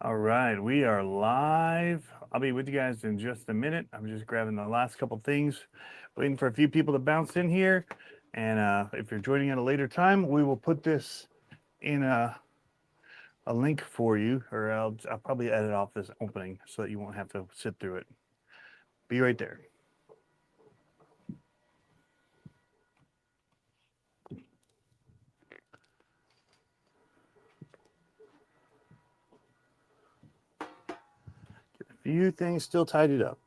All right, we are live. I'll be with you guys in just a minute. I'm just grabbing the last couple things, waiting for a few people to bounce in here. And if you're joining at a later time, we will put this in a link for you, or I'll probably edit off this opening so that you won't have to sit through it. Be right there. Get a few things still tidied up.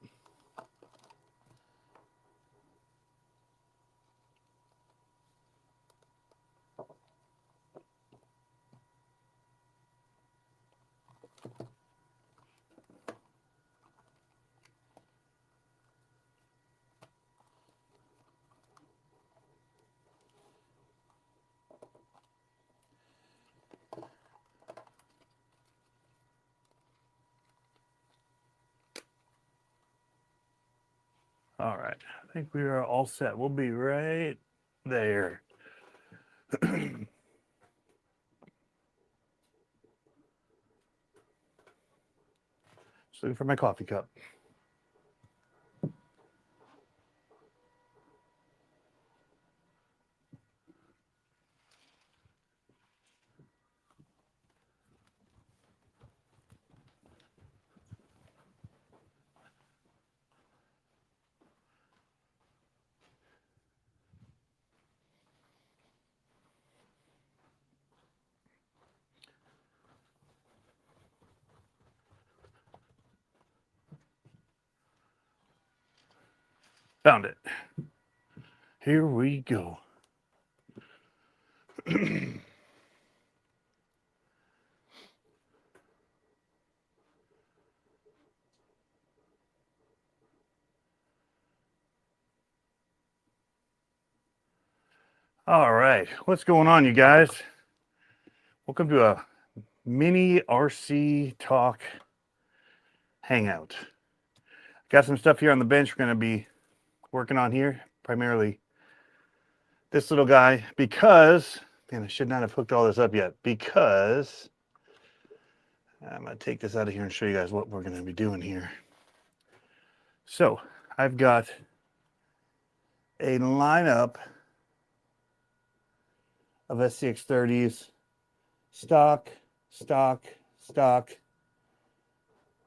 All right, I think we are all set. We'll be right there. Just looking for my coffee cup. Found it. Here we go. All right, what's going on, you guys? Welcome to a mini RC talk hangout. Got some stuff here on the bench we're going to be working on here, primarily this little guy, because, man, I should not have hooked all this up yet, because I'm going to take this out of here and show you guys what we're going to be doing here. So I've got a lineup of SCxRCs, stock,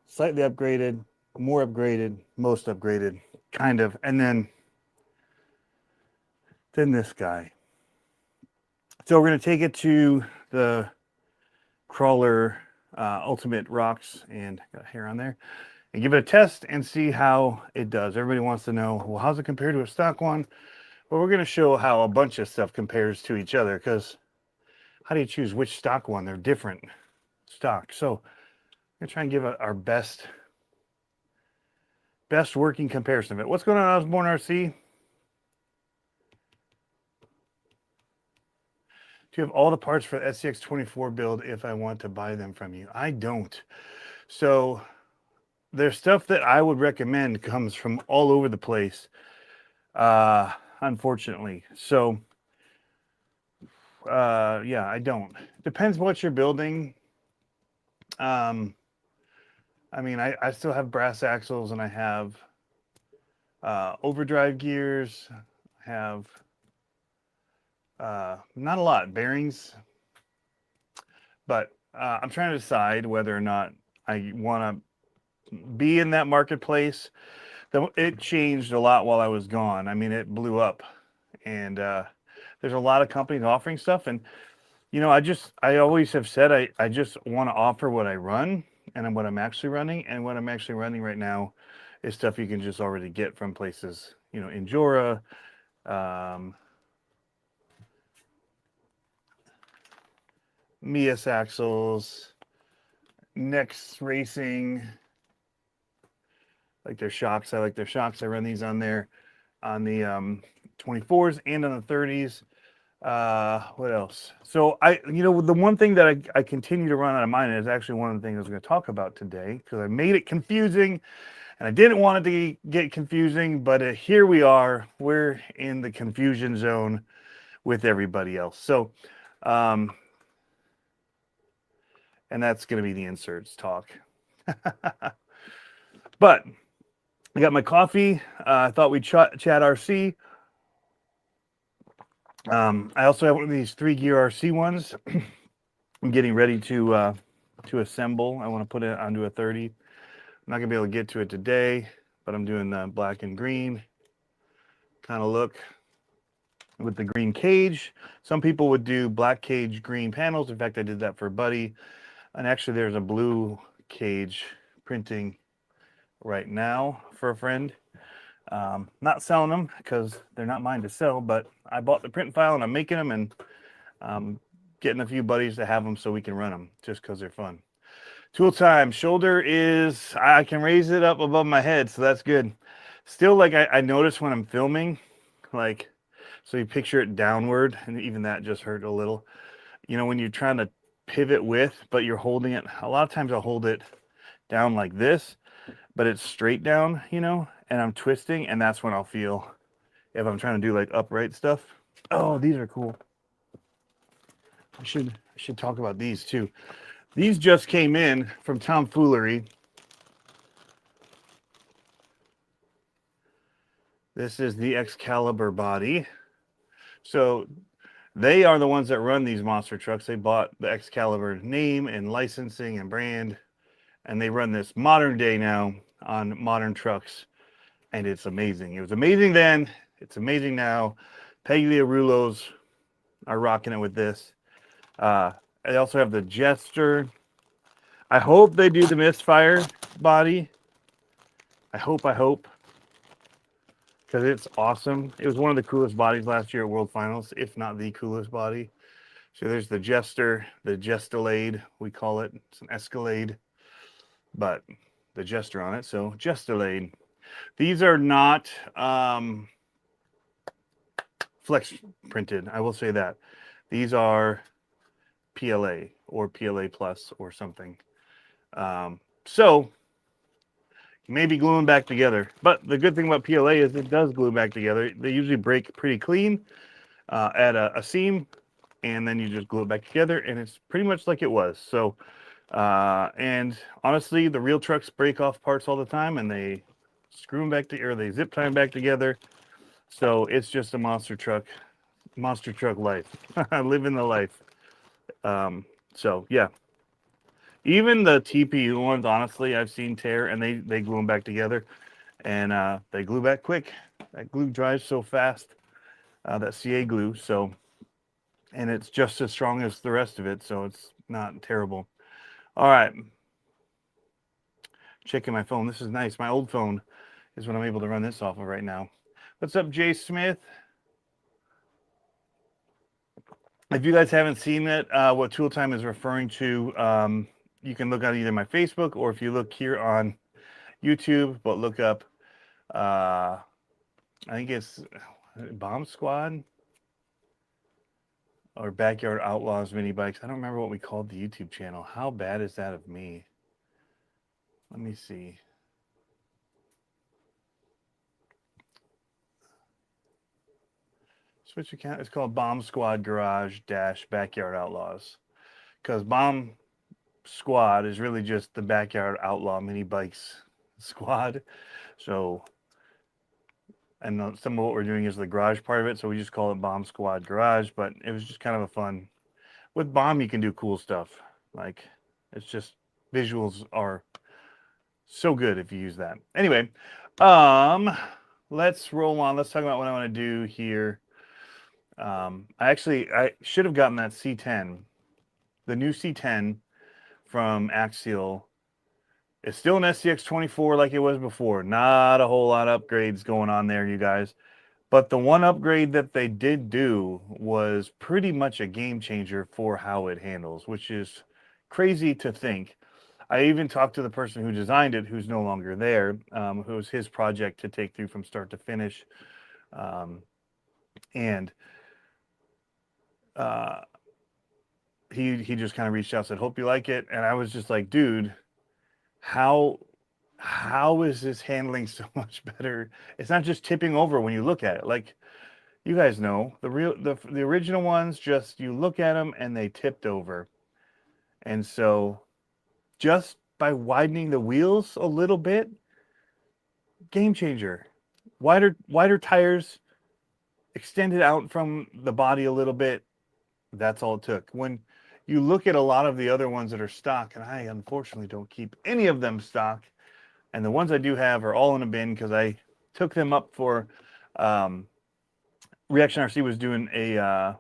slightly upgraded, more upgraded, most upgraded, kind of, and then this guy. So we're going to take it to the crawler ultimate rocks, and got hair on there, and give it a test and see how it does. Everybody wants to know, well, how's it compared to a stock one? Well, we're going to show how a bunch of stuff compares to each other, because how do you choose which stock one? They're different stocks. So I'm going to try and give our best working comparison of it. What's going on, Osborne RC? Do you have all the parts for the SCX24 build if I want to buy them from you? I don't. So there's stuff that I would recommend comes from all over the place, unfortunately. So yeah, I don't. Depends what you're building. I mean, I still have brass axles, and I have overdrive gears. I have not a lot bearings, but I'm trying to decide whether or not I want to be in that marketplace. It changed a lot while I was gone. I mean, it blew up, and there's a lot of companies offering stuff. And you know, I always have said I just want to offer what I run and what I'm actually running. And what I'm actually running right now is stuff you can just already get from places, you know, Injora, Mias axles, Next Racing, like their shocks. I like their shocks. I run these on there on the 24s and on the 30s. What else? So you know, the one thing that I continue to run out of mine is actually one of the things I was going to talk about today, because I made it confusing and I didn't want it to get confusing, but here we are. We're in the confusion zone with everybody else. So And that's going to be the inserts talk. But I got my coffee. I thought we'd chat RC. I also have one of these 3-gear RC ones. I'm getting ready to assemble. I want to put it onto a 30. I'm not going to be able to get to it today, but I'm doing the black and green kind of look with the green cage. Some people would do black cage, green panels. In fact, I did that for a buddy. And actually, there's a blue cage printing right now for a friend. Not selling them because they're not mine to sell, but I bought the print file and I'm making them, and getting a few buddies to have them so we can run them just because they're fun. Tool time. Shoulder is, I can raise it up above my head, so that's good. Still, like I notice when I'm filming, like, so you picture it downward, and even that just hurt a little. You know, when you're trying to pivot with, but you're holding it, a lot of times I'll hold it down like this, but it's straight down, you know, and I'm twisting, and that's when I'll feel if I'm trying to do like upright stuff. Oh, these are cool. I should talk about these too. These just came in from Tomfoolery. This is the Excalibur body. So they are the ones that run these monster trucks. They bought the Excalibur name and licensing and brand, and they run this modern day now on modern trucks, and it's amazing. It was amazing then. It's amazing now. Peggy Rulos are rocking it with this. I also have the Jester. I hope they do the Misfire body. I hope. Because it's awesome. It was one of the coolest bodies last year at World Finals, if not the coolest body. So there's the Jester, the Jestalade, we call it. It's an Escalade, but the Jester on it. So Jestalade. These are not flex printed. I will say that. These are PLA or PLA Plus or something. So you may be gluing back together, but the good thing about PLA is it does glue back together. They usually break pretty clean at a seam, and then you just glue it back together, and it's pretty much like it was. So, and honestly, the real trucks break off parts all the time, and they screw them back together, or they zip tie them back together. So it's just a monster truck life, living the life. So yeah. Even the TPU ones, honestly, I've seen tear, and they glue them back together, and they glue back quick. That glue dries so fast, that CA glue. So, and it's just as strong as the rest of it, so it's not terrible. All right, checking my phone. This is nice. My old phone is what I'm able to run this off of right now. What's up, Jay Smith? If you guys haven't seen it, what Tool Time is referring to, you can look at either my Facebook, or if you look here on YouTube, but look up, I think it's Bomb Squad or Backyard Outlaws Mini Bikes. I don't remember what we called the YouTube channel. How bad is that of me? Let me see. Switch account. It's called Bomb Squad Garage - Backyard Outlaws, because Bomb Squad is really just the Backyard Outlaw Mini Bikes squad. So, and some of what we're doing is the garage part of it, so we just call it Bomb Squad Garage. But it was just kind of a fun. With Bomb, you can do cool stuff. Like, it's just visuals are so good if you use that. Anyway, let's roll on. Let's talk about what I want to do here. I should have gotten that C10, the new C10 from Axial. It's still an SCX24 like it was before. Not a whole lot of upgrades going on there, you guys. But the one upgrade that they did do was pretty much a game changer for how it handles, which is crazy to think. I even talked to the person who designed it, who's no longer there, who was his project to take through from start to finish. And he just kind of reached out and said, hope you like it. And I was just like, dude, how is this handling so much better? It's not just tipping over when you look at it. Like, you guys know, the original ones, just you look at them and they tipped over. And so just by widening the wheels a little bit, game changer. Wider tires, extended out from the body a little bit. That's all it took. When you look at a lot of the other ones that are stock, and I unfortunately don't keep any of them stock, and the ones I do have are all in a bin because I took them up for Reaction RC was doing a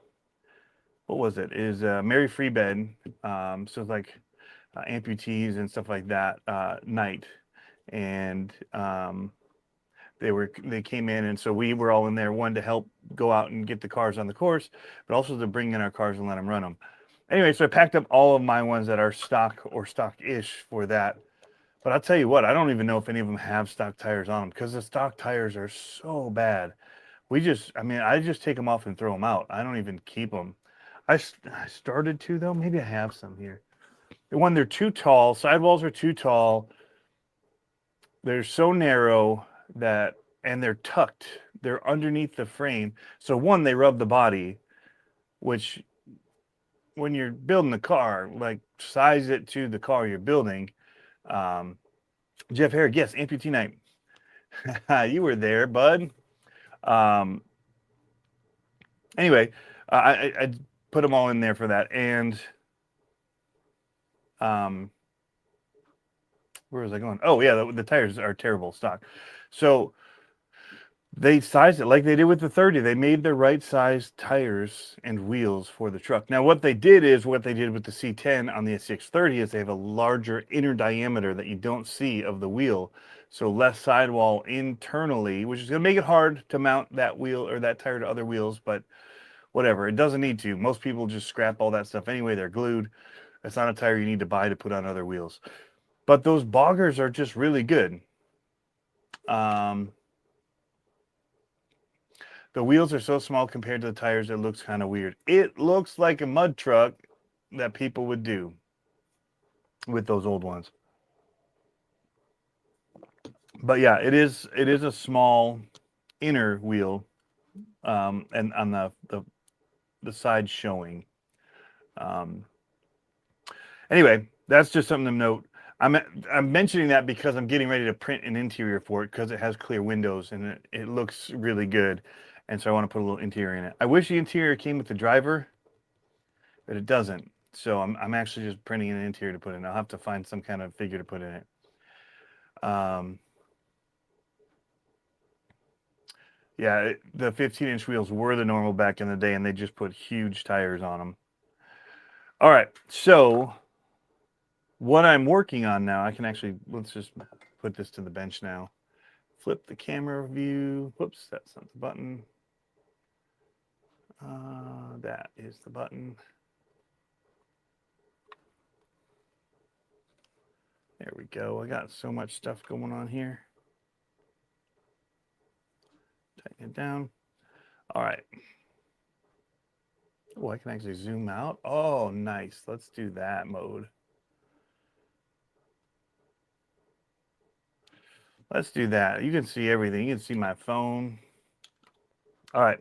what was it? Is Mary Free Bed, so it's like amputees and stuff like that night, and they came in, and so we were all in there, one to help go out and get the cars on the course, but also to bring in our cars and let them run them. Anyway, so I packed up all of my ones that are stock or stock-ish for that. But I'll tell you what, I don't even know if any of them have stock tires on them because the stock tires are so bad. I just take them off and throw them out. I don't even keep them. I started to, though. Maybe I have some here. When they're too tall, sidewalls are too tall. They're so narrow and they're tucked. They're underneath the frame. So one, they rub the body, which when you're building the car, like size it to the car you're building. Jeff Herrick, yes, amputee night. You were there, bud. Anyway, I put them all in there for that. And where was I going? Oh, yeah, the tires are terrible stock. So they sized it like they did with the 30. They made the right size tires and wheels for the truck. Now, what they did with the C10 on the CCxRC is they have a larger inner diameter that you don't see of the wheel. So less sidewall internally, which is going to make it hard to mount that wheel or that tire to other wheels, but whatever. It doesn't need to. Most people just scrap all that stuff anyway. They're glued. It's not a tire you need to buy to put on other wheels. But those boggers are just really good. The wheels are so small compared to the tires, it looks kind of weird. It looks like a mud truck that people would do with those old ones. But yeah, it is a small inner wheel, and on the side showing. Anyway, that's just something to note. I'm mentioning that because I'm getting ready to print an interior for it because it has clear windows and it looks really good. And so I want to put a little interior in it. I wish the interior came with the driver, but it doesn't. So I'm actually just printing an interior to put in. I'll have to find some kind of figure to put in it. Yeah, the 15-inch wheels were the normal back in the day, and they just put huge tires on them. All right, so what I'm working on now, let's just put this to the bench now. Flip the camera view. Whoops, that's not the button. That is the button. There we go. I got so much stuff going on here. Tighten it down. All right. Oh, I can actually zoom out. Oh, nice. Let's do that mode. Let's do that. You can see everything. You can see my phone. All right.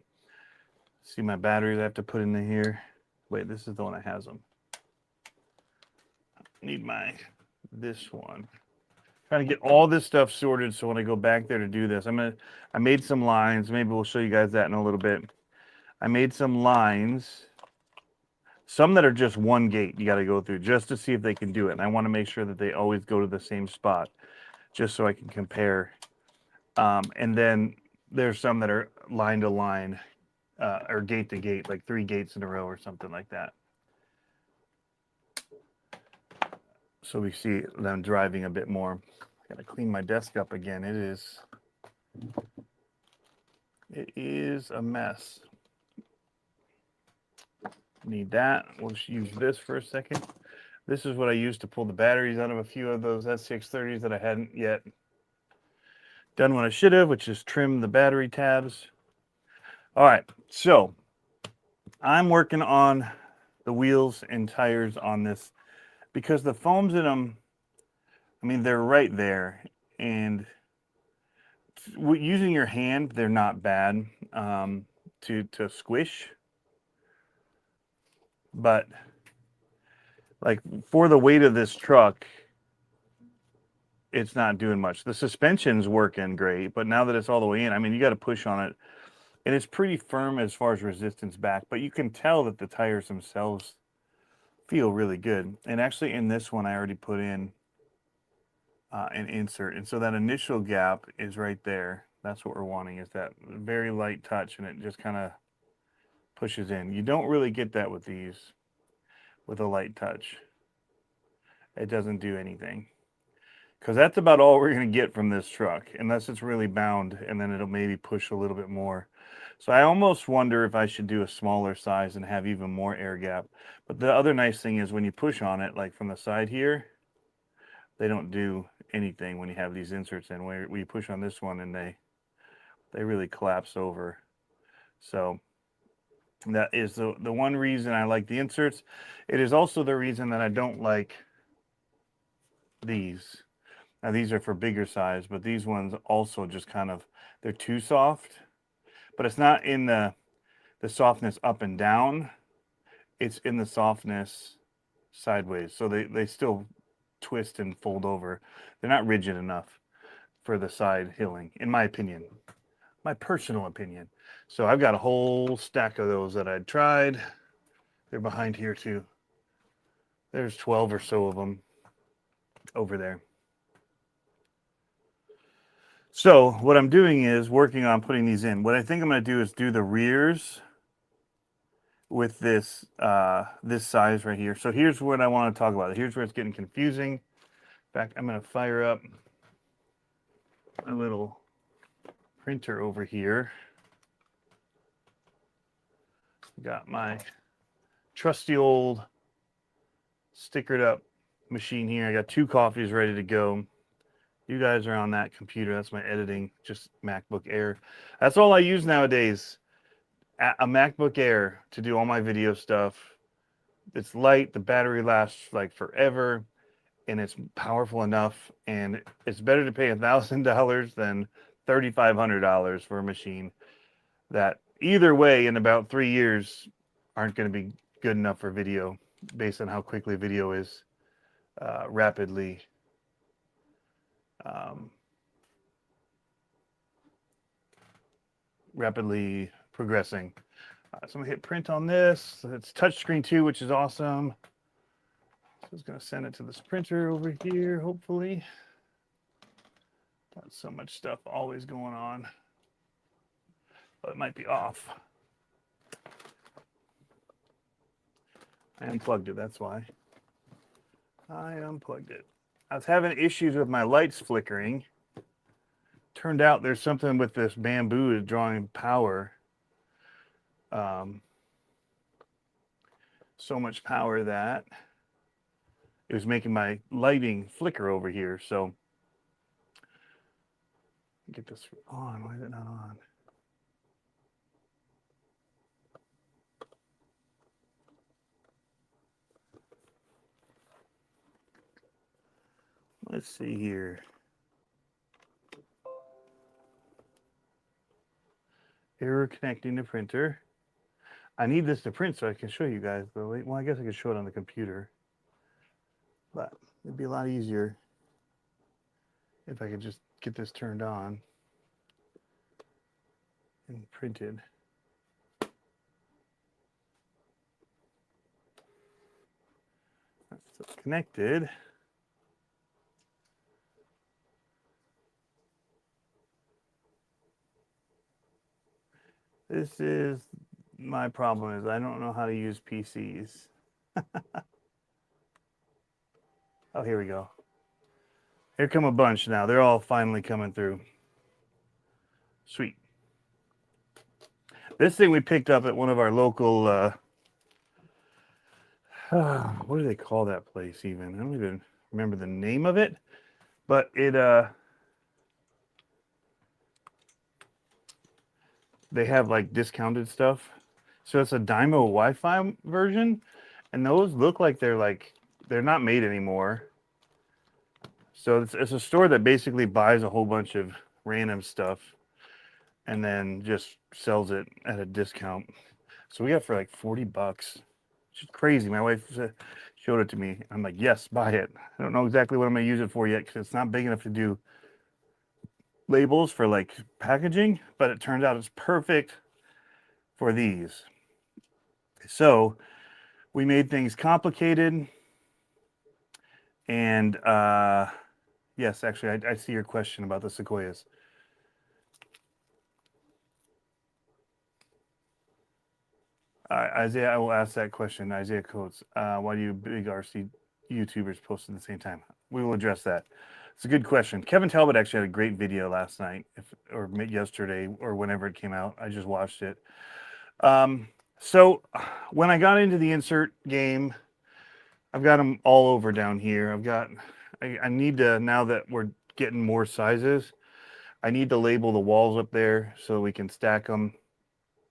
See my batteries I have to put in here. Wait, this is the one that has them. I need this one. Trying to get all this stuff sorted so when I go back there to do this, I made some lines. Maybe we'll show you guys that in a little bit. I made some lines. Some that are just one gate you got to go through just to see if they can do it. And I want to make sure that they always go to the same spot just so I can compare. And then there's some that are line to line or gate to gate, like 3 gates in a row or something like that. So we see them driving a bit more. I gotta clean my desk up again. It is a mess. Need that. We'll just use this for a second. This is what I used to pull the batteries out of a few of those CCxRCs that I hadn't yet done what I should have, which is trim the battery tabs. All right, so I'm working on the wheels and tires on this because the foams in them, I mean, they're right there. And using your hand, they're not bad to squish. But like for the weight of this truck, it's not doing much. The suspension's working great, but now that it's all the way in, I mean, you got to push on it. And it's pretty firm as far as resistance back, but you can tell that the tires themselves feel really good. And actually in this one, I already put in an insert. And so that initial gap is right there. That's what we're wanting, is that very light touch, and it just kind of pushes in. You don't really get that with these, with a light touch. It doesn't do anything. Because that's about all we're going to get from this truck, unless it's really bound, and then it'll maybe push a little bit more. So I almost wonder if I should do a smaller size and have even more air gap. But the other nice thing is when you push on it, like from the side here, they don't do anything when you have these inserts in. Where you push on this one and they really collapse over. So that is the one reason I like the inserts. It is also the reason that I don't like these. Now these are for bigger size, but these ones also just kind of, they're too soft. But it's not in the softness up and down. It's in the softness sideways. So they still twist and fold over. They're not rigid enough for the side hilling, in my opinion. My personal opinion. So I've got a whole stack of those that I'd tried. They're behind here too. There's 12 or so of them over there. So what I'm doing is working on putting these in. What I think I'm going to do is do the rears with this this size right here. So here's what I want to talk about. Here's where it's getting confusing. In fact, I'm going to fire up a little printer over here. Got my trusty old stickered up machine here. I got 2 coffees ready to go. You guys are on that computer. That's my editing, just MacBook Air. That's all I use nowadays. A MacBook Air to do all my video stuff. It's light, the battery lasts like forever, and it's powerful enough. And it's better to pay $1,000 than $3,500 for a machine that either way in about 3 years aren't going to be good enough for video, based on how quickly video is rapidly progressing. So I'm gonna hit print on this. It's touchscreen too, which is awesome. So it's gonna send it to this printer over here, hopefully. Got so much stuff always going on. But it might be off. I unplugged it, that's why. I unplugged it. I was having issues with my lights flickering. Turned out there's something with this bamboo drawing power. So much power that it was making my lighting flicker over here. So get this on. Why is it not on? Let's see here. Error connecting to printer. I need this to print so I can show you guys, but wait, well, I guess I could show it on the computer. But it'd be a lot easier if I could just get this turned on and printed. So it's connected. This is my problem, is I don't know how to use PCs. Oh, here we go. Here come a bunch now. They're all finally coming through. Sweet. This thing we picked up at one of our local, what do they call that place even? I don't even remember the name of it, but it, they have like discounted stuff. So it's a Dymo Wi-Fi version, and those look like they're not made anymore. So it's a store that basically buys a whole bunch of random stuff and then just sells it at a discount. So we got for like $40, which is crazy. My wife said, showed it to me. I'm like, yes, buy it. I don't know exactly what I'm going to use it for yet because it's not big enough to do labels for like packaging, but it turns out it's perfect for these. So we made things complicated. And yes, actually, I see your question about the sequoias. Isaiah, I will ask that question. Isaiah Coates, why do you big RC YouTubers post at the same time? We will address that. It's a good question. Kevin Talbot actually had a great video last night, or yesterday, or whenever it came out. I just watched it. So when I got into the insert game, I've got them all over down here. I need to, now that we're getting more sizes, I need to label the walls up there so we can stack them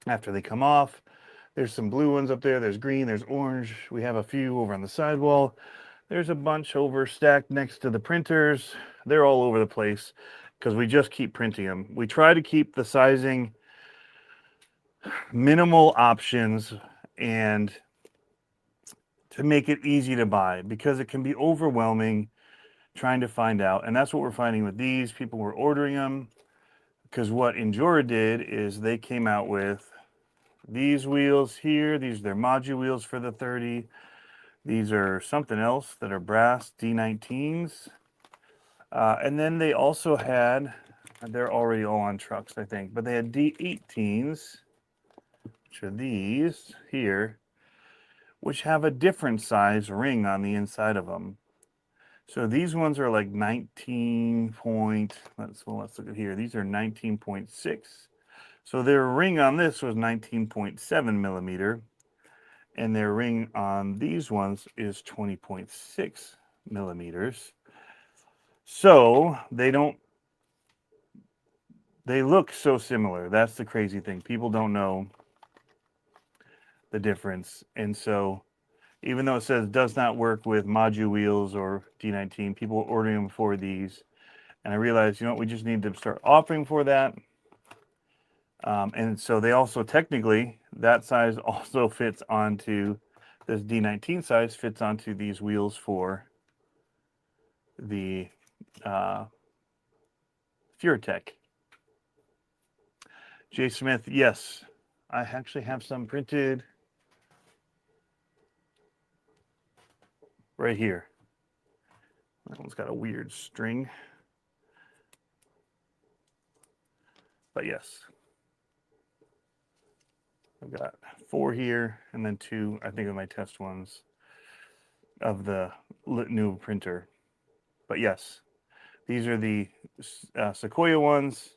after they come off. There's some blue ones up there. There's green, there's orange. We have a few over on the sidewall. There's a bunch over stacked next to the printers. They're all over the place because we just keep printing them. We try to keep the sizing minimal options and to make it easy to buy because it can be overwhelming trying to find out. And that's what we're finding with these. People were ordering them because what Endura did is they came out with these wheels here. These are their module wheels for the 30. These are something else that are brass D19s. And then they also had, they're already all on trucks, I think, but they had D18s, which are these here, which have a different size ring on the inside of them. So these ones are like 19 point, let's look at here. These are 19.6. So their ring on this was 19.7 millimeter. And their ring on these ones is 20.6 millimeters. So they look so similar. That's the crazy thing. People don't know the difference. And so even though it says does not work with module wheels or D19, people are ordering them for these. And I realized, you know what, we just need to start offering for that. And so they also technically, that size also fits onto this D19 size, fits onto these wheels for the Furatech. Jay Smith, yes, I actually have some printed right here. That one's got a weird string. But yes, I've got 4 here and then 2, I think, of my test ones of the new printer. But yes, these are the Sequoia ones,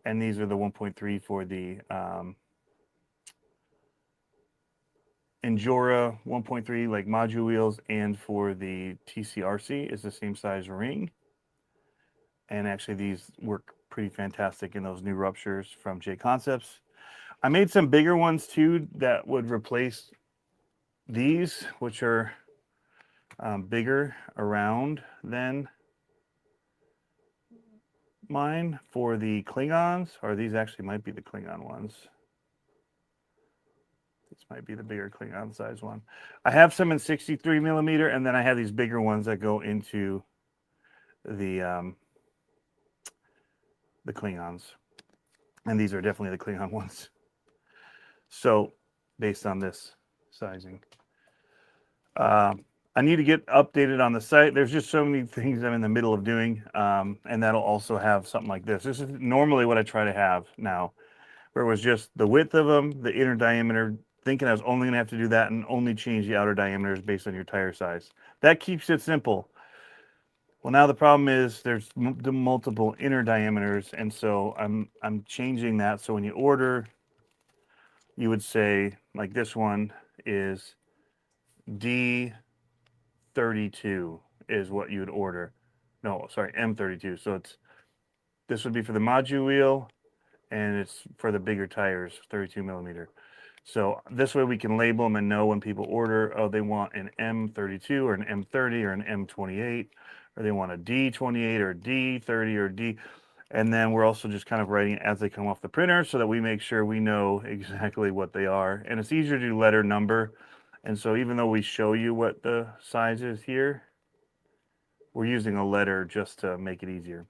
and these are the 1.3 for the Endura 1.3, like module wheels, and for the CCxRC is the same size ring. And actually these work pretty fantastic in those new ruptures from J Concepts. I made some bigger ones too that would replace these, which are bigger around than mine for the Klingons, or these actually might be the Klingon ones. This might be the bigger Klingon size one. I have some in 63 millimeter, and then I have these bigger ones that go into the Klingons. And these are definitely the Klingon ones. So based on this sizing. I need to get updated on the site. There's just so many things I'm in the middle of doing. And that'll also have something like this. This is normally what I try to have now, where it was just the width of them, the inner diameter, thinking I was only going to have to do that and only change the outer diameters based on your tire size. That keeps it simple. Well, now the problem is there's the multiple inner diameters, and so I'm changing that. So when you order, you would say, like this one is D32 is what you would order. No, sorry, M32. So this would be for the module wheel, and it's for the bigger tires, 32 millimeter. So this way we can label them and know when people order, oh, they want an M32 or an M30 or an M28, or they want a D28 or D30 or D. And then we're also just kind of writing it as they come off the printer so that we make sure we know exactly what they are. And it's easier to do letter number And so even though we show you what the size is here, we're using a letter just to make it easier.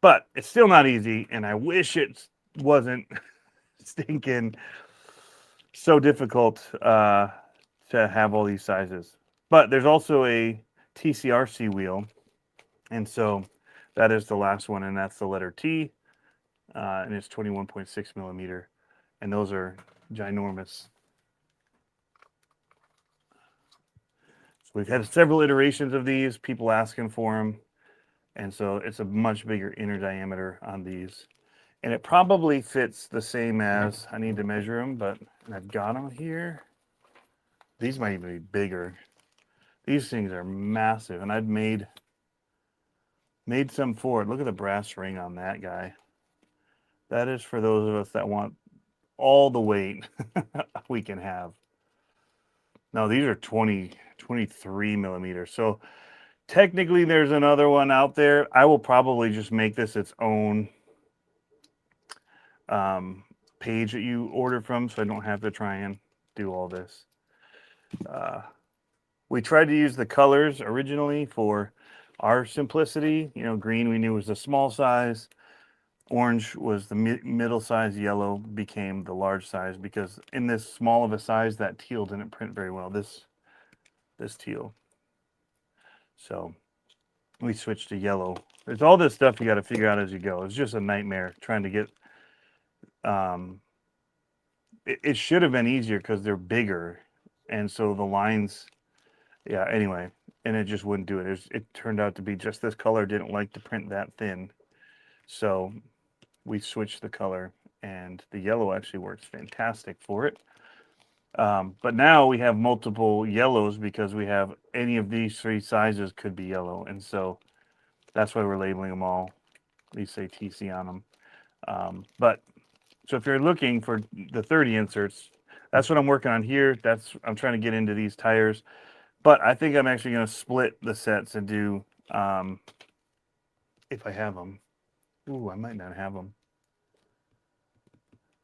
But it's still not easy, and I wish it wasn't stinking so difficult to have all these sizes. But there's also a CCxRC wheel, and so that is the last one, and that's the letter T, and it's 21.6 millimeter, and those are ginormous. So we've had several iterations of these, people asking for them, and so it's a much bigger inner diameter on these. And it probably fits the same as, I need to measure them, but I've got them here. These might even be bigger. These things are massive, and I've made some for it. Look at the brass ring on that guy. That is for those of us that want all the weight we can have. No, these are 23 millimeters. So technically there's another one out there. I will probably just make this its own page that you order from, so I don't have to try and do all this. We tried to use the colors originally for our simplicity. You know, green we knew was the small size. Orange was the middle size. Yellow became the large size, because in this small of a size, that teal didn't print very well. This teal. So we switched to yellow. There's all this stuff you got to figure out as you go. It's just a nightmare trying to get. It should have been easier because they're bigger, and so the lines. Yeah. Anyway, and it just wouldn't do it. It turned out to be just this color didn't like to print that thin, so we switched the color, and the yellow actually works fantastic for it. But now we have multiple yellows because we have any of these three sizes could be yellow, and so that's why we're labeling them all. These say TC on them. But so if you're looking for the 30 inserts, that's what I'm working on here. I'm trying to get into these tires, but I think I'm actually going to split the sets and do, if I have them. Ooh, I might not have them.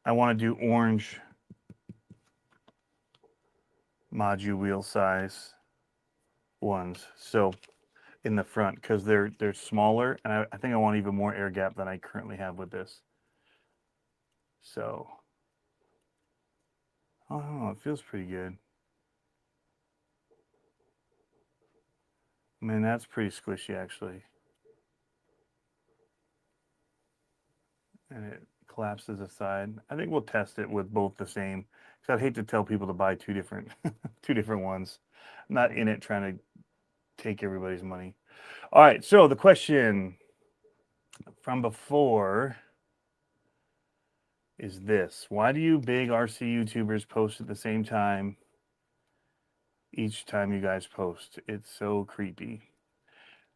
I want to do orange module wheel size ones. So in the front, because they're smaller, and I think I want even more air gap than I currently have with this. So, I don't know, it feels pretty good. I mean, that's pretty squishy actually. And it collapses aside. I think we'll test it with both the same, because I'd hate to tell people to buy two different ones. I'm not in it trying to take everybody's money. All right, so the question from before is this: why do you big RC YouTubers post at the same time each time you guys post? It's so creepy.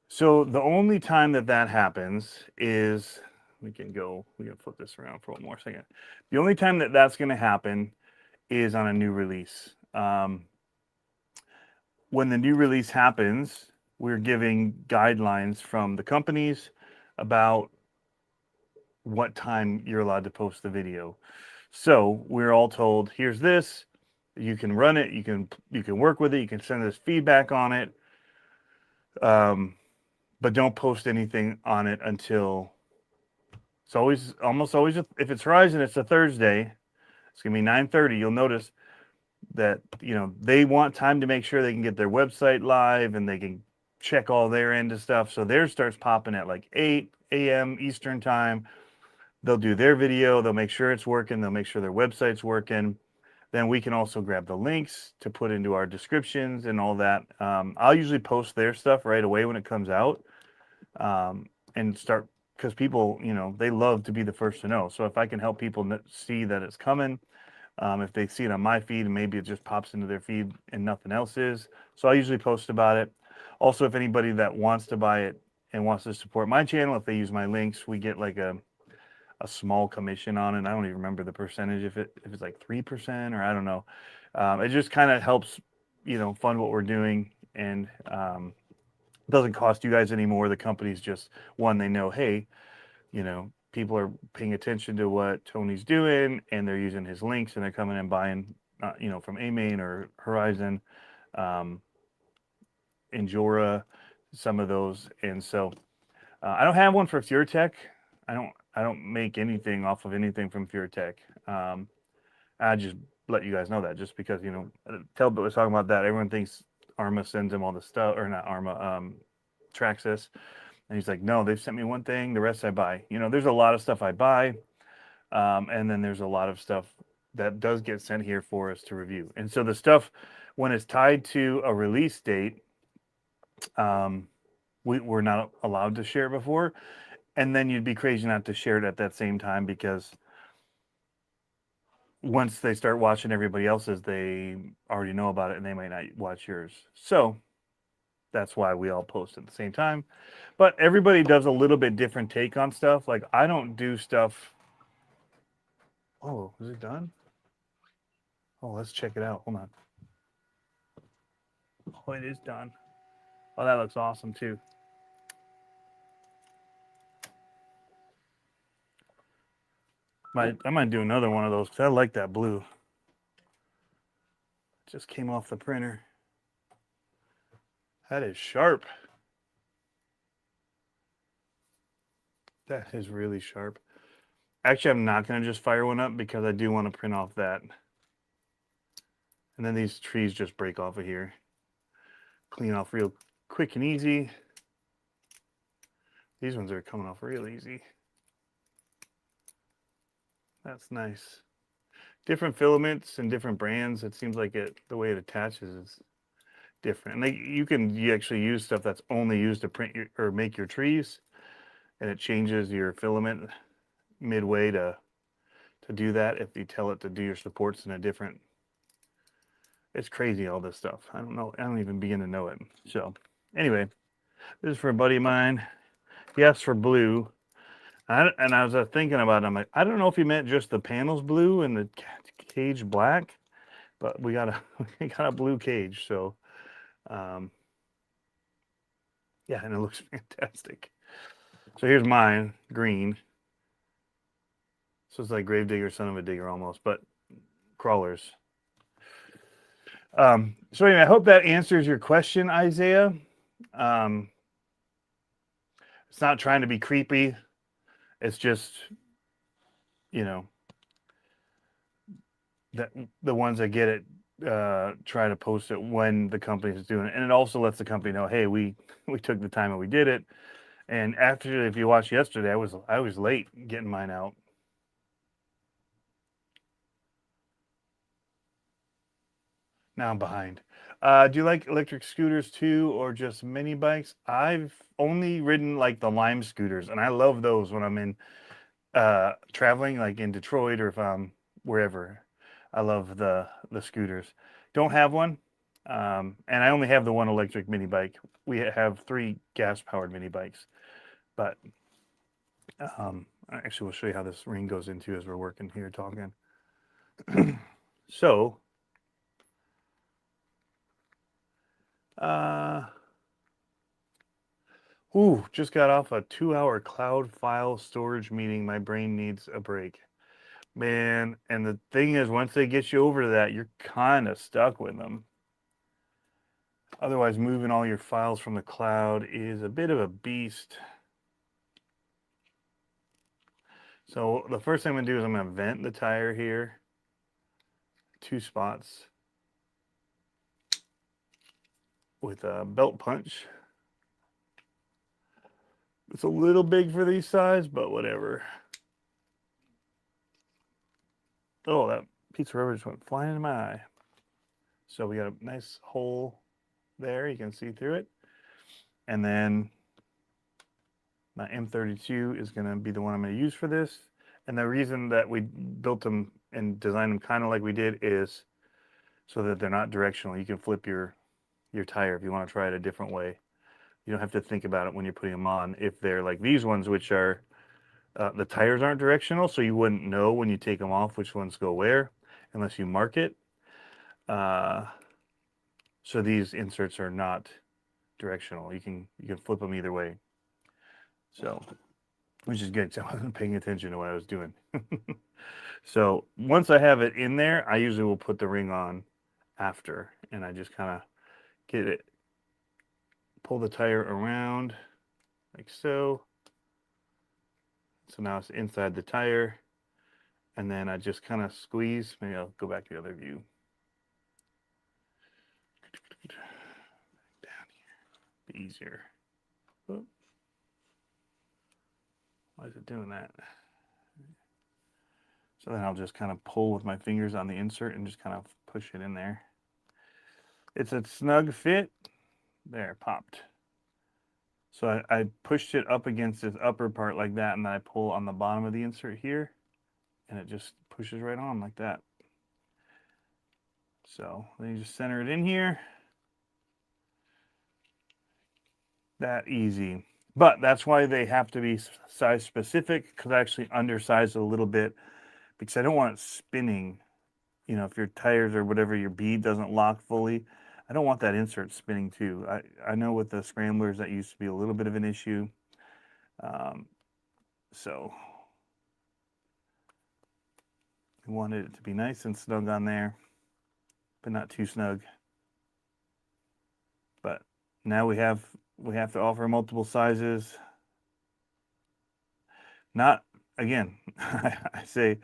So the only time that happens is, we can flip this around for one more second. The only time that's going to happen is on a new release. When the new release happens, we're giving guidelines from the companies about what time you're allowed to post the video. So we're all told, here's this, you can run it, you can work with it, you can send us feedback on it, but don't post anything on it until, it's almost always, if it's Horizon, it's a Thursday, it's gonna be 9:30. You'll notice that, you know, they want time to make sure they can get their website live and they can check all their end of stuff. So theirs starts popping at like 8 a.m. Eastern time. They'll do their video, they'll make sure it's working, they'll make sure their website's working. Then we can also grab the links to put into our descriptions and all that. I'll usually post their stuff right away when it comes out, and start, because people, you know, they love to be the first to know. So if I can help people see that it's coming, if they see it on my feed and maybe it just pops into their feed and nothing else is. So I usually post about it. Also, if anybody that wants to buy it and wants to support my channel, if they use my links, we get like a small commission on it. I don't even remember the percentage, if it's like 3% or I don't know. It just kind of helps, you know, fund what we're doing, and it doesn't cost you guys any more. The company's just, one, they know, hey, you know, people are paying attention to what Tony's doing and they're using his links and they're coming and buying you know, from A-Main or Horizon, Injora, some of those. And so I don't have one for FureTech. I don't make anything off of anything from FureTech. I just let you guys know that, just because, you know, Talbot was talking about that. Everyone thinks Arma sends him all the stuff, or not Arma, Traxxas. And he's like, no, they've sent me one thing, the rest I buy. You know, there's a lot of stuff I buy. And then there's a lot of stuff that does get sent here for us to review. And so the stuff, when it's tied to a release date, we're not allowed to share before. And then you'd be crazy not to share it at that same time, because once they start watching everybody else's, they already know about it and they might not watch yours. So that's why we all post at the same time. But everybody does a little bit different take on stuff. Like, I don't do stuff. Oh, is it done? Oh, let's check it out. Hold on. Oh, it is done. Oh, that looks awesome too. I might do another one of those because I like that blue. It just came off the printer. That is sharp. That is really sharp. Actually, I'm not going to just fire one up because I do want to print off that. And then these trees just break off of here. Clean off real quick and easy. These ones are coming off real easy. That's nice. Different filaments and different brands. It seems like the way it attaches is different. And you actually use stuff that's only used to print or make your trees, and it changes your filament midway to do that if you tell it to do your supports in a different. It's crazy, all this stuff. I don't know. I don't even begin to know it. So anyway, this is for a buddy of mine. He asked for blue. And I was thinking about it. I'm like, I don't know if he meant just the panels blue and the cage black, but we got a blue cage. So, yeah, and it looks fantastic. So here's mine, green. So it's like Gravedigger, Son of a Digger almost, but crawlers. So anyway, I hope that answers your question, Isaiah. It's not trying to be creepy. It's just, you know, that the ones that get it try to post it when the company is doing it, and it also lets the company know, hey, we took the time and we did it. And after, if you watched yesterday, I was late getting mine out. Now I'm behind. Do you like electric scooters too, or just mini bikes? I've only ridden like the Lime scooters, and I love those when I'm in traveling, like in Detroit or if I'm wherever. I love the scooters. Don't have one, and I only have the one electric mini bike. We have 3 gas powered mini bikes, but actually we'll show you how this ring goes into as we're working here talking. So just got off a 2-hour cloud file storage meeting. My brain needs a break, man. And the thing is, once they get you over to that, you're kind of stuck with them. Otherwise, moving all your files from the cloud is a bit of a beast. So the first thing I'm going to do is I'm going to vent the tire here. 2 spots with a belt punch. It's a little big for these size, but whatever. Oh, that piece of rubber just went flying into my eye. So we got a nice hole there. You can see through it. And then my M32 is going to be the one I'm going to use for this. And the reason that we built them and designed them kind of like we did is so that they're not directional. You can flip your tire if you want to try it a different way. You don't have to think about it when you're putting them on. If they're like these ones, which are the tires aren't directional, so you wouldn't know when you take them off which ones go where unless you mark it. So these inserts are not directional. You can flip them either way. So which is good. So I wasn't paying attention to what I was doing. So once I have it in there, I usually will put the ring on after, and I just kind of get it, pull the tire around like so. So now it's inside the tire, and then I just kind of squeeze. Maybe I'll go back to the other view. Down here, be easier. Oh. Why is it doing that? So then I'll just kind of pull with my fingers on the insert and just kind of push it in there. It's a snug fit. There, popped. So I pushed it up against this upper part like that, and then I pull on the bottom of the insert here, and it just pushes right on like that. So then you just center it in here. That easy. But that's why they have to be size specific, because I actually undersized it a little bit because I don't want it spinning. You know, if your tires or whatever, your bead doesn't lock fully, I don't want that insert spinning too. I know with the scramblers that used to be a little bit of an issue. So we wanted it to be nice and snug on there, but not too snug. But now we have to offer multiple sizes. Not, again, I say,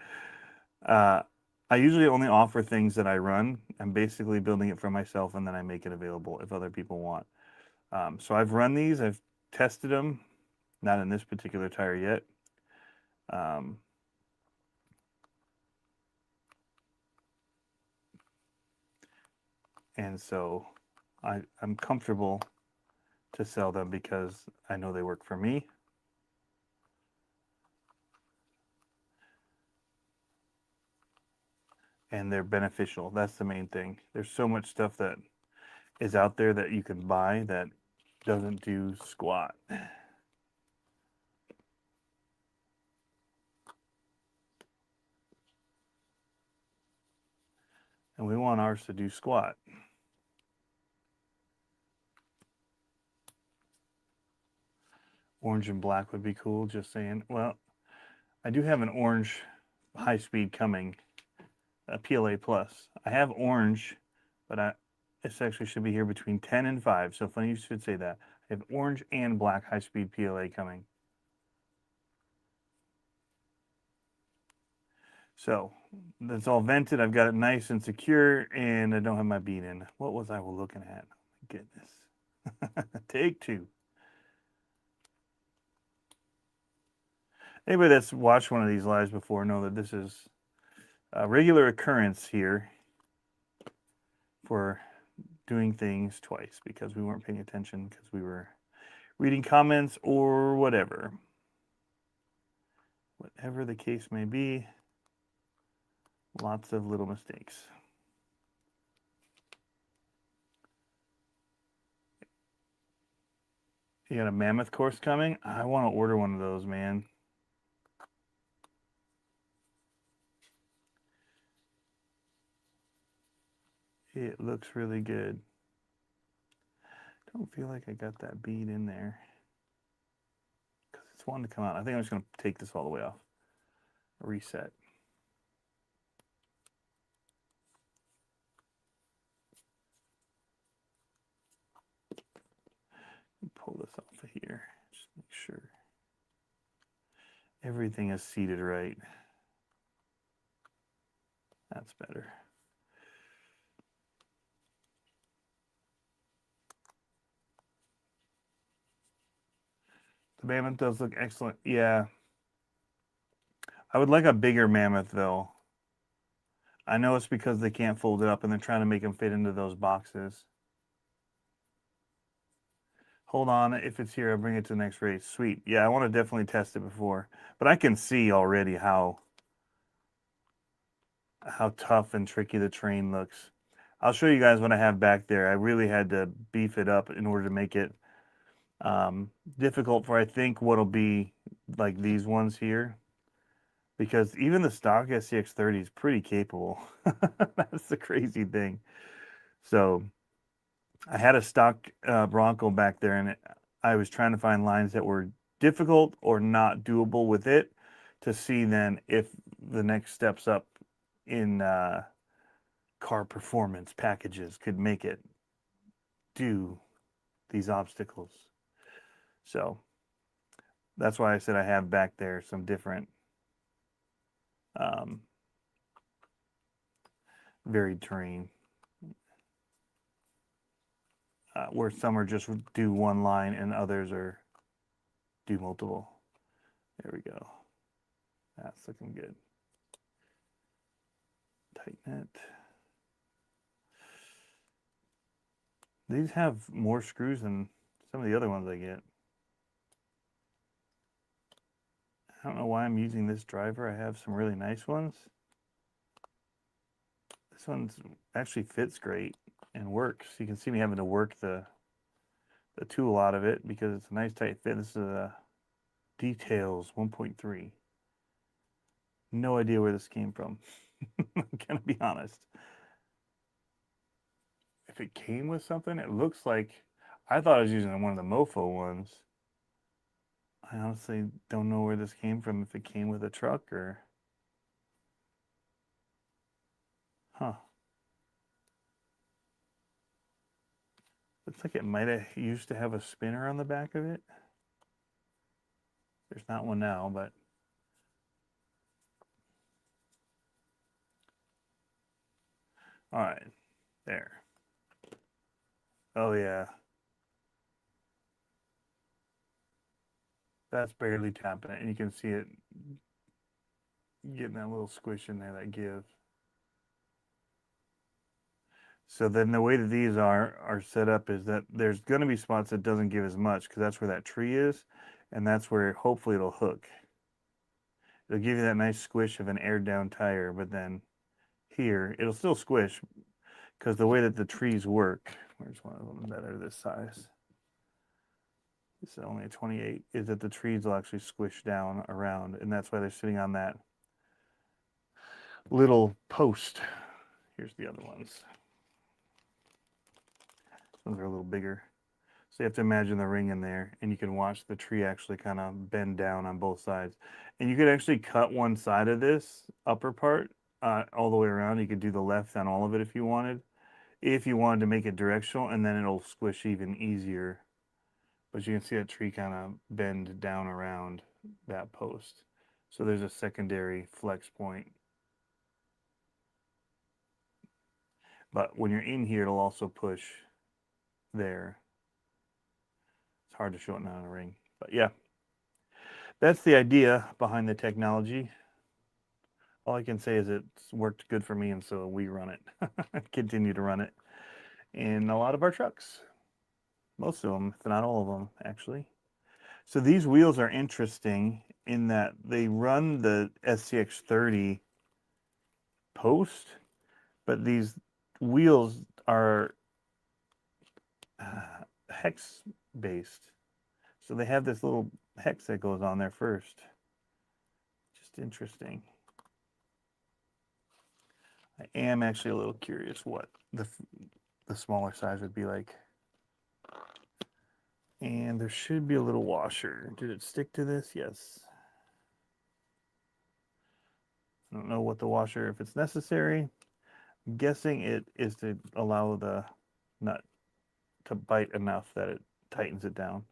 I usually only offer things that I run. I'm basically building it for myself, and then I make it available if other people want. So I've run these, I've tested them, not in this particular tire yet. And so I'm comfortable to sell them because I know they work for me. And they're beneficial. That's the main thing. There's so much stuff that is out there that you can buy that doesn't do squat. And we want ours to do squat. Orange and black would be cool, just saying. Well, I do have an orange high speed coming, a PLA Plus. I have orange, but this actually should be here between 10 and 5. So funny you should say that. I have orange and black high speed PLA coming. So that's all vented. I've got it nice and secure, and I don't have my bead in. What was I looking at? Goodness. Take two. Anybody that's watched one of these lives before know that this is a regular occurrence here for doing things twice because we weren't paying attention because we were reading comments or whatever. Whatever the case may be, lots of little mistakes. You got a mammoth course coming? I want to order one of those, man. It looks really good. Don't feel like I got that bead in there because it's wanting to come out. I think I'm just going to take this all the way off. Reset. Pull this off of here. Just make sure everything is seated right. That's better. The mammoth does look excellent. Yeah. I would like a bigger mammoth, though. I know it's because they can't fold it up and they're trying to make them fit into those boxes. Hold on. If it's here, I'll bring it to the next race. Sweet. Yeah, I want to definitely test it before. But I can see already how tough and tricky the terrain looks. I'll show you guys what I have back there. I really had to beef it up in order to make it difficult for, I think, what'll be like these ones here. Because even the stock CCxRC is pretty capable. That's the crazy thing. So I had a stock Bronco back there, and I was trying to find lines that were difficult or not doable with it to see then if the next steps up in car performance packages could make it do these obstacles. So that's why I said I have back there some different varied terrain where some are just do one line and others are do multiple. There we go. That's looking good. Tighten it. These have more screws than some of the other ones I get. I don't know why I'm using this driver. I have some really nice ones. This one actually fits great and works. You can see me having to work the tool out of it because it's a nice tight fit. This is a Details 1.3. No idea where this came from. I'm gonna be honest. If it came with something, it looks like I thought I was using one of the Mofo ones. I honestly don't know where this came from. If it came with a truck or, huh? Looks like it might have used to have a spinner on the back of it. There's not one now, but all right, there. Oh yeah, that's barely tapping it, and you can see it getting that little squish in there, that give. So then the way that these are set up is that there's going to be spots that doesn't give as much because that's where that tree is, and that's where hopefully it'll hook. It'll give you that nice squish of an aired down tire, but then here it'll still squish because the way that the trees work, where's one of them that are this size? This is only a 28, is that the trees will actually squish down around, and that's why they're sitting on that little post. Here's the other ones. Those are a little bigger. So you have to imagine the ring in there, and you can watch the tree actually kind of bend down on both sides. And you could actually cut one side of this upper part all the way around. You could do the left on all of it if you wanted to make it directional, and then it'll squish even easier. But you can see that tree kind of bend down around that post. So there's a secondary flex point. But when you're in here, it'll also push there. It's hard to show it now in a ring. But yeah, that's the idea behind the technology. All I can say is it's worked good for me, and so we run it. Continue to run it in a lot of our trucks. Most of them, if not all of them, actually. So these wheels are interesting in that they run the CCx30 post, but these wheels are hex based. So they have this little hex that goes on there first. Just interesting. I am actually a little curious what the smaller size would be like. And there should be a little washer. Did it stick to this? Yes. I don't know what the washer, if it's necessary. I'm guessing it is to allow the nut to bite enough that it tightens it down.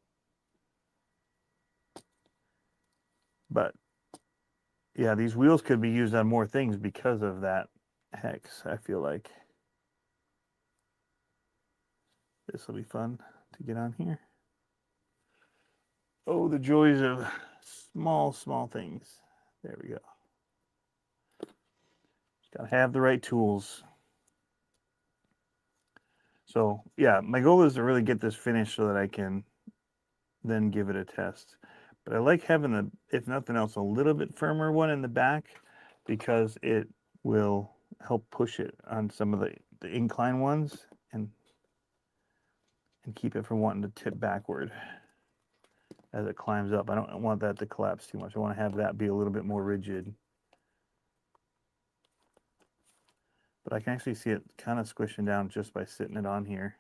But yeah, these wheels could be used on more things because of that hex, I feel like. This will be fun to get on here. Oh, the joys of small things. There we go. Just gotta have the right tools. So yeah, my goal is to really get this finished so that I can then give it a test. But I like having a, if nothing else, a little bit firmer one in the back because it will help push it on some of the incline ones and keep it from wanting to tip backward as it climbs up. I don't want that to collapse too much. I want to have that be a little bit more rigid. But I can actually see it kind of squishing down just by sitting it on here.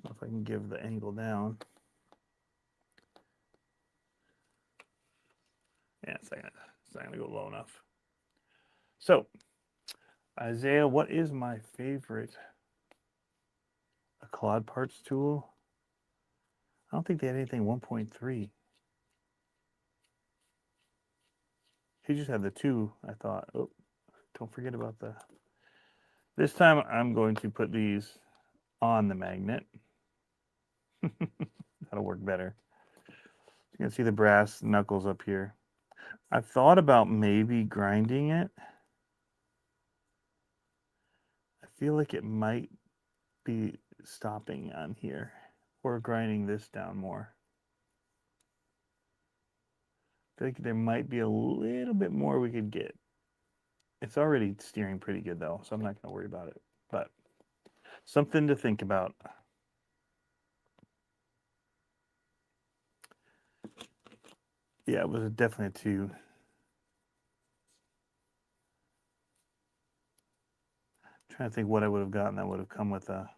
If I can give the angle down. Yeah, it's not gonna go low enough. So, Isaiah, what is my favorite? A Claude Parts tool? I don't think they had anything 1.3. He just had the 2, I thought. Oh, don't forget about the... This time I'm going to put these on the magnet. That'll work better. You can see the brass knuckles up here. I've thought about maybe grinding it. I feel like it might be stopping on here, or grinding this down more. I feel like there might be a little bit more we could get. It's already steering pretty good though, so I'm not going to worry about it. But something to think about. Yeah, it was definitely a 2. I'm trying to think what I would have gotten that would have come with a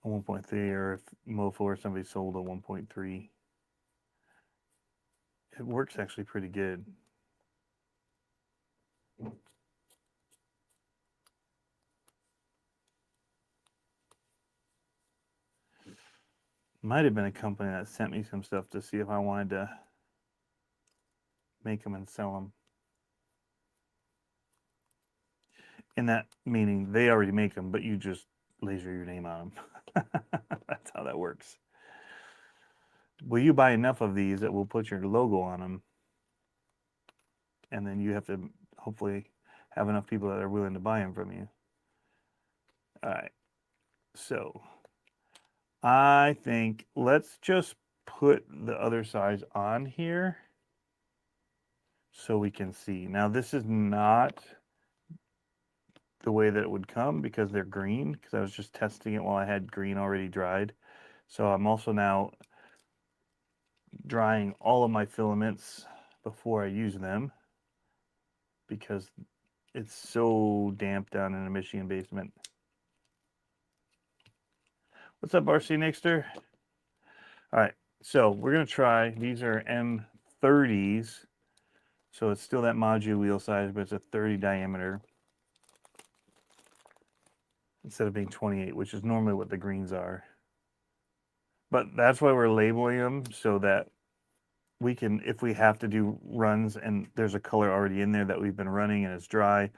1.3, or if Mofo or somebody sold a 1.3. It works actually pretty good. Might have been a company that sent me some stuff to see if I wanted to make them and sell them. In that meaning, they already make them, but you just laser your name on them. That's how that works. Will you buy enough of these that will put your logo on them? And then you have to hopefully have enough people that are willing to buy them from you. All right. So I think let's just put the other sides on here so we can see. Now this is not the way that it would come because they're green, because I was just testing it while I had green already dried. So I'm also now drying all of my filaments before I use them because it's so damp down in the Michigan basement. What's up, RC Nixter? All right, so we're gonna try, these are M30s, so it's still that module wheel size, but it's a 30 diameter instead of being 28, which is normally what the greens are. But that's why we're labeling them, so that we can, if we have to do runs and there's a color already in there that we've been running and it's dry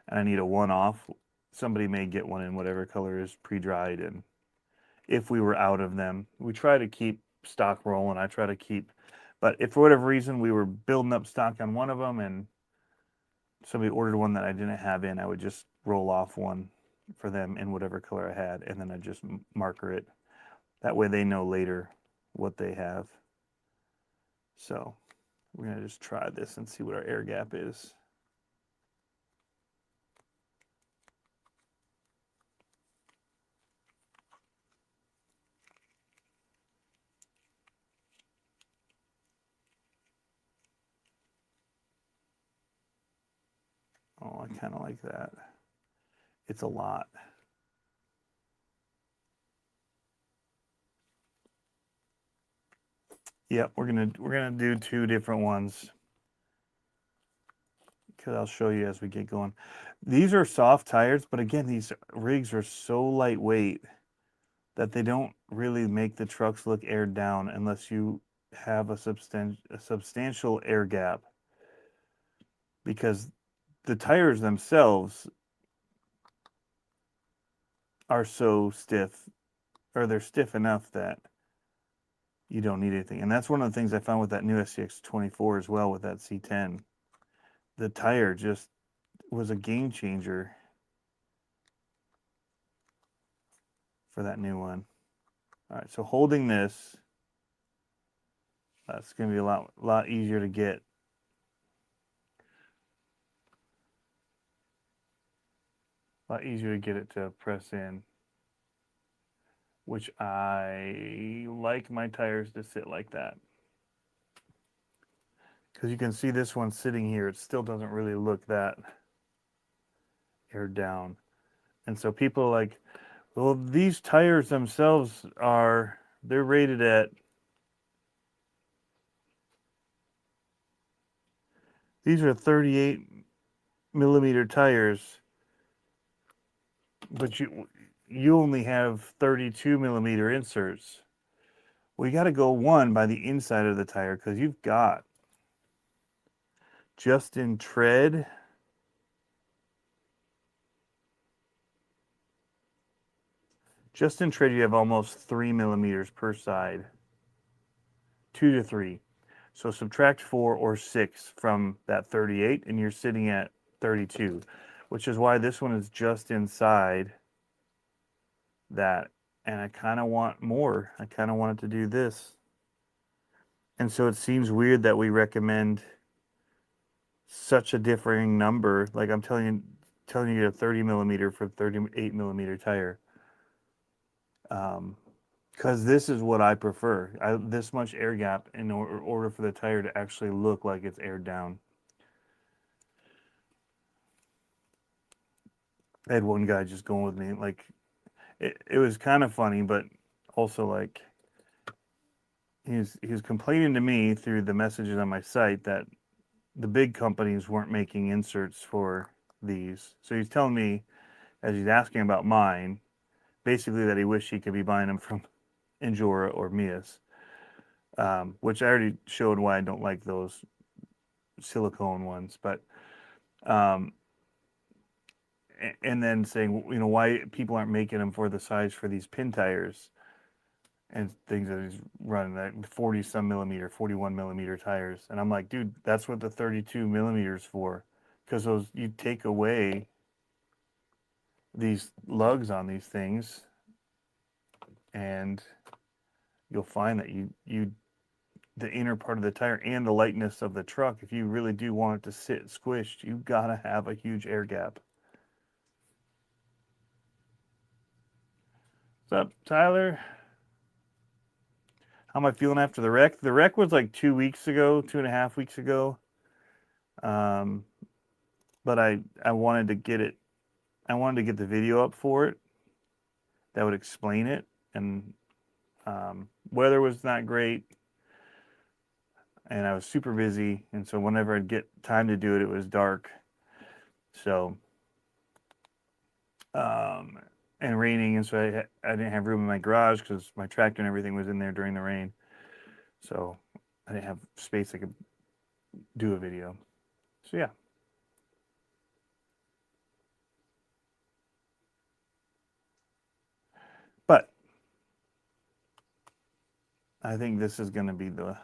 and I need a one-off, somebody may get one in whatever color is pre-dried. And if we were out of them, we try to keep stock rolling. I try to keep, but if for whatever reason we were building up stock on one of them and somebody ordered one that I didn't have in, I would just roll off one for them in whatever color I had, and then I just marker it. That way they know later what they have. So we're going to just try this and see what our air gap is. Oh, I kind of like that. It's a lot. Yep, we're gonna do 2 different ones because I'll show you as we get going. These are soft tires, but again, these rigs are so lightweight that they don't really make the trucks look aired down unless you have a substantial air gap, because the tires themselves are so stiff, or they're stiff enough that you don't need anything. And that's one of the things I found with that new CCx24 as well, with that C10. The tire just was a game changer for that new one. All right, so holding this, that's going to be a lot easier to get. A lot easier to get it to press in, which I like my tires to sit like that. Because you can see this one sitting here, it still doesn't really look that aired down. And so people like, Well, these tires themselves they're rated at, these are 38 millimeter tires, but you only have 32 millimeter inserts. Well, you got to go one by the inside of the tire because you've got just in tread. Just in tread, you have almost 3 millimeters per side, 2 to 3. So subtract 4 or 6 from that 38, and you're sitting at 32, which is why this one is just inside that. And I kind of want more. I kind of want it to do this. And so it seems weird that we recommend such a differing number. Like I'm telling you a 30 millimeter for 38 millimeter tire. Because this is what I prefer. This much air gap in order for the tire to actually look like it's aired down. I had one guy just going with me. Like, it was kind of funny, but also like he was complaining to me through the messages on my site that the big companies weren't making inserts for these. So he's telling me, as he's asking about mine, basically that he wished he could be buying them from Injora or Mias, which I already showed why I don't like those silicone ones. But and then saying, you know, why people aren't making them for the size for these pin tires and things that he's running, that 40 some millimeter, 41 millimeter tires. And I'm like, dude, that's what the 32 millimeters for, because those, you take away these lugs on these things and you'll find that the inner part of the tire and the lightness of the truck, if you really do want it to sit squished, you gotta have a huge air gap. What's up, Tyler? How am I feeling after the wreck? The wreck was like 2 weeks ago, 2.5 weeks ago. But I wanted to get it. I wanted to get the video up for it that would explain it. And weather was not great, and I was super busy. And so whenever I'd get time to do it, it was dark. So and raining, and so I didn't have room in my garage because my tractor and everything was in there during the rain. So I didn't have space I could do a video. So yeah. But I think this is going to be the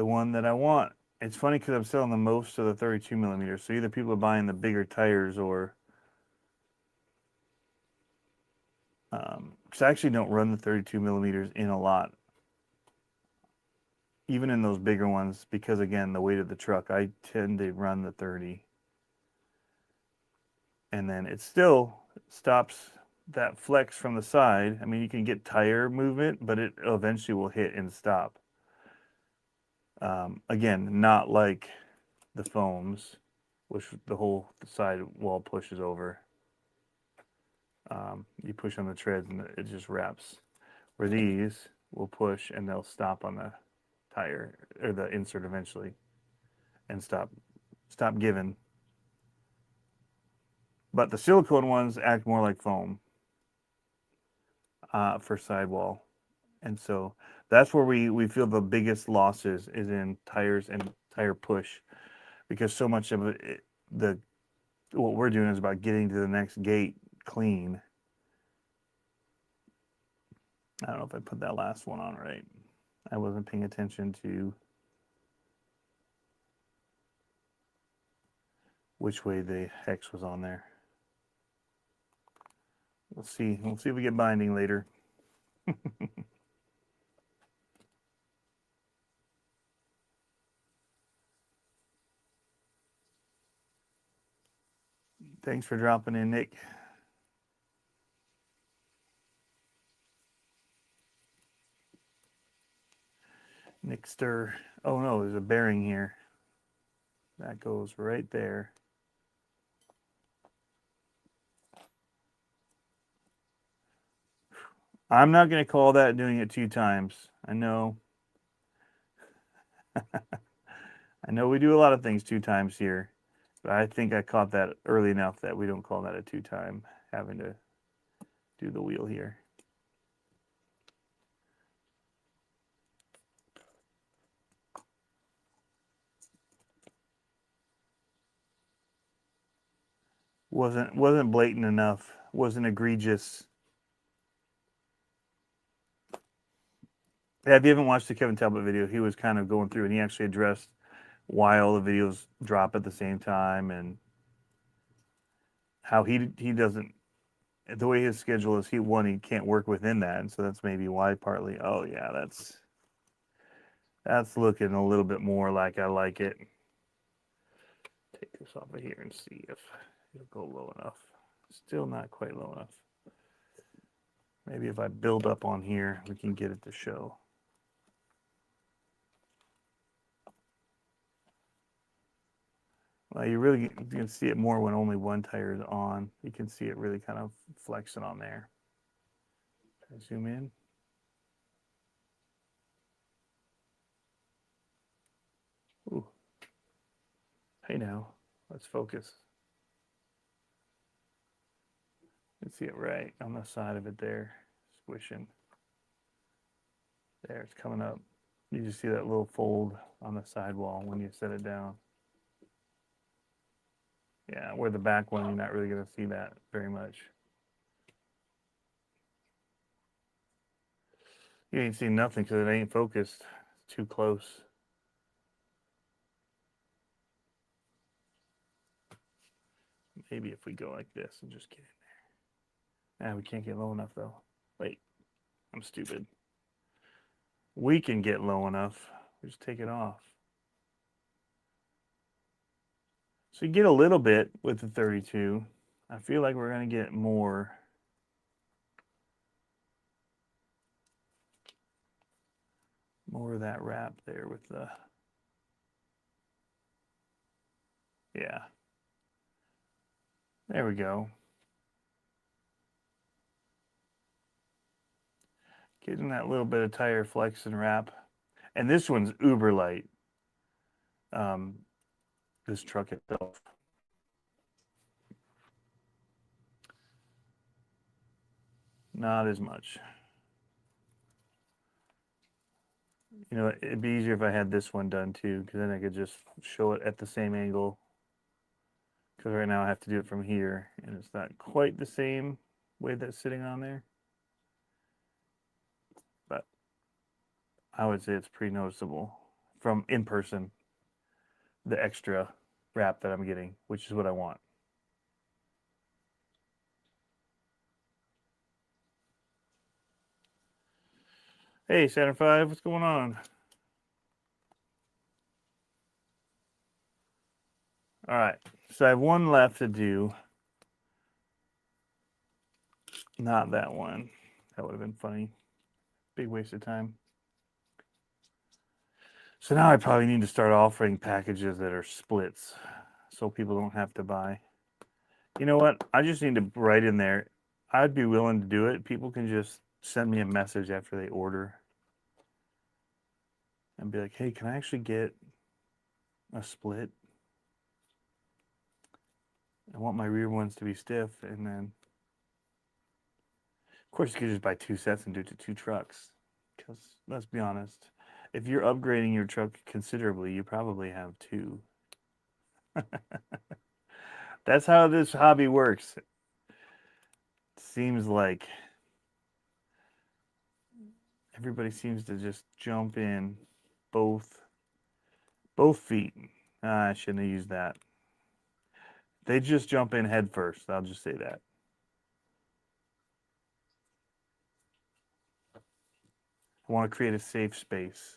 one that I want. It's funny because I'm selling the most of the 32 millimeters. So either people are buying the bigger tires or because I actually don't run the 32 millimeters in a lot, even in those bigger ones, because again, the weight of the truck, I tend to run the 30. And then it still stops that flex from the side. I mean, you can get tire movement, but it eventually will hit and stop. Again, not like the foams, which the whole side wall pushes over. You push on the treads and it just wraps. Where these will push and they'll stop on the tire or the insert eventually and stop giving. But the silicone ones act more like foam for sidewall. And so that's where we feel the biggest losses is in tires and tire push, because so much of it, what we're doing is about getting to the next gate clean. I don't know if I put that last one on right. I wasn't paying attention to which way the hex was on there. We'll see. We'll see if we get binding later. Thanks for dropping in, Nick. Nickster. Oh no, there's a bearing here. That goes right there. I'm not going to call that doing it 2 times. I know. I know we do a lot of things 2 times here, but I think I caught that early enough that we don't call that a 2 time having to do the wheel here. Wasn't blatant enough. Wasn't egregious. Yeah, if you haven't watched the Kevin Talbot video, he was kind of going through and he actually addressed why all the videos drop at the same time and how he doesn't, the way his schedule is, he can't work within that, and so that's maybe why partly. Oh yeah, that's looking a little bit more like I like it. Take this off of here and see if it'll go low enough. Still not quite low enough. Maybe if I build up on here, we can get it to show. Well, you can see it more when only one tire is on. You can see it really kind of flexing on there. Zoom in. Ooh. Hey now, let's focus. You can see it right on the side of it there, squishing. There, it's coming up. You just see that little fold on the sidewall when you set it down. Yeah, where the back one, you're not really going to see that very much. You ain't seen nothing because it ain't focused. It's too close. Maybe if we go like this and just get in there. We can't get low enough though. Wait, I'm stupid. We can get low enough. We just take it off. So you get a little bit with the 32. I feel like we're going to get more. More of that wrap there with the, yeah. There we go. Getting that little bit of tire flex and wrap. And this one's uber light. This truck itself. Not as much. You know, it'd be easier if I had this one done too, because then I could just show it at the same angle. Because right now I have to do it from here, and it's not quite the same way that's sitting on there. But I would say it's pretty noticeable from in person, the extra wrap that I'm getting, which is what I want. Hey, Saturn 5, what's going on? All right, so I have one left to do. Not that one. That would have been funny. Big waste of time. So now I probably need to start offering packages that are splits so people don't have to buy. You know what? I just need to write in there. I'd be willing to do it. People can just send me a message after they order and be like, hey, can I actually get a split? I want my rear ones to be stiff. And then, of course, you could just buy 2 sets and do it to 2 trucks. Because let's be honest, if you're upgrading your truck considerably, you probably have 2. That's how this hobby works. It seems like everybody seems to just jump in both feet. I shouldn't have used that. They just jump in head first. I'll just say that. I want to create a safe space.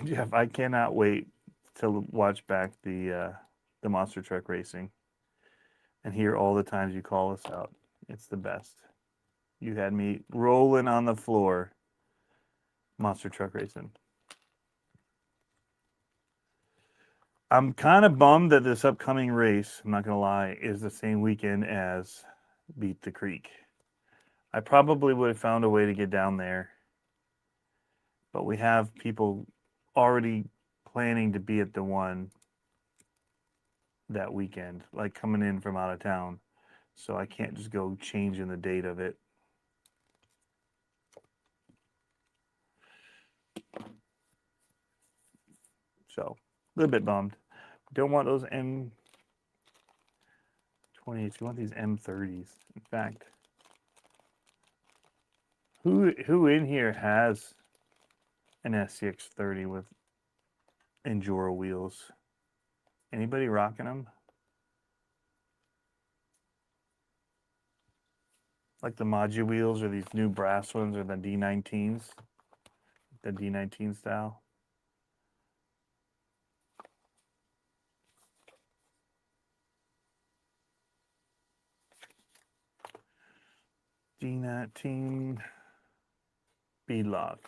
Jeff, I cannot wait to watch back the monster truck racing and hear all the times you call us out. It's the best. You had me rolling on the floor. monster truck racing. I'm kind of bummed that this upcoming race, I'm not going to lie, is the same weekend as Beat the Creek. I probably would have found a way to get down there, but we have people already planning to be at the one that weekend, like coming in from out of town. So I can't just go changing the date of it. So a little bit bummed. Don't want those M20s. You want these M30s. In fact, who in here has an SCX30 with Enduro wheels? Anybody rocking them? Like the Maji wheels or these new brass ones or the D19s? The D19 style? D19 beadlocks.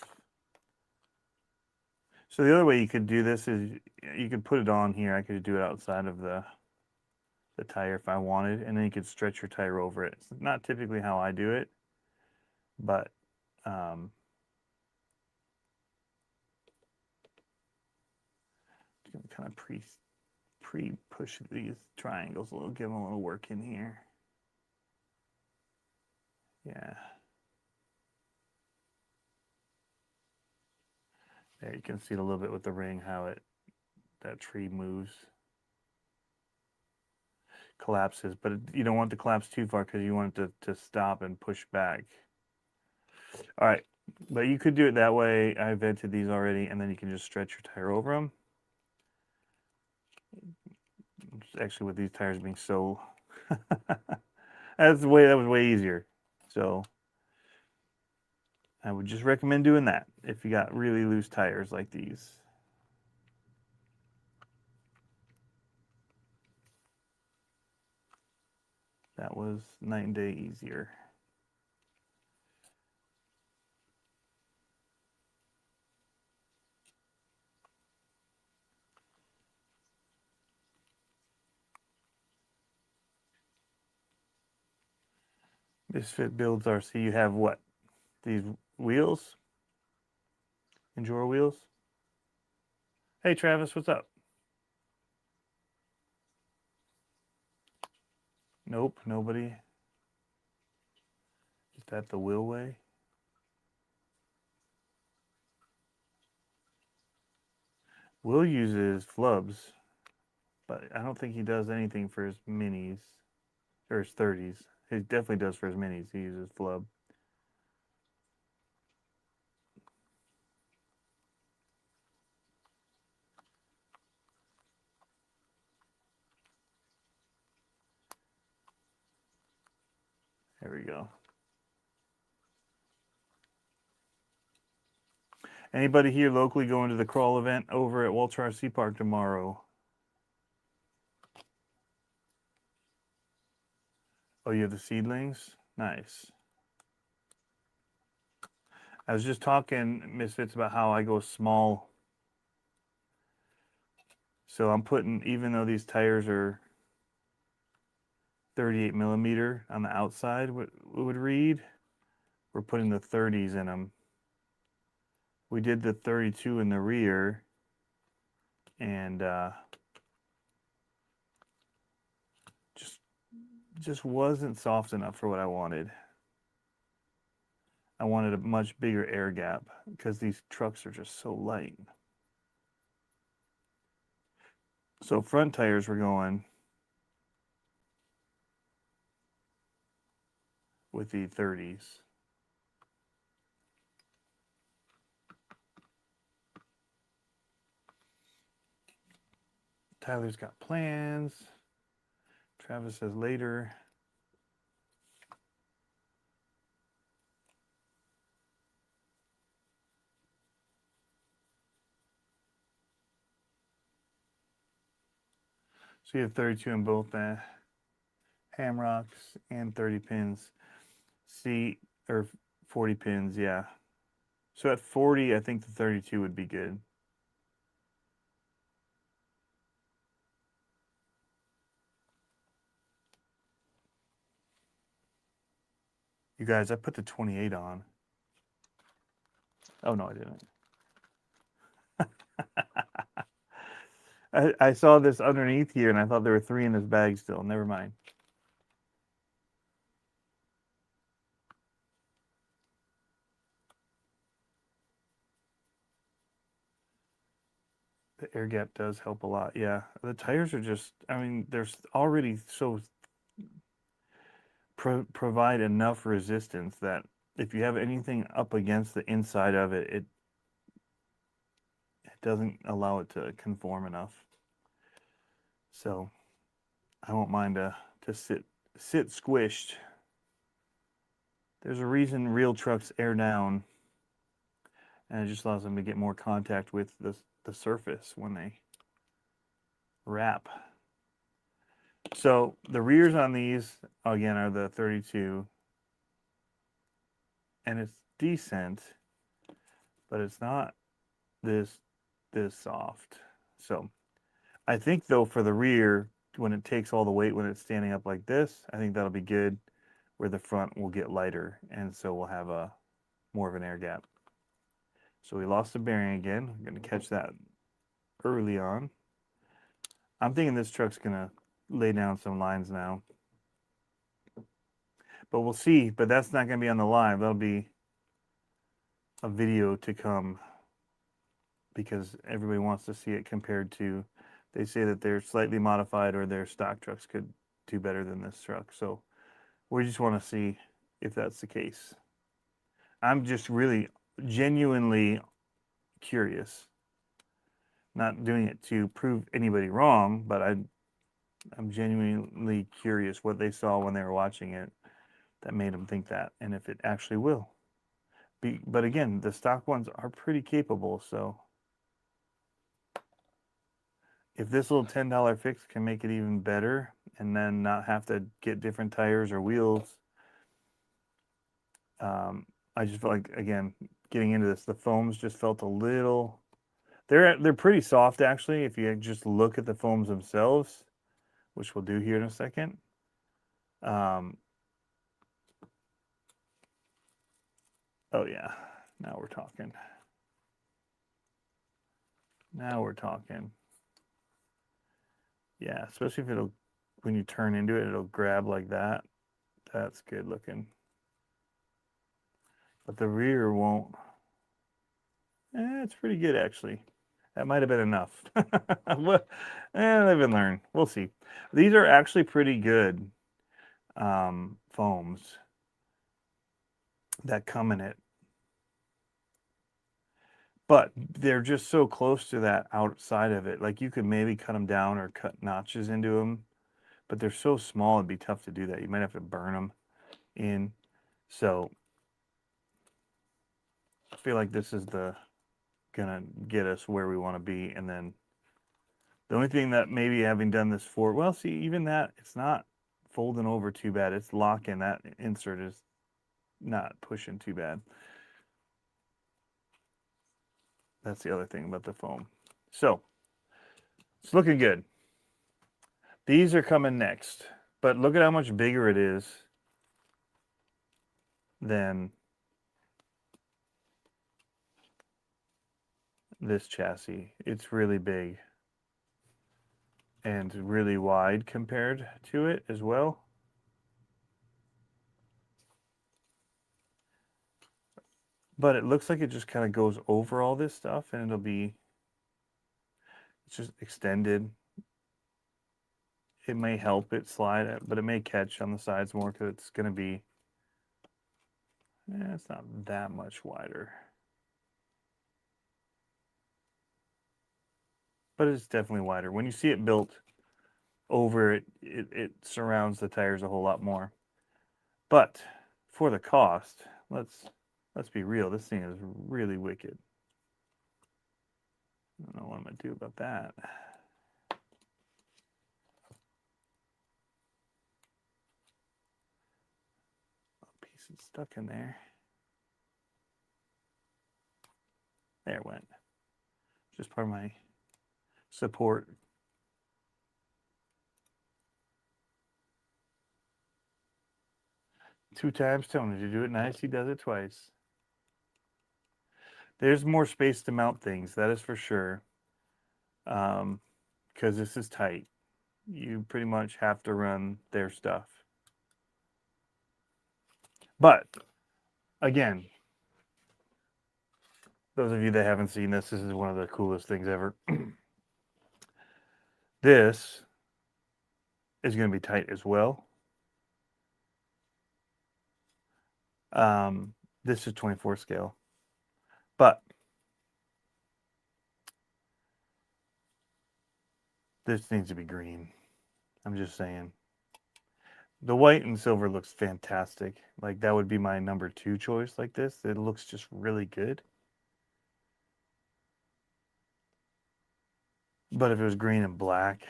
So the other way you could do this is you could put it on here. I could do it outside of the tire if I wanted, and then you could stretch your tire over it. It's not typically how I do it, but just gonna kind of pre-push these triangles a little, give them a little work in here. Yeah. There, you can see it a little bit with the ring, how that tree moves, collapses, but you don't want to collapse too far because you want it to stop and push back. All right, but you could do it that way. I vented these already, and then you can just stretch your tire over them. Actually, with these tires being so, that was way easier. So I would just recommend doing that if you got really loose tires like these. That was night and day easier. Misfit Builds RC, you have what? These wheels? Enduro wheels? Hey Travis, what's up? Nope, nobody. Is that the Will way? Will uses flubs, but I don't think he does anything for his minis or his 30s. He definitely does for his minis. He uses flub. There we go. Anybody here locally going to the crawl event over at Walter RC Park tomorrow? Oh, you have the seedlings? Nice. I was just talking, Misfits, about how I go small. So I'm putting, even though these tires are 38 millimeter on the outside, what would read, we're putting the 30s in them. We did the 32 in the rear, and just wasn't soft enough for what I wanted. I wanted a much bigger air gap because these trucks are just so light. So front tires were going with the 30s. Tyler's got plans. Travis says later. So you have 32 in both the hamrocks and 30 pins. See, or 40 pins, yeah. So at 40, I think the 32 would be good. You guys, I put the 28 on. Oh, no, I didn't. I saw this underneath here, and I thought there were 3 in this bag still. Never mind. The air gap does help a lot. Yeah, the tires are just, I mean, there's already so provide enough resistance that if you have anything up against the inside of it, it doesn't allow it to conform enough. So I won't mind to sit squished. There's a reason real trucks air down, and it just allows them to get more contact with the surface when they wrap. So the rears on these, again, are the 32, and it's decent, but it's not this soft. So I think, though, for the rear, when it takes all the weight when it's standing up like this, I think that'll be good, where the front will get lighter, and so we'll have a more of an air gap. So we lost the bearing again. I'm going to catch that early on. I'm thinking this truck's going to lay down some lines now. But we'll see. But that's not going to be on the live. That'll be a video to come, because everybody wants to see it compared to, they say that they're slightly modified or their stock trucks could do better than this truck. So we just want to see if that's the case. I'm just really genuinely curious. Not doing it to prove anybody wrong, but I'm genuinely curious what they saw when they were watching it that made them think that, and if it actually will. But again, the stock ones are pretty capable, so if this little $10 fix can make it even better and then not have to get different tires or wheels, I just felt like, again, getting into this, the foams just felt a little, they're pretty soft actually if you just look at the foams themselves, which we'll do here in a second. Oh yeah, now we're talking. Now we're talking. Yeah, especially if it'll, when you turn into it, it'll grab like that. That's good looking. But the rear won't. It's pretty good actually. That might have been enough. Live and learn. We'll see. These are actually pretty good foams that come in it. But they're just so close to that outside of it. Like you could maybe cut them down or cut notches into them. But they're so small, it'd be tough to do that. You might have to burn them in. So I feel like this is gonna get us where we want to be. And then the only thing that maybe having done this for, well, see, even that, it's not folding over too bad. It's locking. That insert is not pushing too bad. That's the other thing about the foam. So it's looking good. These are coming next, but look at how much bigger it is than this chassis. It's really big and really wide compared to it as well. But it looks like it just kind of goes over all this stuff, and it'll be, it's just extended. It may help it slide, but it may catch on the sides more because it's going to be, it's not that much wider. But it's definitely wider. When you see it built over it, it surrounds the tires a whole lot more. But for the cost, let's be real. This thing is really wicked. I don't know what I'm going to do about that. A piece is stuck in there. There it went. Just part of my support. Two times Tony to do it nice. He does it twice. There's more space to mount things, that is for sure. Because this is tight. You pretty much have to run their stuff. But again, those of you that haven't seen this, this is one of the coolest things ever. This is going to be tight as well. This is 24 scale. But this needs to be green. I'm just saying. The white and silver looks fantastic. Like, that would be my number 2 choice like this. It looks just really good. But if it was green and black,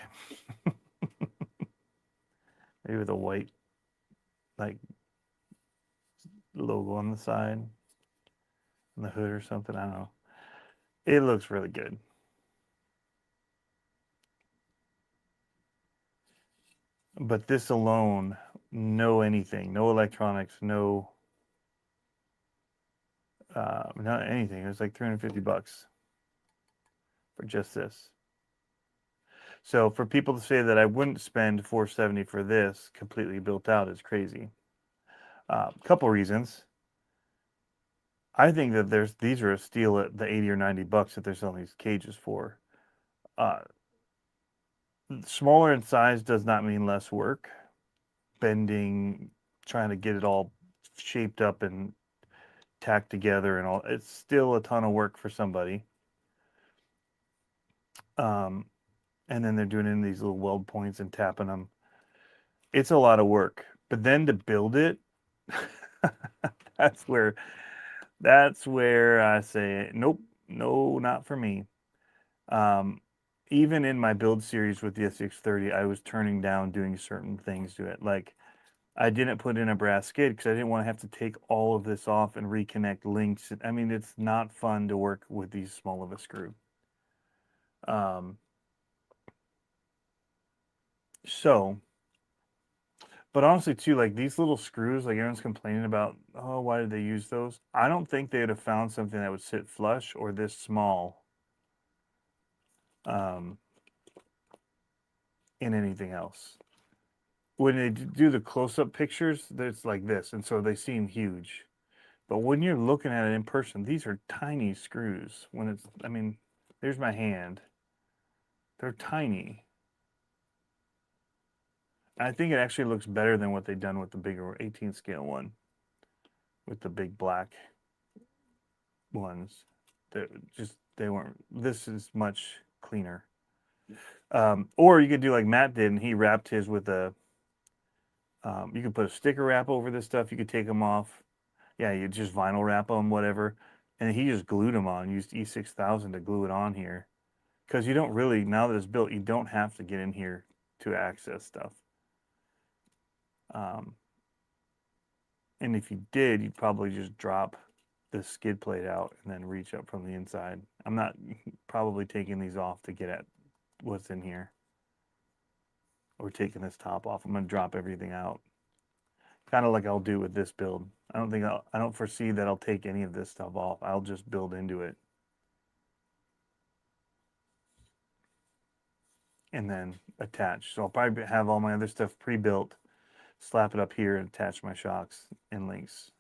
maybe with a white, like, logo on the side, on the hood or something, I don't know. It looks really good. But this alone, no anything, no electronics, no not anything. It was like $350 for just this. So for people to say that I wouldn't spend $470 for this completely built out is crazy. A couple reasons. I think that these are a steal at the 80 or $90 that they're selling these cages for. Smaller in size does not mean less work. Bending, trying to get it all shaped up and tacked together and all, it's still a ton of work for somebody. And then they're doing it in these little weld points and tapping them. It's a lot of work. But then to build it, that's where I say, nope, no, not for me. Even in my build series with the CCxRC, I was turning down doing certain things to it. Like, I didn't put in a brass skid because I didn't want to have to take all of this off and reconnect links. I mean, it's not fun to work with these small of a screw. But honestly too, like these little screws, like everyone's complaining about, oh, why did they use those? I don't think they would have found something that would sit flush or this small in anything else. When they do the close-up pictures, it's like this, and so they seem huge. But when you're looking at it in person, these are tiny screws. When it's, I mean, there's my hand. They're tiny. I think it actually looks better than what they've done with the bigger 18 scale one, with the big black ones. They weren't. This is much cleaner. Or you could do like Matt did, and he wrapped his with a. You could put a sticker wrap over this stuff. You could take them off. Yeah, you just vinyl wrap them, whatever. And he just glued them on. Used E6000 to glue it on here, because you don't really, now that it's built, you don't have to get in here to access stuff. And if you did, you'd probably just drop the skid plate out and then reach up from the inside. I'm not probably taking these off to get at what's in here, or taking this top off. I'm going to drop everything out, kind of like I'll do with this build. I don't foresee that I'll take any of this stuff off. I'll just build into it and then attach. So I'll probably have all my other stuff pre-built, slap it up here, and attach my shocks and links.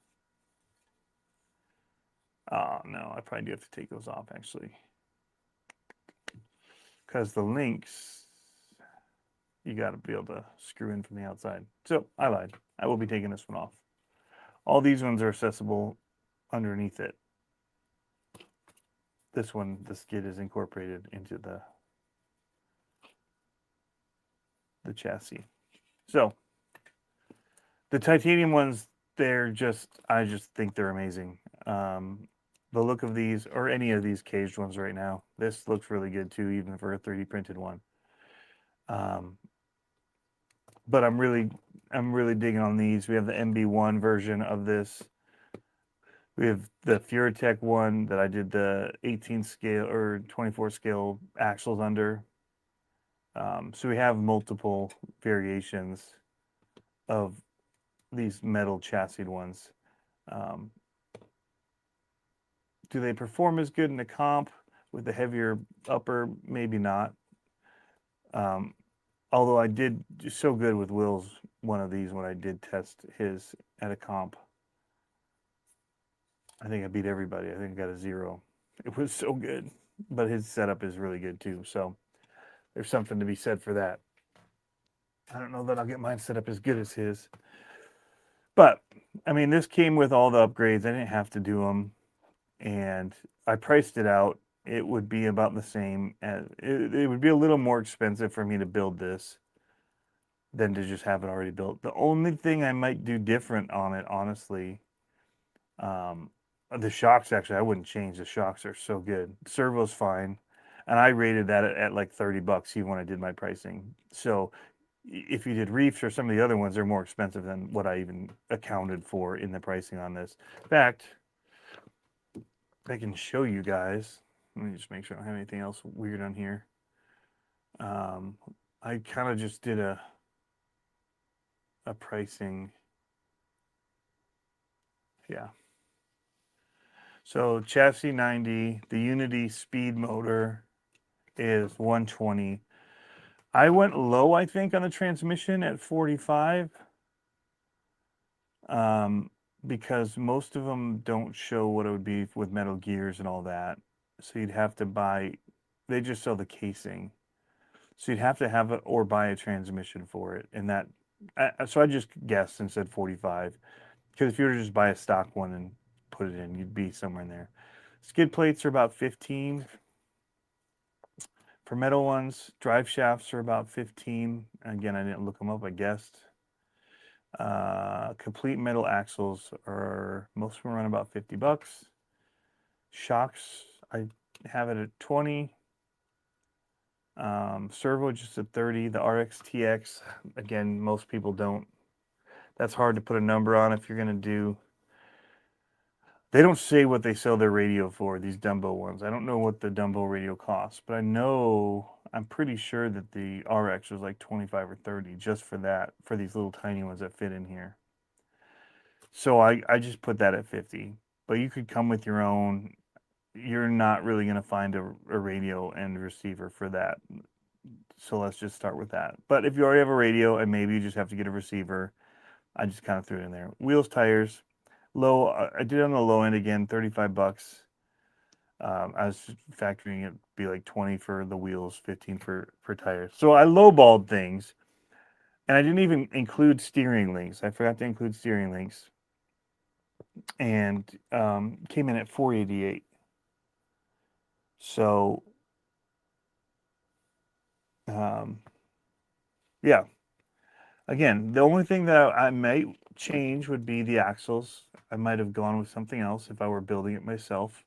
Oh no, I probably do have to take those off actually, because the links you got to be able to screw in from the outside. So I lied. I will be taking this one off. All these ones are accessible underneath it. This one, the skid is incorporated into the chassis. So the titanium ones, I just think they're amazing. The look of these, or any of these caged ones right now, this looks really good too, even for a 3D printed one. But I'm really digging on these. We have the MB1 version of this. We have the Furatech one that I did the 18 scale or 24 scale axles under. So we have multiple variations of these metal chassis ones. Um, do they perform as good in the comp with the heavier upper? Maybe not. Although I did so good with Will's one of these when I did test his at a comp. I think I beat everybody. I think I got a 0. It was so good. But his setup is really good too. So there's something to be said for that. I don't know that I'll get mine set up as good as his. But, I mean, this came with all the upgrades. I didn't have to do them. And I priced it out. It would be about the same. It would be a little more expensive for me to build this than to just have it already built. The only thing I might do different on it, honestly, the shocks, actually, I wouldn't change. The shocks are so good. Servo's fine. And I rated that at like $30 even when I did my pricing. So if you did reefs or some of the other ones, they're more expensive than what I even accounted for in the pricing on this. In fact, I can show you guys. Let me just make sure I don't have anything else weird on here. I kind of just did a pricing. Yeah. So chassis 90, the Unity speed motor is 120. I went low, I think, on the transmission at 45. Because most of them don't show what it would be with metal gears and all that. So you'd have to buy, they just sell the casing. So you'd have to have it or buy a transmission for it. And that, so I just guessed and said 45. Because if you were to just buy a stock one and put it in, you'd be somewhere in there. Skid plates are about 15. For metal ones, drive shafts are about 15. Again, I didn't look them up, I guessed. Complete metal axles are, most of them run about $50. Shocks, I have it at 20. Servo just at 30. The RXTX, again, most people don't. That's hard to put a number on if you're going to do. They don't say what they sell their radio for, these Dumbo ones. I don't know what the Dumbo radio costs, but I'm pretty sure that the RX was like 25 or 30 just for that, for these little tiny ones that fit in here. So I just put that at 50. But you could come with your own. You're not really going to find a radio and receiver for that. So let's just start with that. But if you already have a radio and maybe you just have to get a receiver, I just kind of threw it in there. Wheels, tires, low. I did it on the low end again, $35. I was factoring it be like 20 for the wheels, 15 for tires. So I lowballed things, and I didn't even include steering links. I forgot to include steering links, and came in at 488. So, yeah. Again, the only thing that I might change would be the axles. I might have gone with something else if I were building it myself.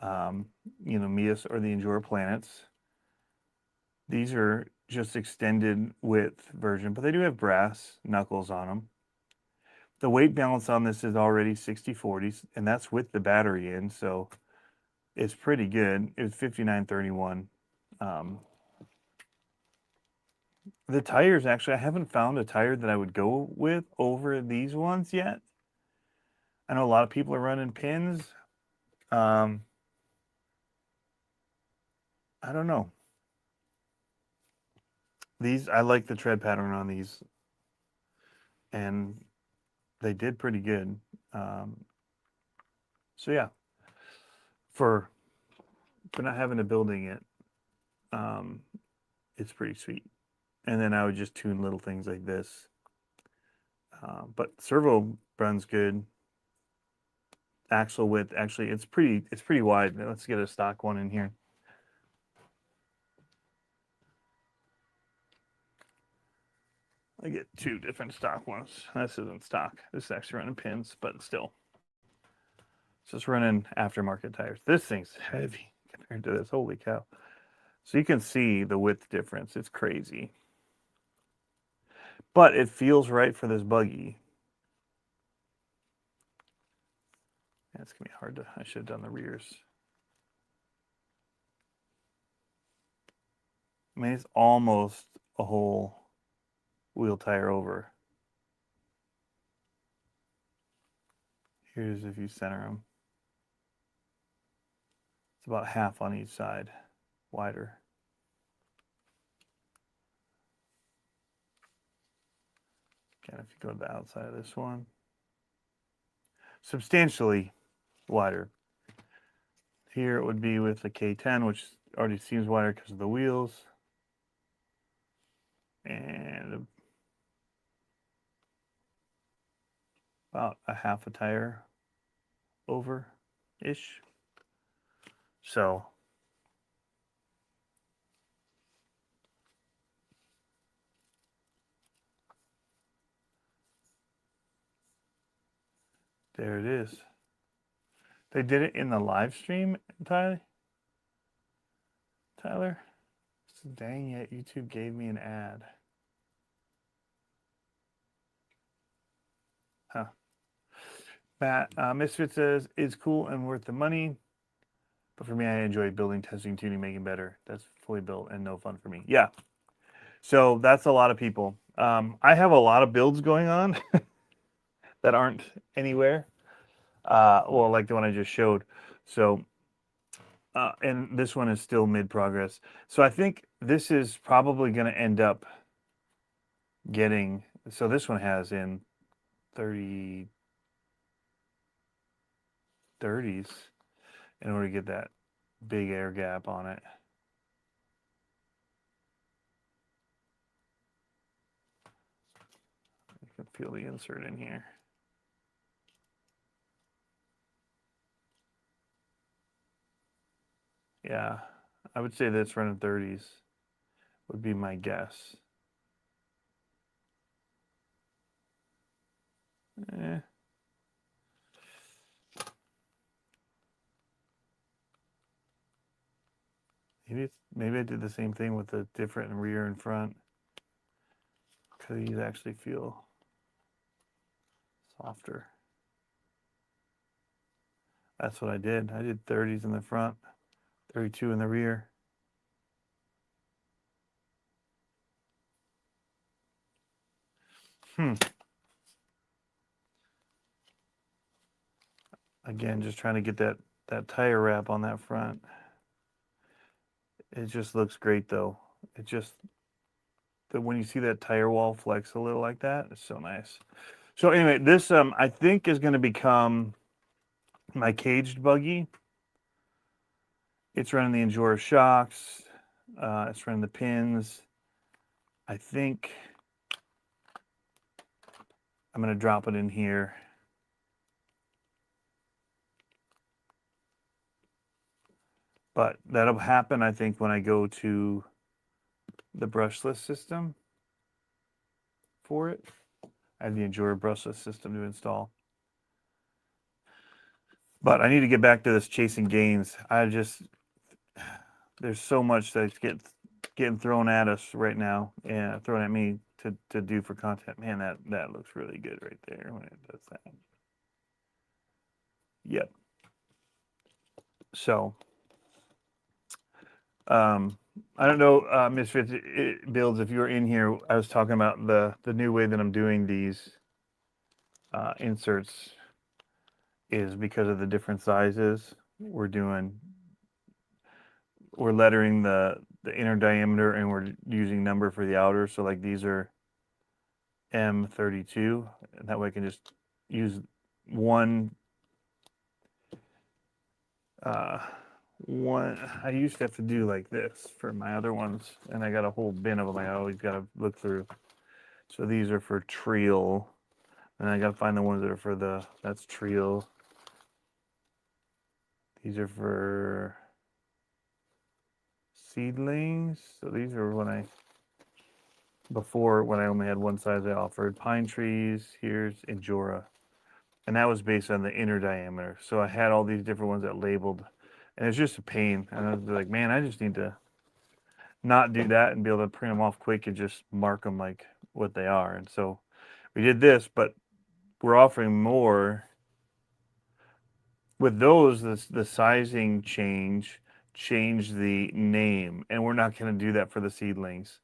Mias or the Enduro Planets. These are just extended width version, but they do have brass knuckles on them. The weight balance on this is already 60/40, and that's with the battery in, so it's pretty good. It was 59/31. The tires, actually, I haven't found a tire that I would go with over these ones yet. I know a lot of people are running pins. I don't know. These, I like the tread pattern on these, and they did pretty good. So yeah, for not having a building it, it's pretty sweet. And then I would just tune little things like this. But servo runs good. Axle width, actually, it's pretty wide. Let's get a stock one in here. I get 2 different stock ones. This isn't stock. This is actually running pins, but still. It's just running aftermarket tires. This thing's heavy compared to this. Holy cow. So you can see the width difference. It's crazy. But it feels right for this buggy. That's going to be hard to, I should have done the rears. I mean, it's almost a whole wheel tire over. Here's if you center them. It's about half on each side, wider. Again, if you go to the outside of this one, substantially wider. Here it would be with the K10, which already seems wider because of the wheels. And about a half a tire over-ish. So there it is. They did it in the live stream, Tyler. Dang it, YouTube gave me an ad. Huh. Matt, Misfit says, it's cool and worth the money. But for me, I enjoy building, testing, tuning, making better. That's fully built and no fun for me. Yeah. So that's a lot of people. I have a lot of builds going on that aren't anywhere. Well, like the one I just showed. So, and this one is still mid progress. So I think this is probably going to end up getting, so this one has in 30s in order to get that big air gap on it. You can feel the insert in here. Yeah, I would say that's running 30s would be my guess. Maybe I did the same thing with the different rear and front. Because these actually feel softer. That's what I did. I did 30s in the front, 32 in the rear. Again, just trying to get that tire wrap on that front. It just looks great though. It just, when you see that tire wall flex a little like that, it's so nice. So anyway, this I think is going to become my caged buggy. It's running the Endura shocks. It's running the pins. I think I'm going to drop it in here. But that'll happen, I think, when I go to the brushless system for it. I have the Endura brushless system to install. But I need to get back to this chasing gains. There's so much that's getting thrown at us right now and thrown at me to do for content. Man, that looks really good right there when it does that. Yep. So, I don't know, Misfits Builds, if you were in here, I was talking about the new way that I'm doing these inserts is because of the different sizes. We're lettering the inner diameter and we're using number for the outer. So like these are M32, and that way I can just use one. I used to have to do like this for my other ones, and I got a whole bin of them I always got to look through. So these are for Treel, and I got to find the ones that are that's Treel. These are for Seedlings. So these are before when I only had one size I offered. Pine Trees, here's Endura. And that was based on the inner diameter. So I had all these different ones that labeled, and it's just a pain. And I was like, man, I just need to not do that and be able to print them off quick and just mark them like what they are. And so we did this, but we're offering more with those, the sizing change the name, and we're not going to do that for the seedlings.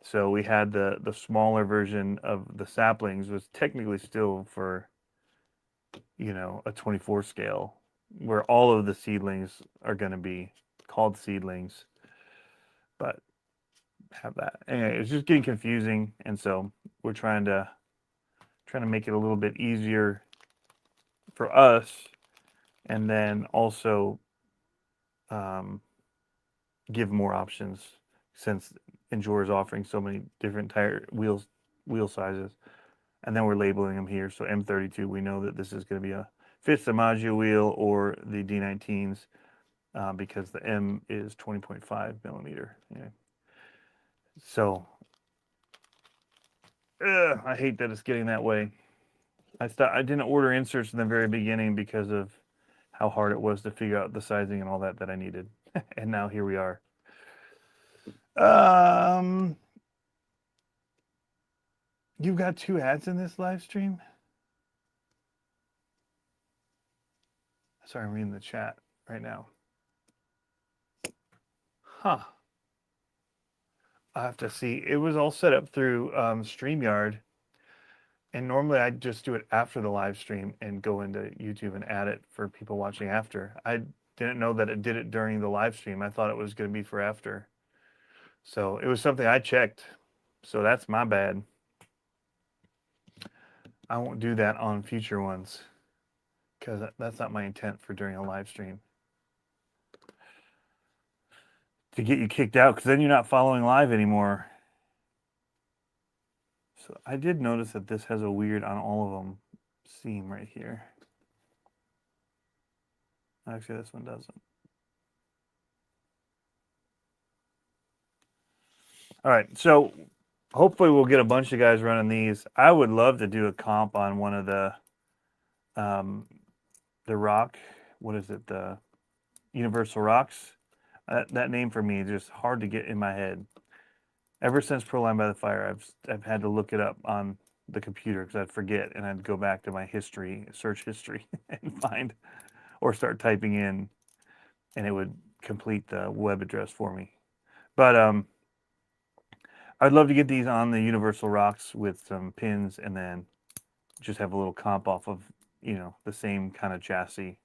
So we had the smaller version of the saplings was technically still for, you know, a 24 scale, where all of the seedlings are going to be called seedlings, but have that. Anyway, it's just getting confusing, and so we're trying to make it a little bit easier for us, and then also give more options, since Endure is offering so many different wheel sizes. And then we're labeling them here. So M32, we know that this is going to be a Fitz DiMaggio wheel or the D19s, because the M is 20.5 millimeter. Yeah. So I hate that it's getting that way. I didn't order inserts in the very beginning because of how hard it was to figure out the sizing and all that I needed. And now here we are. You've got 2 ads in this live stream? Sorry, I'm reading the chat right now. Huh. I have to see. It was all set up through StreamYard. And normally I'd just do it after the live stream and go into YouTube and add it for people watching after. I didn't know that it did it during the live stream. I thought it was going to be for after. So it was something I checked. So that's my bad. I won't do that on future ones, because that's not my intent for during a live stream. To get you kicked out, because then you're not following live anymore. So I did notice that this has a weird on all of them seam right here. Actually, this one doesn't. All right, so hopefully we'll get a bunch of guys running these. I would love to do a comp on one of the rock. What is it? The Universal Rocks. That name for me is just hard to get in my head. Ever since Proline by the Fire, I've had to look it up on the computer because I'd forget, and I'd go back to my search history, and find, or start typing in, and it would complete the web address for me. But I'd love to get these on the Universal Rocks with some pins, and then just have a little comp off of, you know, the same kind of chassis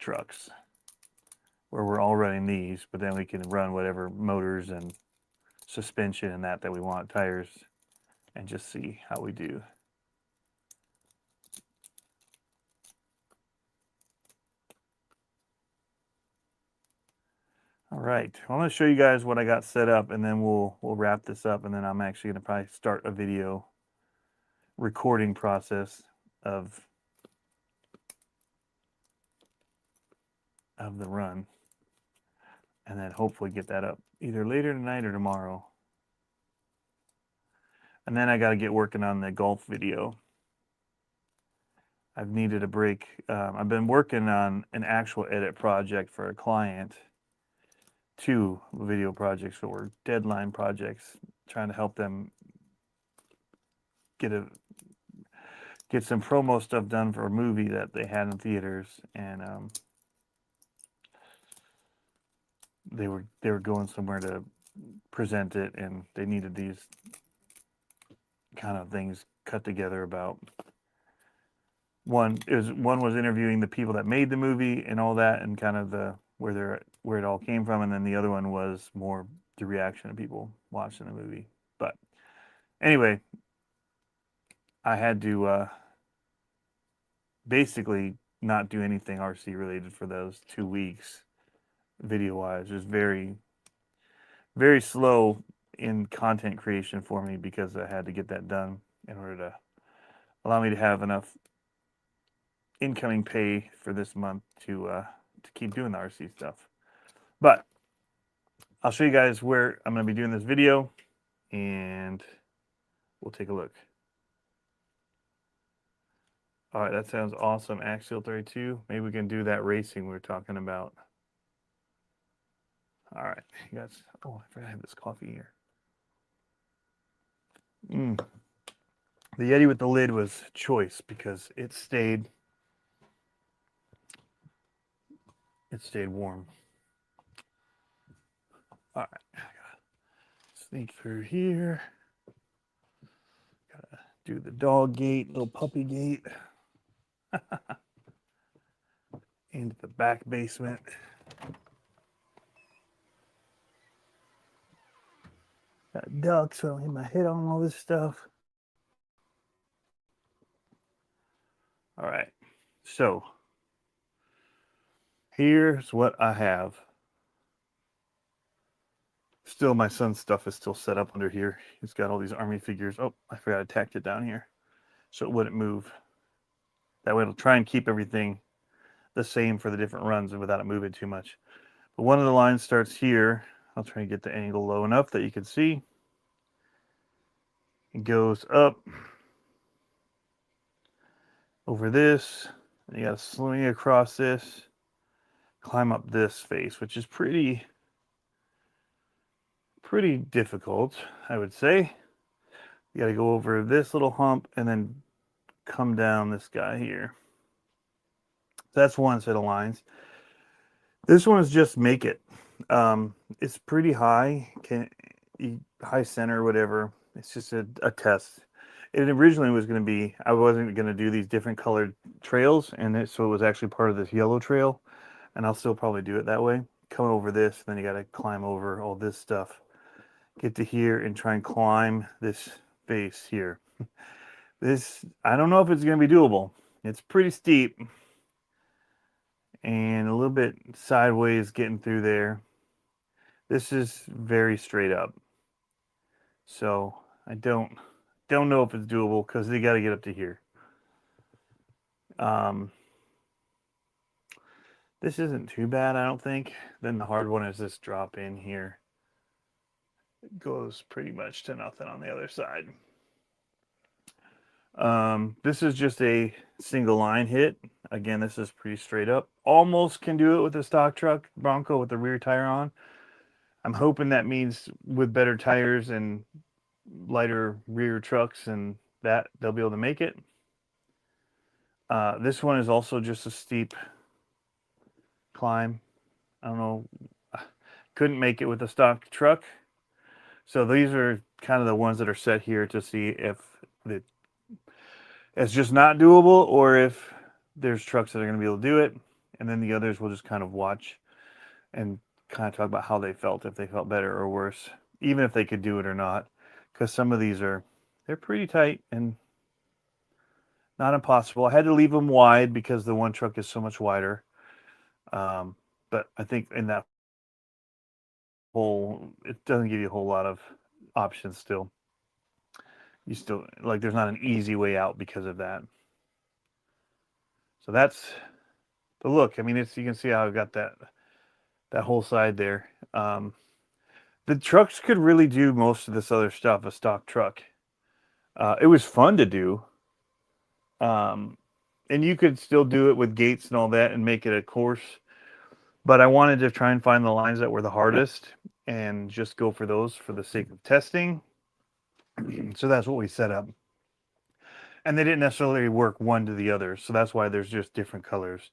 trucks, where we're all running these, but then we can run whatever motors and suspension and that we want, tires, and just see how we do. All right, well, I'm going to show you guys what I got set up, and then we'll wrap this up, and then I'm actually going to probably start a video recording process of the run, and then hopefully get that up either later tonight or tomorrow. And then I got to get working on the golf video. I've needed a break. I've been working on an actual edit project for a client, 2 video projects that were deadline projects, trying to help them get some promo stuff done for a movie that they had in theaters, and they were going somewhere to present it, and they needed these kind of things cut together about. One was interviewing the people that made the movie and all that, and kind of where it all came from, and then the other one was more the reaction of people watching the movie. But anyway, I had to basically not do anything RC related for those 2 weeks, video wise. Just very, very slow in content creation for me, because I had to get that done in order to allow me to have enough incoming pay for this month to keep doing the RC stuff. But I'll show you guys where I'm going to be doing this video, and we'll take a look. All right, that sounds awesome. Axial 32. Maybe we can do that racing we were talking about. All right, you guys. Oh, I forgot I have this coffee here. The Yeti with the lid was choice because it stayed it stayed warm. All right, I gotta sneak through here. Gotta do the dog gate, little puppy gate. Into the back basement. Got ducks, so I don't hit my head on all this stuff. All right, so here's what I have. Still, my son's stuff is still set up under here. He's got all these army figures. Oh, I forgot I tacked it down here, so it wouldn't move. That way it'll try and keep everything the same for the different runs and without it moving too much. But one of the lines starts here. I'll try and get the angle low enough that you can see. It goes up over this, and you got to swing across this, climb up this face, which is pretty difficult, I would say. You got to go over this little hump and then come down this guy here. That's one set of lines. This one is just make it. It's pretty high, high center, whatever. It's just a test. It originally was going to be, I wasn't going to do these different colored trails, and so it was actually part of this yellow trail, and I'll still probably do it that way. Come over this, then you got to climb over all this stuff. Get to here and try and climb this face here. This, I don't know if it's going to be doable. It's pretty steep and a little bit sideways getting through there. This is very straight up. So I don't know if it's doable because they got to get up to here. This isn't too bad, I don't think. Then the hard one is this drop in here. It goes pretty much to nothing on the other side. This is just a single line hit. Again, this is pretty straight up. Almost can do it with a stock truck Bronco with the rear tire on. I'm hoping that means with better tires and lighter rear trucks and that they'll be able to make it. This one is also just a steep climb. I don't know. Couldn't make it with a stock truck. So these are kind of the ones that are set here to see if it's just not doable or if there's trucks that are going to be able to do it. And then the others will just kind of watch and kind of talk about how they felt, if they felt better or worse, even if they could do it or not. Because some of these they're pretty tight and not impossible. I had to leave them wide because the one truck is so much wider. But I think in that it doesn't give you a whole lot of options still. You still, like, there's not an easy way out because of that. So that's the look. I mean, you can see how I've got that whole side there. The trucks could really do most of this other stuff, a stock truck. It was fun to do. And you could still do it with gates and all that and make it a course. But I wanted to try and find the lines that were the hardest and just go for those for the sake of testing. So that's what we set up. And they didn't necessarily work one to the other. So that's why there's just different colors.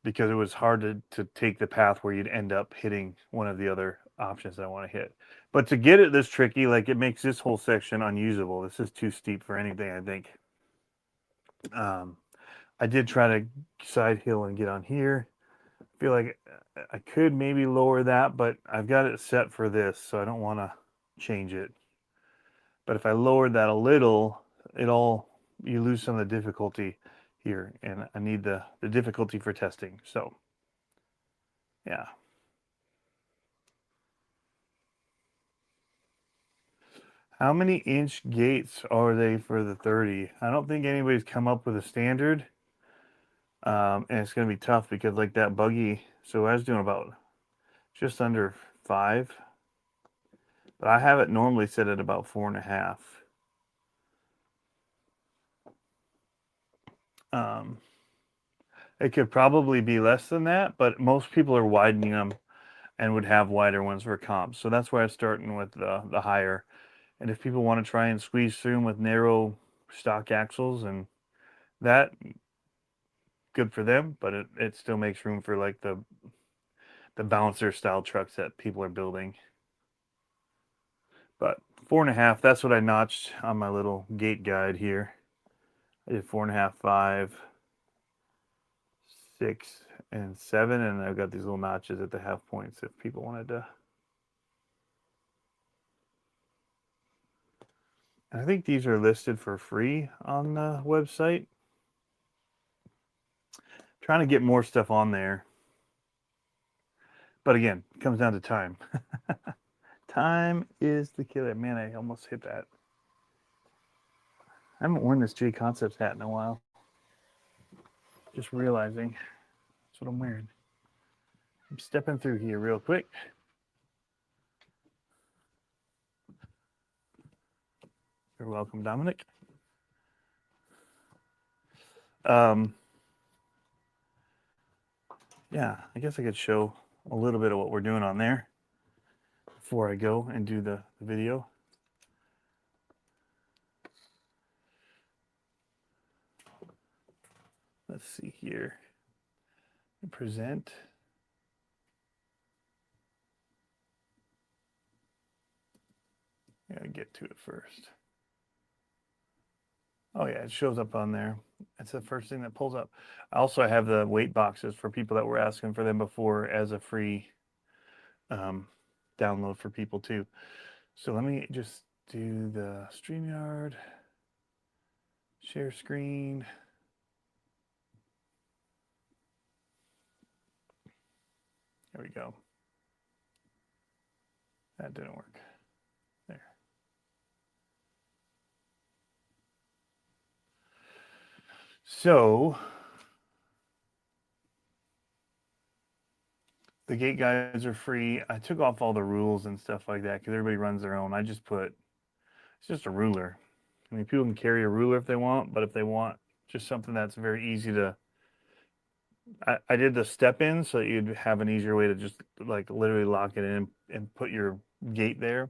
Because it was hard to take the path where you'd end up hitting one of the other options that I want to hit. But to get it this tricky, like, it makes this whole section unusable. This is too steep for anything, I think. I did try to side hill and get on here. I feel like I could maybe lower that, but I've got it set for this, so I don't want to change it. But if I lowered that a little, you lose some of the difficulty here, and I need the difficulty for testing. So yeah. How many inch gates are they for the 30? I don't think anybody's come up with a standard. And it's going to be tough because, like, that buggy, so I was doing about just under 5. But I have it normally set at about 4.5. It could probably be less than that, but most people are widening them and would have wider ones for comps. So that's why I'm starting with the higher. And if people want to try and squeeze through them with narrow stock axles, and that good for them, but it still makes room for like the bouncer style trucks that people are building. But 4.5, that's what I notched on my little gate guide here. I did 4.5, 5, 6, and 7, and I've got these little notches at the half points if people wanted to. And I think these are listed for free on the website. Trying to get more stuff on there. But again, it comes down to time. Time is the killer. Man, I almost hit that. I haven't worn this J Concepts hat in a while. Just realizing that's what I'm wearing. I'm stepping through here real quick. You're welcome, Dominic. Yeah, I guess I could show a little bit of what we're doing on there before I go and do the video. Let's see here. Present. I gotta get to it first. Oh yeah, it shows up on there. It's the first thing that pulls up. Also, I have the weight boxes for people that were asking for them before as a free download for people too. So let me just do the StreamYard, share screen. There we go. That didn't work. There. So the gate guides are free. I took off all the rules and stuff like that because everybody runs their own. I just put, it's just a ruler. I mean, people can carry a ruler if they want, but if they want just something that's very easy to, I did the step in so that you'd have an easier way to just like literally lock it in and put your gate there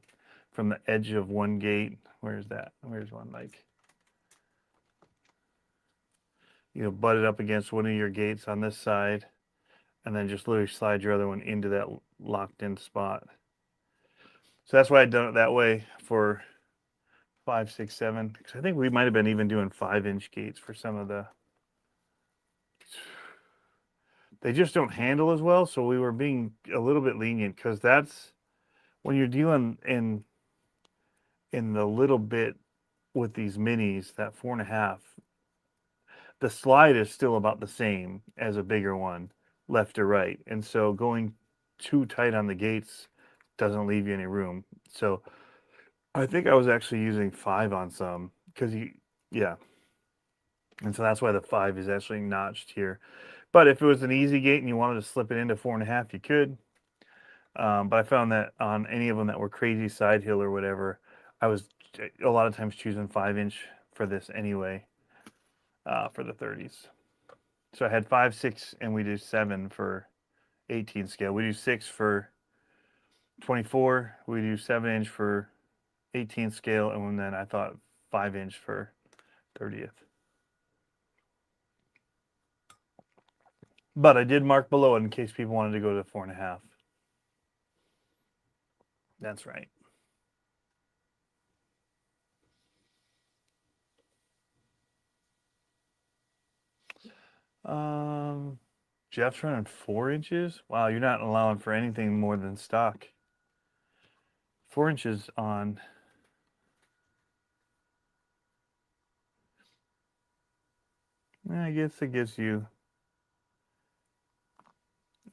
from the edge of one gate. Where's that? Where's one? Like, you know, butt it up against one of your gates on this side and then just literally slide your other one into that locked in spot. So that's why I've done it that way for 5, 6, 7. Because I think we might have been even doing 5-inch gates for some of the. They just don't handle as well, so we were being a little bit lenient because that's when you're dealing in the little bit with these minis, that 4.5. The slide is still about the same as a bigger one, left or right, and so going too tight on the gates doesn't leave you any room. So I think I was actually using 5 on some because yeah. And so that's why the 5 is actually notched here. But if it was an easy gate and you wanted to slip it into 4.5, you could. But I found that on any of them that were crazy side hill or whatever, I was a lot of times choosing 5-inch for this anyway, for the 30s. So I had 5, 6, and we do 7 for 18 scale. We do 6 for 24. We do 7-inch for 18 scale, and then I thought 5-inch for 30th. But I did mark below it in case people wanted to go to 4.5. That's right. Jeff's running 4 inches. Wow, you're not allowing for anything more than stock. 4 inches on. I guess it gives you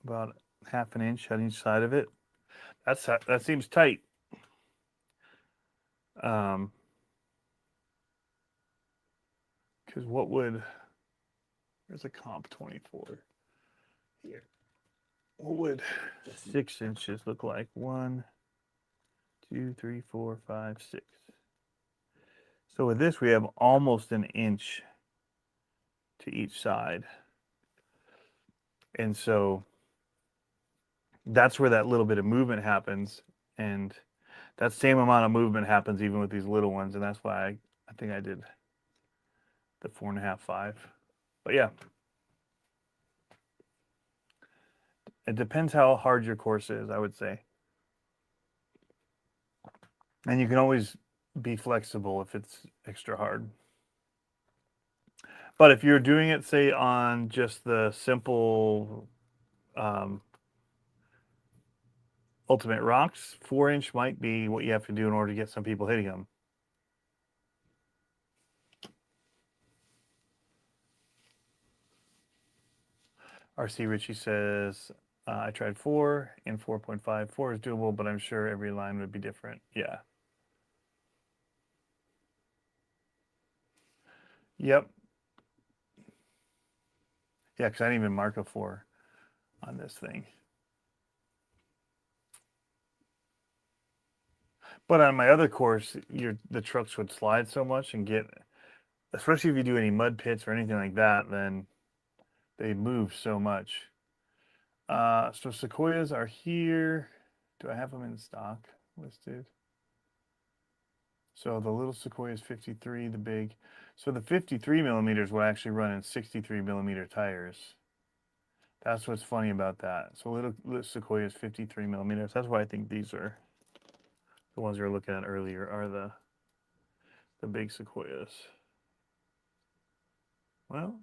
about 1/2 inch on each side of it. That seems tight. Because what would, there's a comp 24 here. What would 6 inches look like? 1, 2, 3, 4, 5, 6. So with this, we have almost an inch to each side. And so that's where that little bit of movement happens. And that same amount of movement happens even with these little ones. And that's why I think I did the 4.5, 5. But yeah. It depends how hard your course is, I would say. And you can always be flexible if it's extra hard. But if you're doing it, say, on just the simple ultimate rocks, 4-inch might be what you have to do in order to get some people hitting them. RC Richie says, I tried 4 in 4.5. 4 is doable, but I'm sure every line would be different. Yeah. Yep. Yeah, because I didn't even mark a 4 on this thing. But on my other course, the trucks would slide so much and get, especially if you do any mud pits or anything like that, then they move so much. So sequoias are here. Do I have them in stock listed? So the little Sequoia is 53, the big. So the 53 millimeters will actually run in 63 millimeter tires. That's what's funny about that. So little Sequoia is 53 millimeters. That's why I think these are the ones we were looking at earlier are the big Sequoias. Well,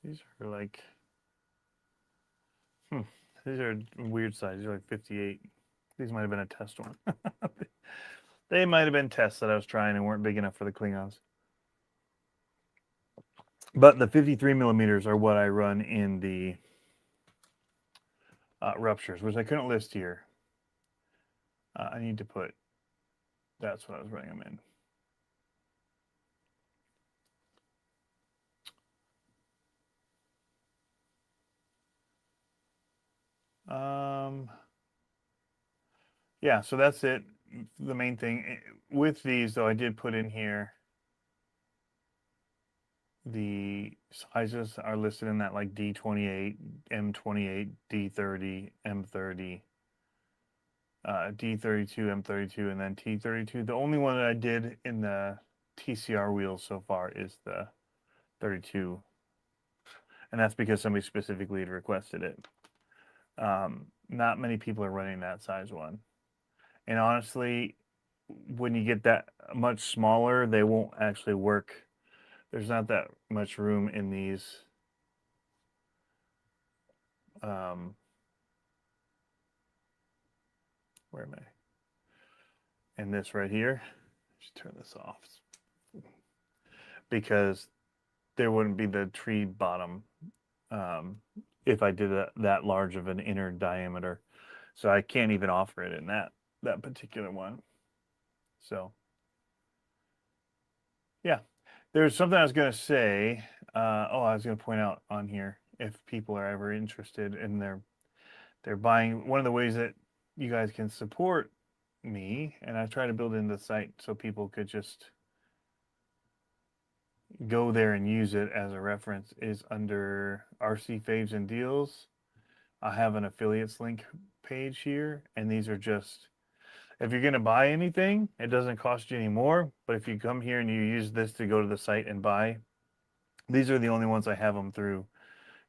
these are like, these are weird size. These are like 58. These might have been a test one. They might have been tests that I was trying and weren't big enough for the Klingons. But the 53 millimeters are what I run in the ruptures, which I couldn't list here. I need to put, that's what I was running them in. Yeah, so that's it. The main thing with these, though, I did put in here the sizes are listed in that like D28, M28, D30, M30, D32, M32, and then T32. The only one that I did in the TCR wheels so far is the 32, and that's because somebody specifically had requested it. Not many people are running that size one. And honestly, when you get that much smaller, they won't actually work. There's not that much room in these. Where am I? In this right here. Just turn this off. Because there wouldn't be the tree bottom if I did that large of an inner diameter. So I can't even offer it in that particular one. So yeah, there's something I was going to say. I was going to point out on here if people are ever interested in they're buying. One of the ways that you guys can support me, and I try to build in the site so people could just go there and use it as a reference, is under RC Faves and Deals. I have an affiliates link page here, and these are just, if you're going to buy anything, it doesn't cost you any more. But if you come here and you use this to go to the site and buy, these are the only ones I have them through.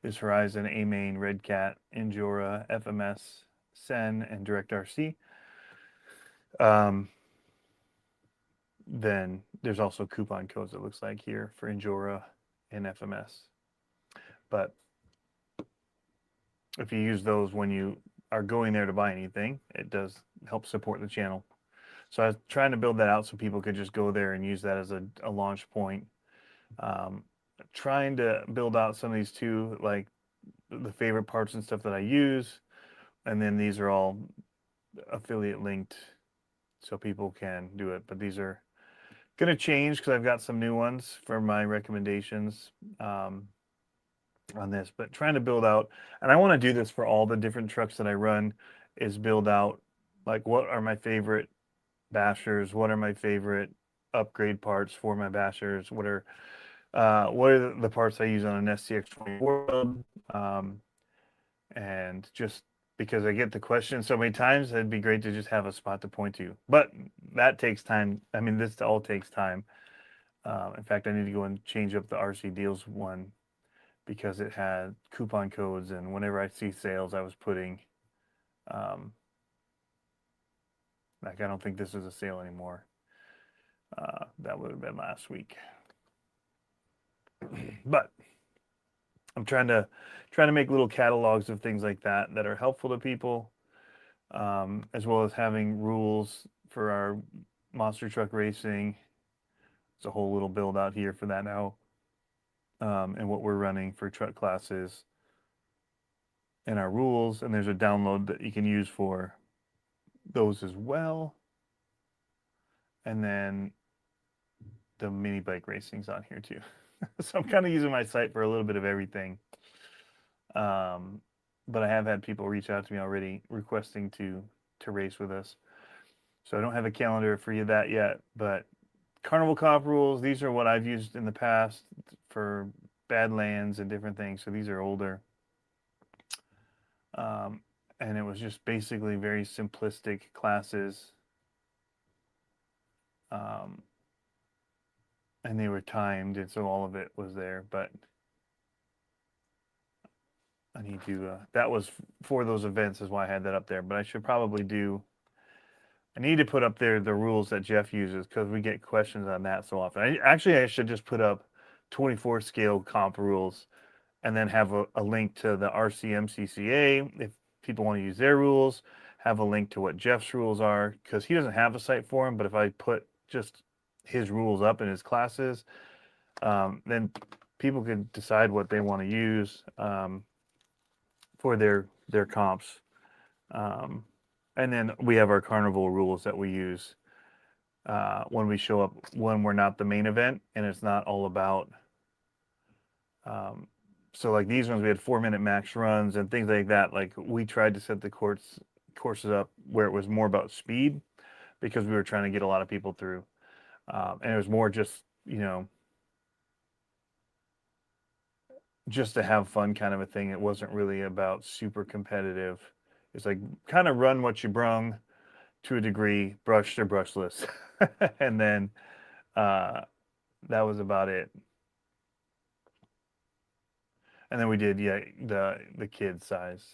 Is Horizon, A-Main, Red Cat, Injora, FMS, Sen, and DirectRC. Then there's also coupon codes, it looks like here, for Injora and FMS. But if you use those when you are going there to buy anything, it does help support the channel. So I was trying to build that out so people could just go there and use that as a launch point. Trying to build out some of these too, like the favorite parts and stuff that I use. And then these are all affiliate linked so people can do it. But these are going to change because I've got some new ones for my recommendations on this. But trying to build out, and I want to do this for all the different trucks that I run, is build out like what are my favorite bashers, what are my favorite upgrade parts for my bashers, what are the parts I use on an SCX24, and just because I get the question so many times. It'd be great to just have a spot to point to, but that takes time. I mean, this all takes time. In fact, I need to go and change up the RC Deals one because it had coupon codes, and whenever I see sales, I was putting, like, I don't think this is a sale anymore. That would have been last week. But I'm trying to make little catalogs of things like that that are helpful to people, as well as having rules for our monster truck racing. There's a whole little build out here for that now, and what we're running for truck classes and our rules. And there's a download that you can use for those as well. And then the mini bike racing's on here too. So I'm kind of using my site for a little bit of everything. But I have had people reach out to me already requesting to race with us. So I don't have a calendar for you that yet, but Carnival Comp rules, these are what I've used in the past for Badlands and different things. So these are older. And it was just basically very simplistic classes. And they were timed, and so all of it was there. But I need to, that was for those events is why I had that up there. But I should probably I need to put up there the rules that Jeff uses, because we get questions on that so often. I should just put up 24 scale comp rules and then have a link to the RCMCCA if people want to use their rules, have a link to what Jeff's rules are, because he doesn't have a site for them. But if I put just his rules up in his classes, then people can decide what they want to use for their comps. And then we have our carnival rules that we use when we show up, when we're not the main event and it's not all about. So like these ones, we had 4-minute max runs and things like that. Like we tried to set the courses up where it was more about speed, because we were trying to get a lot of people through. And it was more just, just to have fun kind of a thing. It wasn't really about super competitive. It's like kind of run what you brung to a degree, brushed or brushless. And then that was about it. And then we did, the kid size.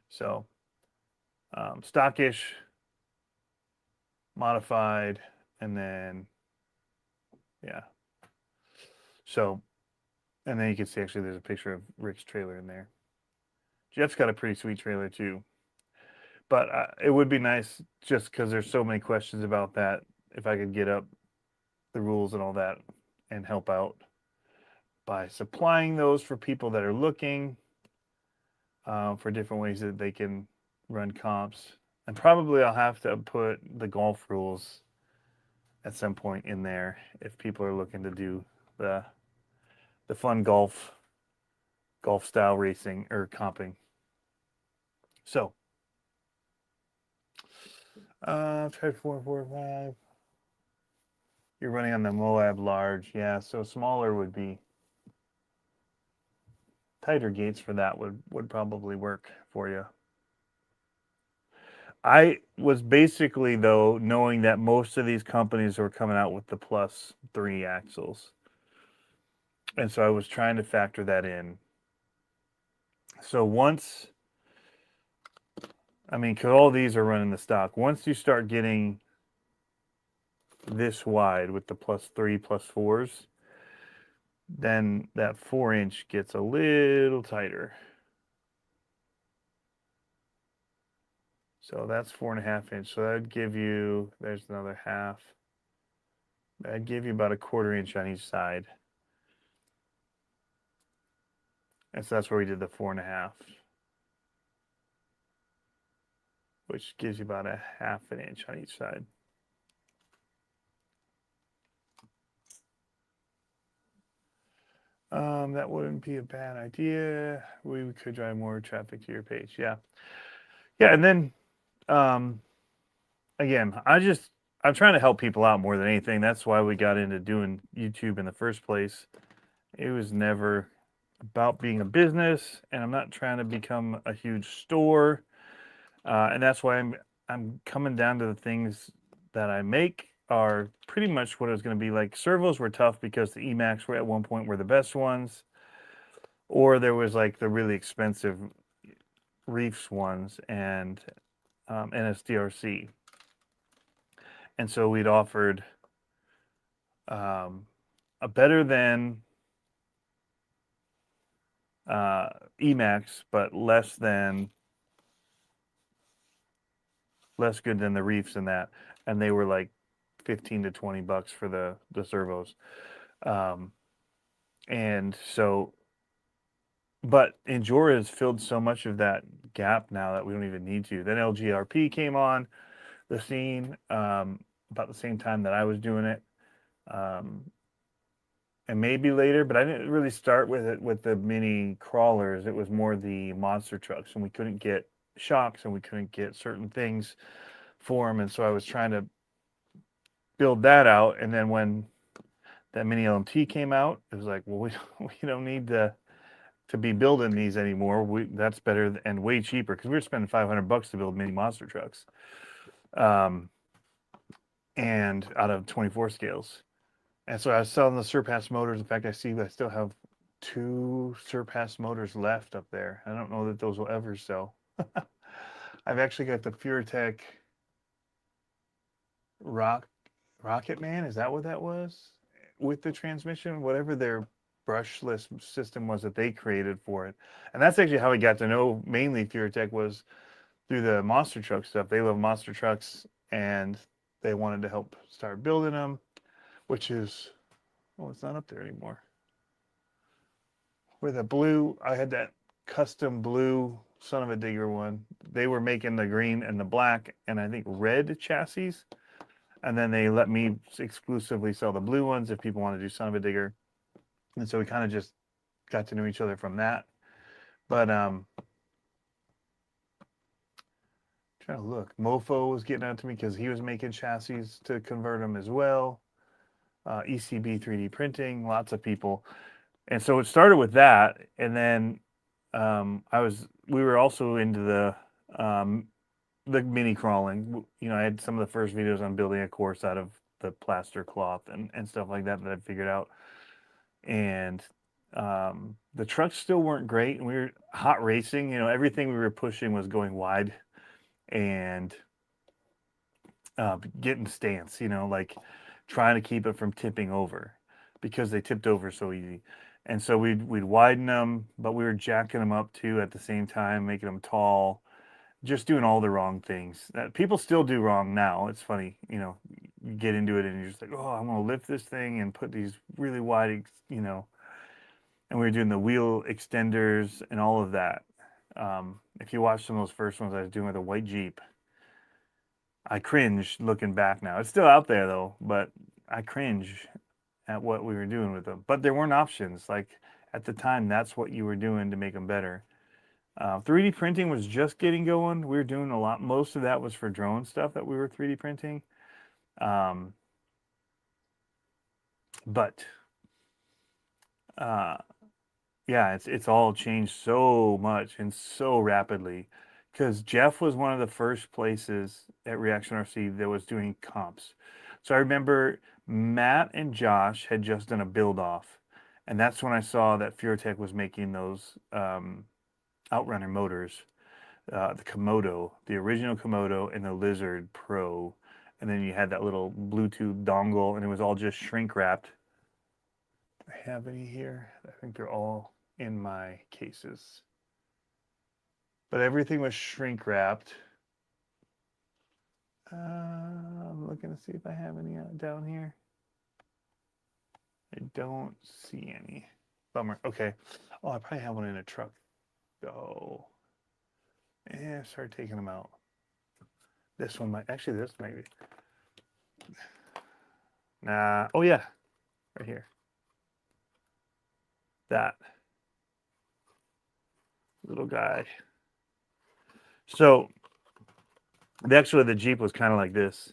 So stockish, modified, and then, So, and then you can see actually there's a picture of Rick's trailer in there. Jeff's got a pretty sweet trailer too. But it would be nice, just because there's so many questions about that, if I could get up the rules and all that and help out by supplying those for people that are looking for different ways that they can run comps. And probably I'll have to put the golf rules at some point in there if people are looking to do the fun golf style racing or comping. So try 445. You're running on the Moab large, yeah. So smaller would be tighter gates for that would probably work for you. I was basically, though, knowing that most of these companies were coming out with the +3 axles. And so I was trying to factor that in. So once, because all these are running the stock. Once you start getting this wide with the +3, +4s, then that 4-inch gets a little tighter. So that's 4.5 inch. So that'd give you, there's another half. That'd give you about a 1/4 inch on each side. And so that's where we did the 4.5, which gives you about a 1/2 inch on each side. That wouldn't be a bad idea. We could drive more traffic to your page. Yeah. Yeah. And then, again, I'm trying to help people out more than anything. That's why we got into doing YouTube in the first place. It was never about being a business, and I'm not trying to become a huge store. And that's why I'm coming down to the things that I make are pretty much what it was going to be. Like servos were tough because the Emacs were at one point were the best ones, or there was like the really expensive Reefs ones and NSDRC. And so we'd offered a better than Emacs, but less good than the Reefs in that. And they were like 15 to 20 bucks for the servos. And so, but Injora has filled so much of that gap now that we don't even need to. Then LGRP came on the scene about the same time that I was doing it. And maybe later, but I didn't really start with it with the mini crawlers. It was more the monster trucks, and we couldn't get shocks and we couldn't get certain things for them. And so I was trying to build that out. And then when that mini LMT came out, it was like, well, we don't need to be building these anymore. That's better and way cheaper because we were spending $500 to build mini monster trucks, and out of 24 scales. And so I was selling the Surpass motors. In fact, I still have 2 Surpass motors left up there. I don't know that those will ever sell. I've actually got the Furatech Rocket Man. Is that what that was? With the transmission, whatever their brushless system was that they created for it. And that's actually how I got to know mainly Furatech was through the monster truck stuff. They love monster trucks and they wanted to help start building them, which is, oh, it's not up there anymore. Where the blue, I had that custom blue son of a digger one. They were making the green and the black and I think red chassis. And then they let me exclusively sell the blue ones if people want to do son of a digger. And so we kind of just got to know each other from that. But trying to look, Mofo was getting out to me because he was making chassis to convert them as well. ECB 3D printing, lots of people. And so it started with that, and then we were also into the mini crawling. You know, I had some of the first videos on building a course out of the plaster cloth and stuff like that I figured out. And the trucks still weren't great, and we were hot racing. You know, everything we were pushing was going wide and getting stance. You know, like trying to keep it from tipping over because they tipped over so easy. And so we'd widen them, but we were jacking them up too at the same time, making them tall, just doing all the wrong things that people still do wrong now. It's funny, you know, you get into it and you're just like, oh, I'm going to lift this thing and put these really wide, you know, and we were doing the wheel extenders and all of that. If you watch some of those first ones I was doing with a white Jeep, I cringe looking back now. It's still out there though, but I cringe at what we were doing with them. But there weren't options. Like at the time, that's what you were doing to make them better. 3D printing was just getting going. We were doing a lot. Most of that was for drone stuff that we were 3D printing. But yeah, it's all changed so much and so rapidly. Because Jeff was one of the first places at Reaction RC that was doing comps. So I remember Matt and Josh had just done a build off, and that's when I saw that Furatech was making those Outrunner motors, the Komodo, the original Komodo, and the Lizard Pro, and then you had that little Bluetooth dongle, and it was all just shrink wrapped. Do I have any here? I think they're all in my cases. But everything was shrink wrapped. I'm looking to see if I have any down here. I don't see any. Bummer. Okay. Oh, I probably have one in a truck. Oh. Yeah, start taking them out. This one might, actually this maybe. Nah, oh yeah, right here. That little guy. So, actually the Jeep was kind of like this.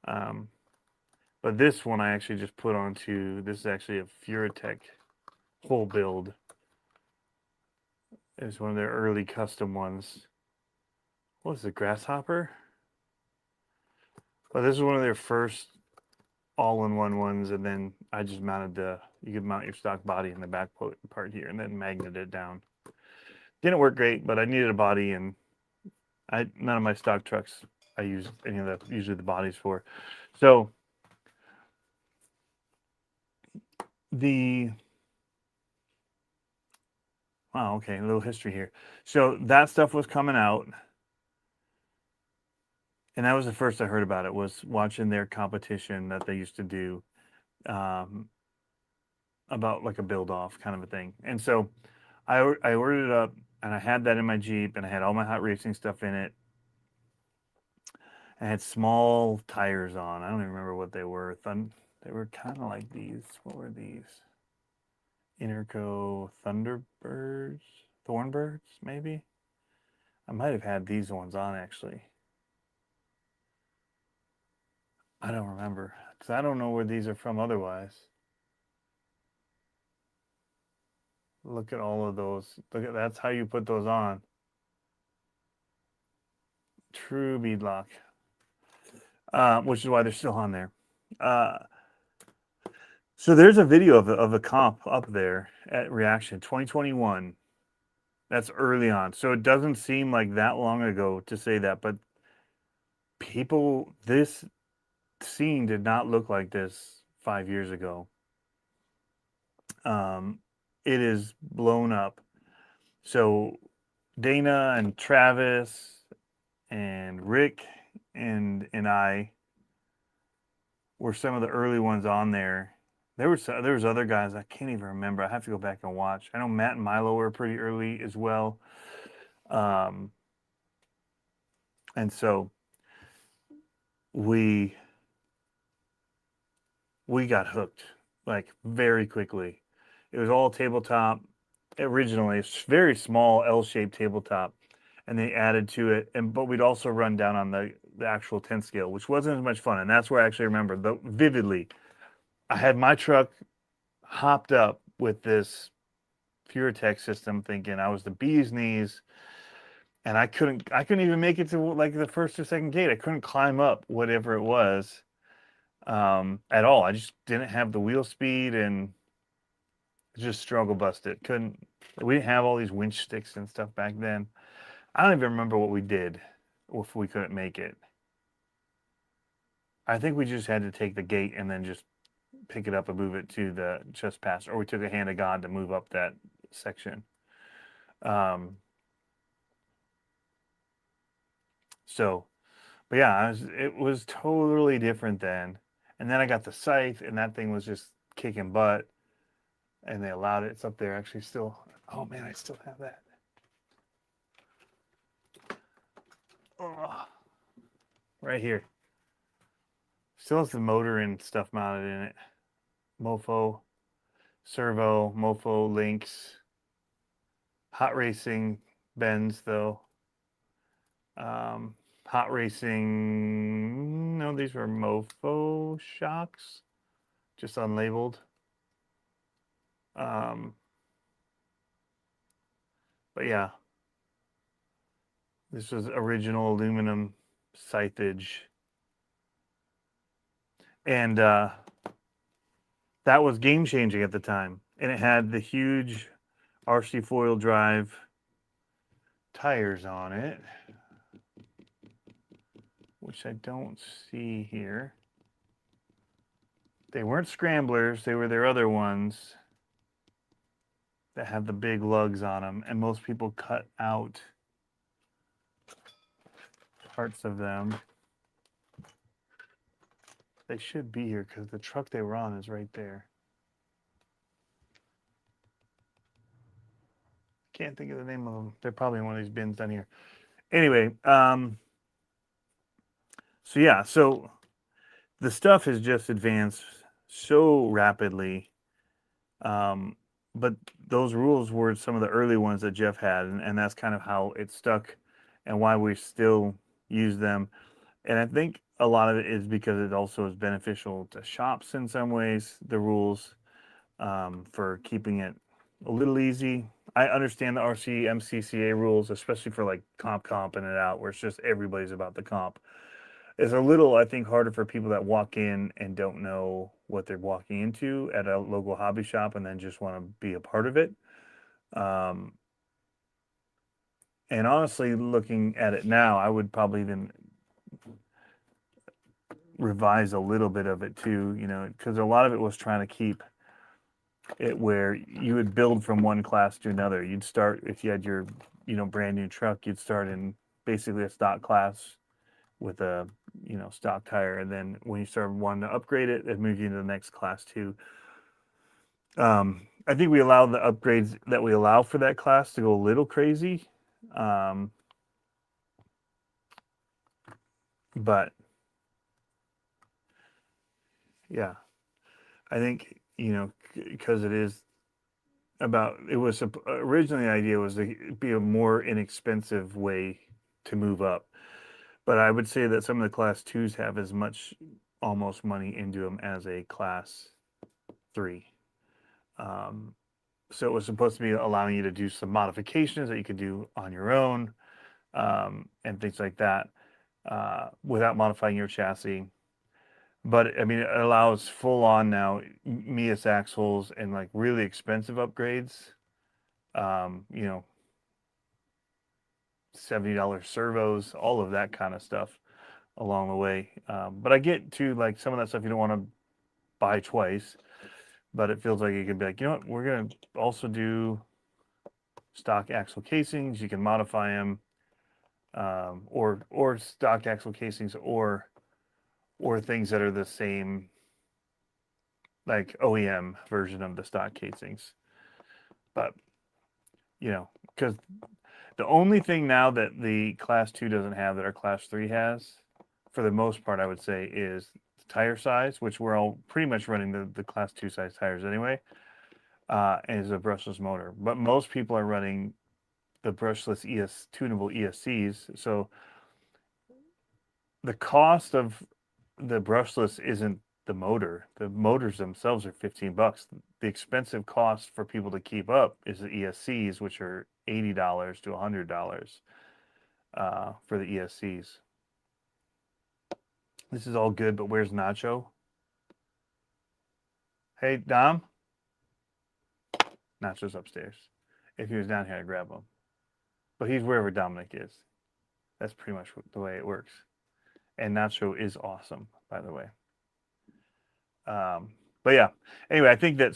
But this one I actually just put onto, this is actually a Furatech whole build. It was one of their early custom ones. What was it, Grasshopper? But this is one of their first all-in-one ones, and then I just mounted you could mount your stock body in the back part here, and then magnet it down. Didn't work great, but I needed a body, and none of my stock trucks I use any of usually the bodies for. So wow, okay, a little history here. So that stuff was coming out, and that was the first I heard about it, was watching their competition that they used to do about like a build off kind of a thing. And so I ordered it up, and I had that in my Jeep, and I had all my hot racing stuff in it. I had small tires on. I don't even remember what they were. They were kind of like these. What were these? Interco Thornbirds, maybe? I might have had these ones on, actually. I don't remember, because I don't know where these are from otherwise. Look at all of those. That's how you put those on. True beadlock. Which is why they're still on there. So there's a video of a comp up there at Reaction 2021. That's early on. So it doesn't seem like that long ago to say that, but this scene did not look like this 5 years ago. It is blown up. So Dana and Travis and Rick and I were some of the early ones on there. There was other guys I can't even remember. I have to go back and watch. I know Matt and Milo were pretty early as well. And so we got hooked like very quickly. It was all tabletop originally. It's very small L-shaped tabletop, and they added to it. But we'd also run down on the actual 10 scale, which wasn't as much fun. And that's where I actually remember vividly. I had my truck hopped up with this PureTech system, thinking I was the bee's knees, and I couldn't even make it to like the first or second gate. I couldn't climb up whatever it was at all. I just didn't have the wheel speed, and just struggle busted. We didn't have all these winch sticks and stuff back then. I don't even remember what we did if we couldn't make it. I think we just had to take the gate and then just pick it up and move it to the chest pass, or we took a hand of God to move up that section. But yeah, it was totally different then. And then I got the scythe, and that thing was just kicking butt. And they allowed it. It's up there actually still. Oh man, I still have that. Oh, right here. Still has the motor and stuff mounted in it. Mofo, servo, Mofo links. Hot racing bends though. Hot racing. No, these were Mofo shocks, just unlabeled. But yeah, this was original aluminum scythage. And that was game changing at the time. And it had the huge RC foil drive tires on it, which I don't see here. They weren't scramblers, they were their other ones that have the big lugs on them, and most people cut out parts of them. They should be here because the truck they were on is right there. Can't think of the name of them. They're probably in one of these bins down here. Anyway, so yeah, so the stuff has just advanced so rapidly. But those rules were some of the early ones that Jeff had, and that's kind of how it stuck and why we still use them. And I think a lot of it is because it also is beneficial to shops in some ways, the rules for keeping it a little easy. I understand the RC MCCA rules, especially for like comp and it out, where it's just everybody's about the comp. It's a little, I think, harder for people that walk in and don't know what they're walking into at a local hobby shop and then just want to be a part of it. Um, and honestly, looking at it now, I would probably even revise a little bit of it too, you know, because a lot of it was trying to keep it where you would build from one class to another. You'd start, if you had your, you know, brand new truck, you'd start in basically a stock class with a, you know, stock tire, and then when you start wanting to upgrade it, it moves you into the next class too. I think we allow the upgrades that we allow for that class to go a little crazy, but yeah, I think, you know, because it is about, it was originally the idea was to be a more inexpensive way to move up. But I would say that some of the class twos have as much almost money into them as a class three. So it was supposed to be allowing you to do some modifications that you could do on your own, and things like that, without modifying your chassis. But I mean, it allows full on now Mias axles and like really expensive upgrades. You know, $70 servos, all of that kind of stuff along the way. But I get to like some of that stuff you don't want to buy twice, but it feels like you could be like, you know what, we're gonna also do stock axle casings. You can modify them, or stock axle casings, or things that are the same, like OEM version of the stock casings. But you know, because the only thing now that the class 2 doesn't have that our class 3 has, for the most part, I would say, is tire size, which we're all pretty much running the class 2 size tires anyway, and is a brushless motor. But most people are running the brushless tunable ESCs. So the cost of the brushless isn't the motor. The motors themselves are $15. The expensive cost for people to keep up is the ESCs, which are $80 to $100 for the ESCs. This is all good, but where's Nacho? Hey, Dom? Nacho's upstairs. If he was down here, I'd grab him. But he's wherever Dominic is. That's pretty much the way it works. And Nacho is awesome, by the way. But yeah, anyway, I think that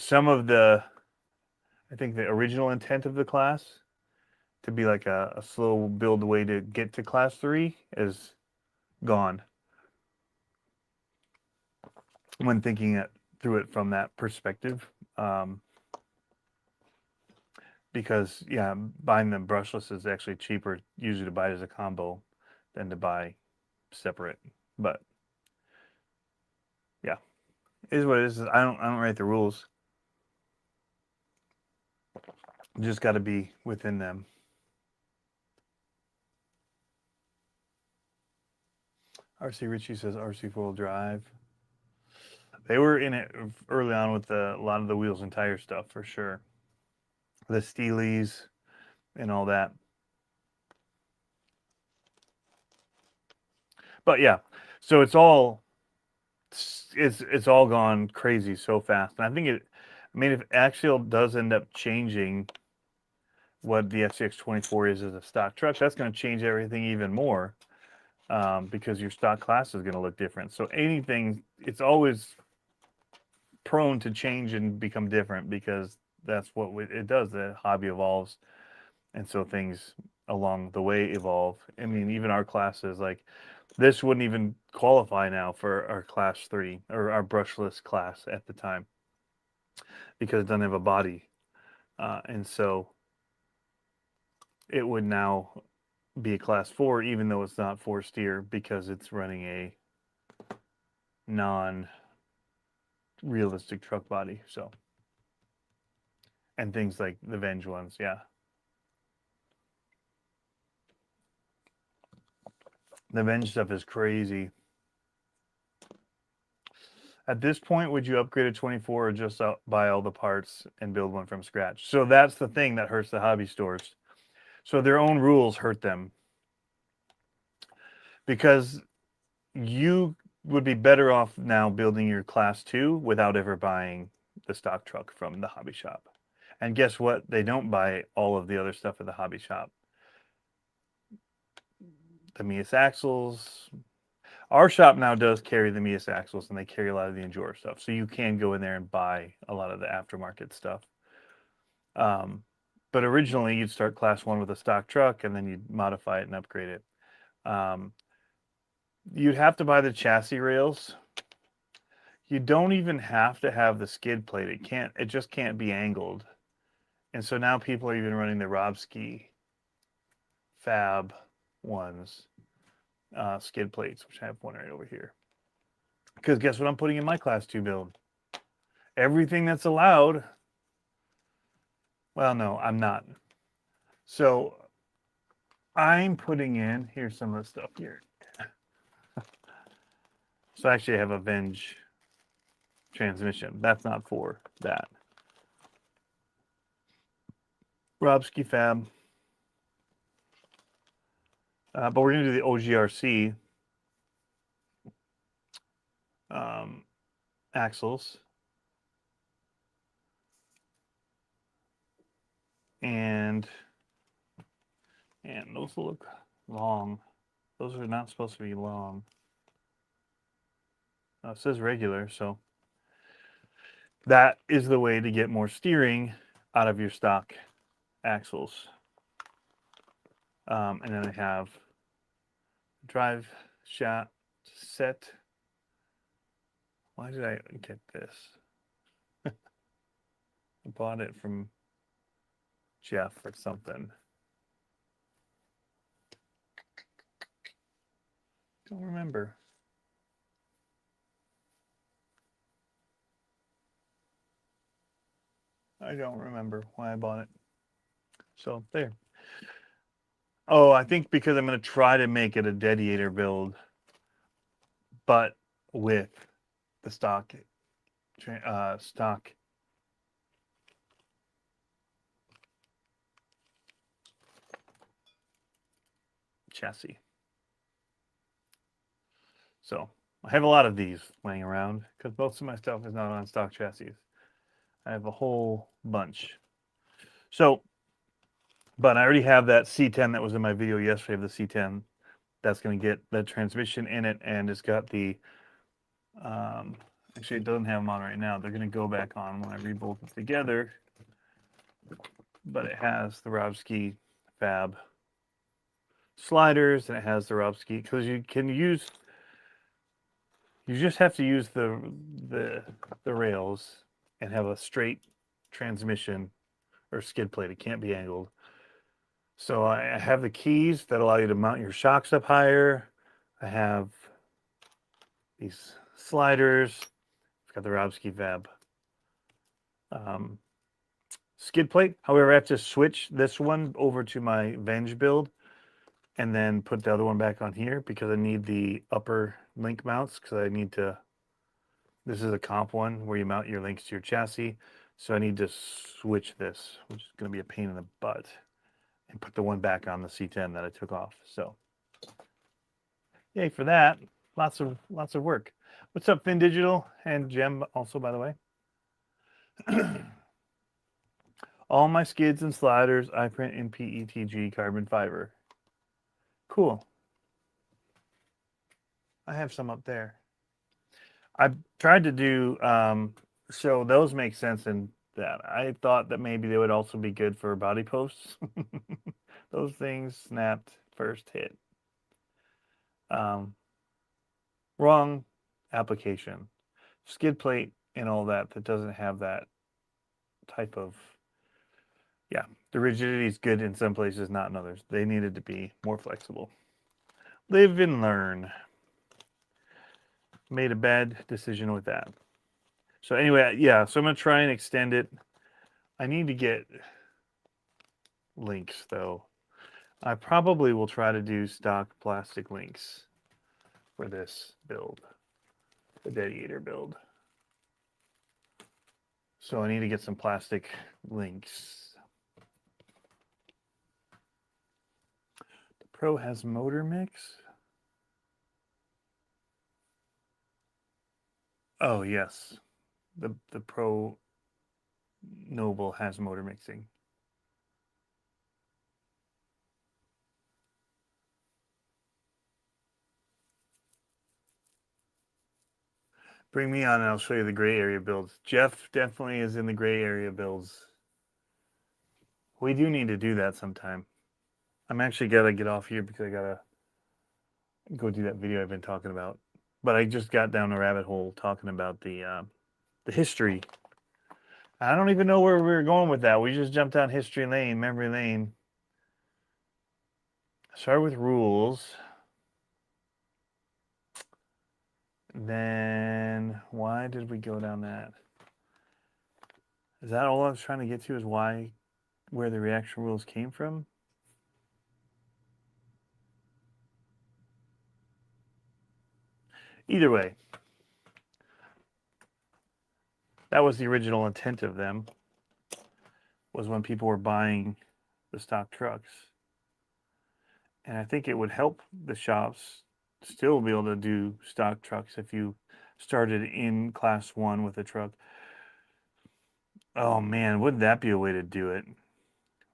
I think the original intent of the class to be like a slow build way to get to class 3 is gone when thinking through it from that perspective. Because yeah, buying them brushless is actually cheaper usually to buy it as a combo than to buy separate. But yeah, it is what it is. I don't write the rules. You just got to be within them. RC Richie says RC four-wheel drive. They were in it early on with a lot of the wheels and tire stuff for sure. The Steelies and all that. But yeah, so it's all gone crazy so fast. And I think I mean, if Axial does end up changing what the SCX24 is as a stock truck, that's going to change everything even more, because your stock class is going to look different. So anything, it's always prone to change and become different because that's what it does. The hobby evolves, and so things along the way evolve. I mean, even our classes, like this wouldn't even qualify now for our class 3 or our brushless class at the time because it doesn't have a body, and so it would now be a class 4 even though it's not 4 steer because it's running a non realistic truck body. So, and things like the Venge ones, yeah. The Venge stuff is crazy. At this point, would you upgrade a 24 or just buy all the parts and build one from scratch? So that's the thing that hurts the hobby stores. So their own rules hurt them. Because you would be better off now building your class 2 without ever buying the stock truck from the hobby shop. And guess what? They don't buy all of the other stuff at the hobby shop. The Mias axles. Our shop now does carry the Mias axles, and they carry a lot of the Endure stuff. So you can go in there and buy a lot of the aftermarket stuff. But originally, you'd start class 1 with a stock truck, and then you'd modify it and upgrade it. You'd have to buy the chassis rails. You don't even have to have the skid plate. It just can't be angled. And so now people are even running the Robski Fab ones, skid plates, which I have one right over here. Because guess what I'm putting in my class 2 build? Everything that's allowed. Well, no, I'm not. So I'm putting in, here's some of the stuff here. So actually I have a Venge transmission. That's not for that. Robski Fab. But we're going to do the OGRC axles. And those look long. Those are not supposed to be long. It says regular, so that is the way to get more steering out of your stock axles. And then I have drive shaft set. Why did I get this? I bought it from Jeff or something. Don't remember. I don't remember why I bought it. So there. Oh, I think because I'm going to try to make it a Dediator build, but with the stock chassis. So I have a lot of these laying around because most of my stuff is not on stock chassis. I have a whole bunch. So, but I already have that C10 that was in my video yesterday of the C10. That's going to get the transmission in it, and it's got the, actually it doesn't have them on right now. They're going to go back on when I rebolt it together. But it has the Robski Fab sliders, and it has the Robski, because you can use, you just have to use the rails and have a straight transmission or skid plate. It can't be angled. So I have the keys that allow you to mount your shocks up higher. I have these sliders. I've got the Robski Fab skid plate. However, I have to switch this one over to my Venge build and then put the other one back on here because I need the upper link mounts, because I need to, this is a comp one where you mount your links to your chassis. So I need to switch this, which is going to be a pain in the butt, and put the one back on the C10 that I took off. So yay for that. Lots of work. What's up, Fin Digital and Gem also, by the way. All my skids and sliders I print in PETG carbon fiber. Cool. I have some up there. I tried to do, so those make sense in that. I thought that maybe they would also be good for body posts. Those things snapped first hit. Wrong application. Skid plate and all that doesn't have that type of, yeah, the rigidity is good in some places, not in others. They needed to be more flexible. Live and learn. Made a bad decision with that. So anyway, yeah, so I'm going to try and extend it. I need to get links, though. I probably will try to do stock plastic links for this build, the Dediator build. So I need to get some plastic links. The Pro has motor mix. Oh yes, the Pro Noble has motor mixing. Bring me on and I'll show you the gray area builds. Jeff definitely is in the gray area builds. We do need to do that sometime. I'm actually gotta get off here because I gotta go do that video I've been talking about. But I just got down a rabbit hole talking about the history. I don't even know where we were going with that. We just jumped down history lane, memory lane. Start with rules. Then why did we go down that? Is that all I was trying to get to? Is where the reaction rules came from? Either way, that was the original intent of them, was when people were buying the stock trucks. And I think it would help the shops still be able to do stock trucks if you started in class 1 with a truck. Oh man, wouldn't that be a way to do it?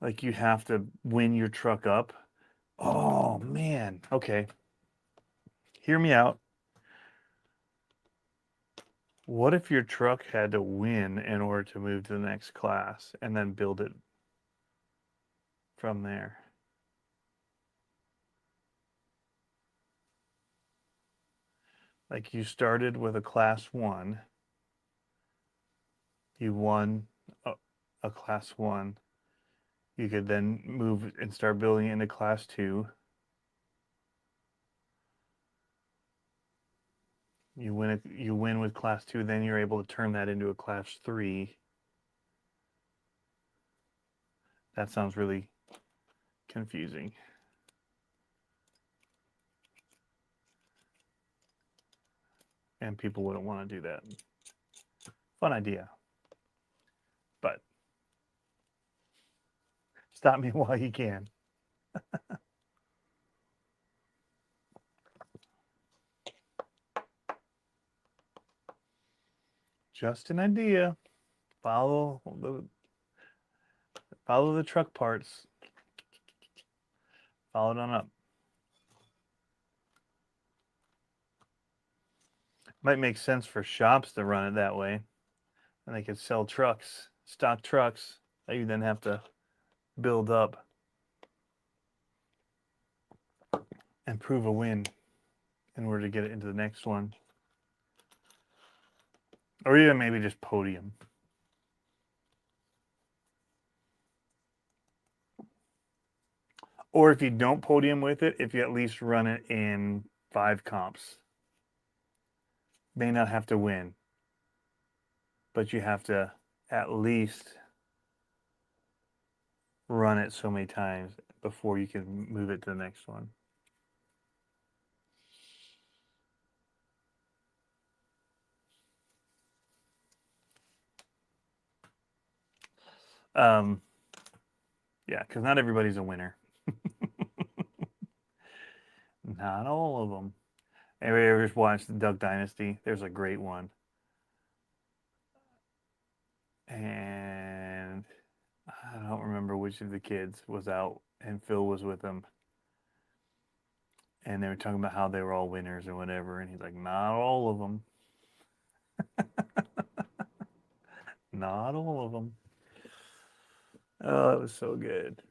Like you have to win your truck up. Oh man. Okay. Hear me out. What if your truck had to win in order to move to the next class and then build it from there? Like you started with a class 1, you won a class 1. You could then move and start building into class 2. You win with class 2, then you're able to turn that into a class 3. That sounds really confusing. And people wouldn't want to do that. Fun idea. But stop me while you can. Just an idea. Follow the truck parts. Follow it on up. Might make sense for shops to run it that way. And they could sell trucks, stock trucks, that you then have to build up and prove a win in order to get it into the next one. Or even maybe just podium. Or if you don't podium with it, if you at least run it in 5 comps. May not have to win, but you have to at least run it so many times before you can move it to the next one. Yeah, because not everybody's a winner. Not all of them. Anybody ever just watched the Duck Dynasty? There's a great one. And I don't remember which of the kids was out, and Phil was with them. And they were talking about how they were all winners or whatever. And he's like, not all of them. Not all of them. Oh, it was so good.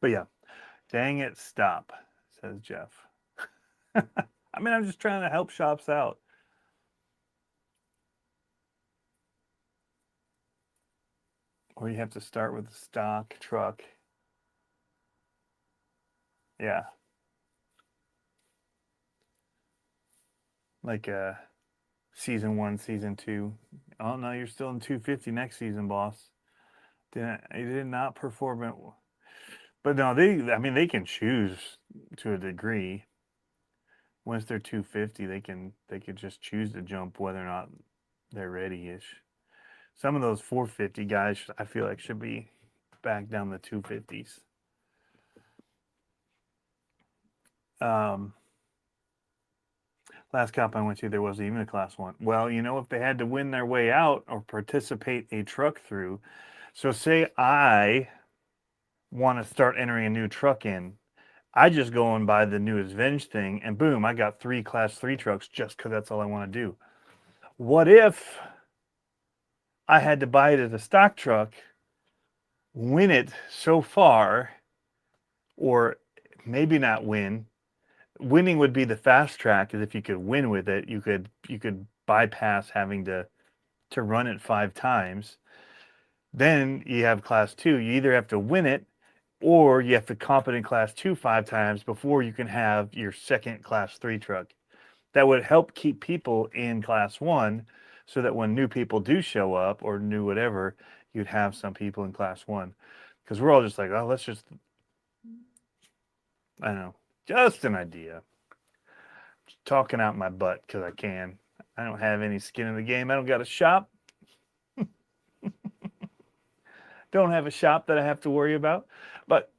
But yeah, dang it, stop, says Jeff. I mean, I'm just trying to help shops out. Or you have to start with a stock truck. Yeah. Like season 1, season 2. Oh no, you're still in 250 next season, boss. You did not perform it. But no, I mean, they can choose to a degree. once they're 250, they could just choose to jump whether or not they're ready-ish. Some of those 450 guys, I feel like, should be back down the 250s. Last comp I went to, there wasn't even a class 1. Well, you know, if they had to win their way out or participate a truck through, so say I want to start entering a new truck in, I just go and buy the new Avenge thing, and boom, I got 3 class 3 trucks just because that's all I want to do. What if I had to buy it as a stock truck, win it so far, or maybe not win? Winning would be the fast track, because if you could win with it, you could bypass having to run it 5 times. Then you have class 2. You either have to win it, or you have to comp it in class 2 5 times before you can have your second class 3 truck. That would help keep people in class 1, so that when new people do show up or new whatever, you'd have some people in class 1. Because we're all just like, oh, let's just, I don't know, just an idea. Just talking out my butt because I can. I don't have any skin in the game. I don't got a shop. Don't have a shop that I have to worry about. But,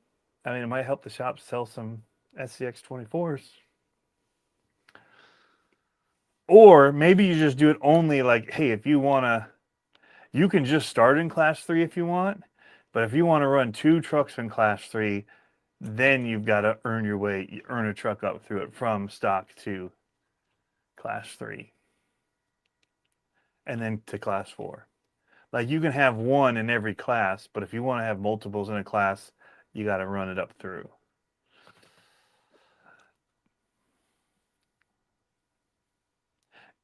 I mean, it might help the shop sell some SCX24s. Or maybe you just do it only like, hey, if you want to, you can just start in class 3 if you want. But if you want to run 2 trucks in class 3, then you've got to earn your way, earn a truck up through it from stock to class 3. And then to class 4. Like, you can have 1 in every class, but if you want to have multiples in a class, you got to run it up through.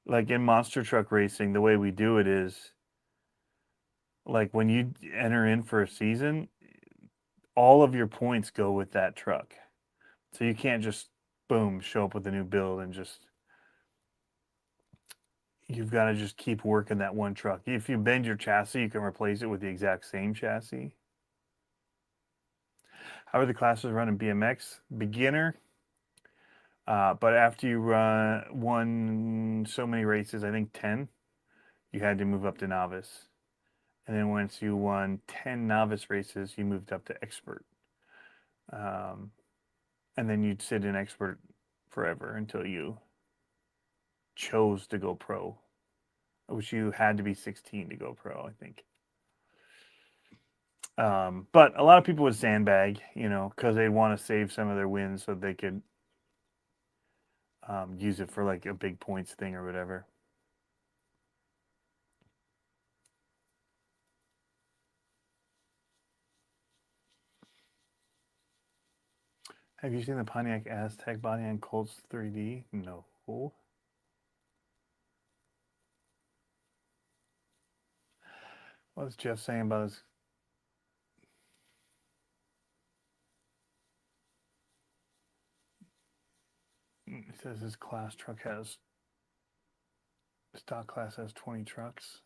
Like in monster truck racing, the way we do it is, like, when you enter in for a season, all of your points go with that truck. So you can't just, boom, show up with a new build and just, you've got to just keep working that one truck. If you bend your chassis, you can replace it with the exact same chassis. How are the classes run in BMX? Beginner. But after you won so many races, I think 10, you had to move up to novice. And then once you won 10 novice races, you moved up to expert. And then you'd sit in expert forever until you chose to go pro, which you had to be 16 to go pro, I think. But a lot of people would sandbag, you know, because they want to save some of their wins so they could use it for like a big points thing or whatever. Have you seen the Pontiac Aztec body on Colts 3D? No. What's Jeff saying about his? He says his class truck has, stock class has 20 trucks.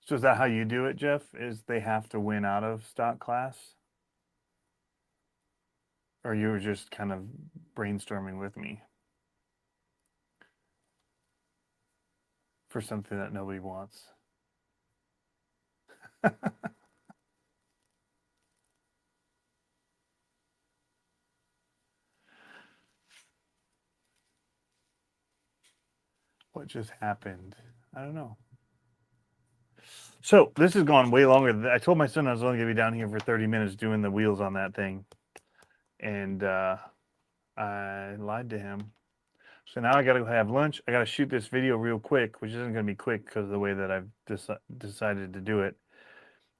So is that how you do it, Jeff? Is they have to win out of stock class? Or you were just kind of brainstorming with me for something that nobody wants? What just happened? I don't know. So this has gone way longer. I told my son I was only going to be down here for 30 minutes doing the wheels on that thing. And I lied to him. So now I got to go have lunch. I got to shoot this video real quick, which isn't going to be quick because of the way that I've decided to do it,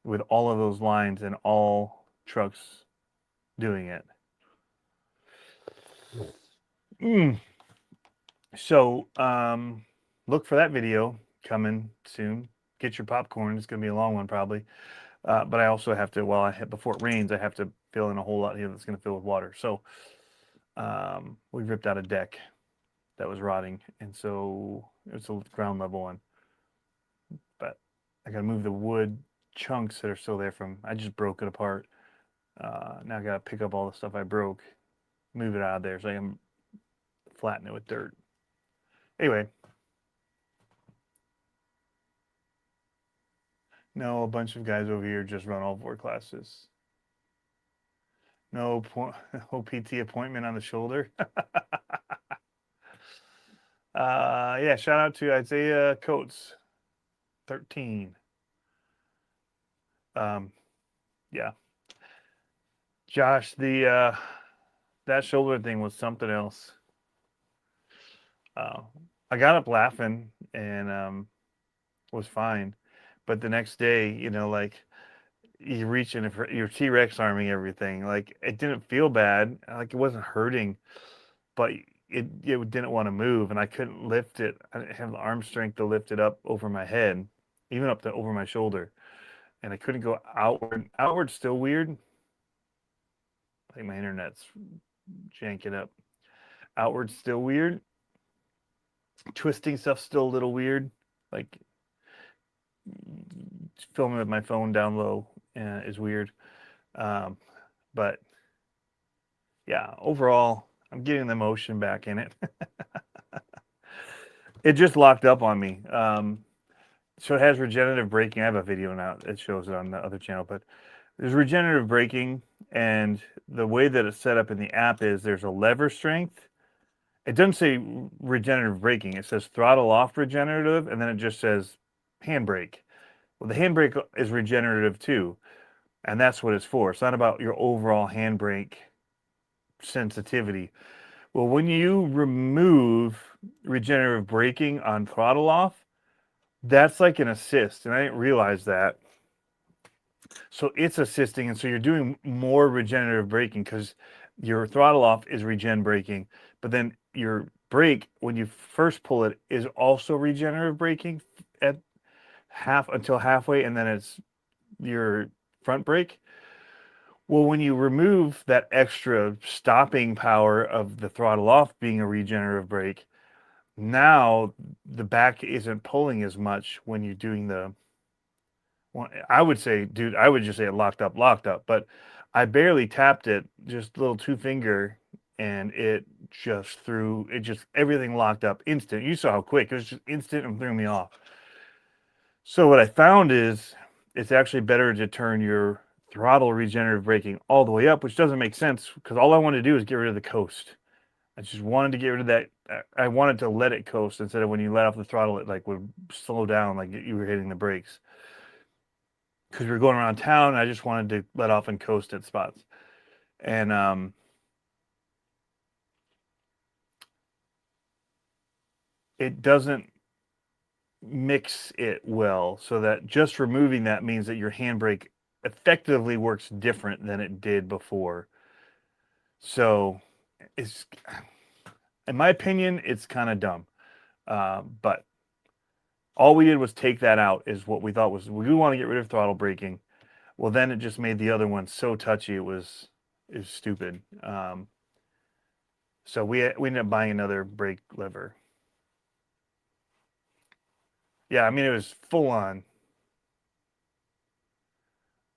with all of those lines and all trucks doing it. So look for that video coming soon. Get your popcorn. It's going to be a long one probably. But I also have to, before it rains, I have to fill in a whole lot here that's going to fill with water. So we ripped out a deck that was rotting, and so it's a ground level one. But I got to move the wood chunks that are still there from, I just broke it apart. Now I got to pick up all the stuff I broke, move it out of there so I can flatten it with dirt. Anyway. No, a bunch of guys over here just run all 4 classes. No PT appointment on the shoulder. Yeah, shout out to Isaiah Coates, 13. Yeah. Josh, the that shoulder thing was something else. I got up laughing and was fine, but the next day, you know, like you reach in for your T-Rex arming everything. Like it didn't feel bad, like it wasn't hurting, but it didn't want to move, and I couldn't lift it. I didn't have the arm strength to lift it up over my head, even up to over my shoulder, and I couldn't go outward. Outward's still weird. I think my internet's janking up. Outward's still weird. Twisting stuff's still a little weird. Like filming with my phone down low is weird. But yeah, overall, I'm getting the motion back in it. It just locked up on me. So it has regenerative braking. I have a video now that shows it on the other channel, but there's regenerative braking, and the way that it's set up in the app is there's a lever strength. It doesn't say regenerative braking. It says throttle off regenerative, and then it just says handbrake. Well, the handbrake is regenerative too, and that's what it's for. It's not about your overall handbrake sensitivity. Well, when you remove regenerative braking on throttle off, that's like an assist, and I didn't realize that. So it's assisting, and so you're doing more regenerative braking because your throttle off is regen braking, but then your brake, when you first pull it, is also regenerative braking at until halfway, and then it's your front brake. Well, when you remove that extra stopping power of the throttle off being a regenerative brake, now the back isn't pulling as much when you're doing the. Well, I would say, dude, I would just say it locked up, but I barely tapped it, just a little 2-finger, and it just everything locked up instant. You saw how quick it was, just instant, and threw me off. So what I found is it's actually better to turn your throttle regenerative braking all the way up, which doesn't make sense because all I wanted to do is get rid of the coast. I just wanted to get rid of that. I wanted to let it coast instead of when you let off the throttle, it like would slow down like you were hitting the brakes. Because we were going around town, and I just wanted to let off and coast at spots. And it doesn't mix it well, so that just removing that means that your handbrake effectively works different than it did before. So it's, in my opinion, it's kind of dumb. But all we did was take that out, is what we thought was, we want to get rid of throttle braking. Well, then it just made the other one so touchy, it was stupid. So we ended up buying another brake lever. Yeah, I mean, it was full on.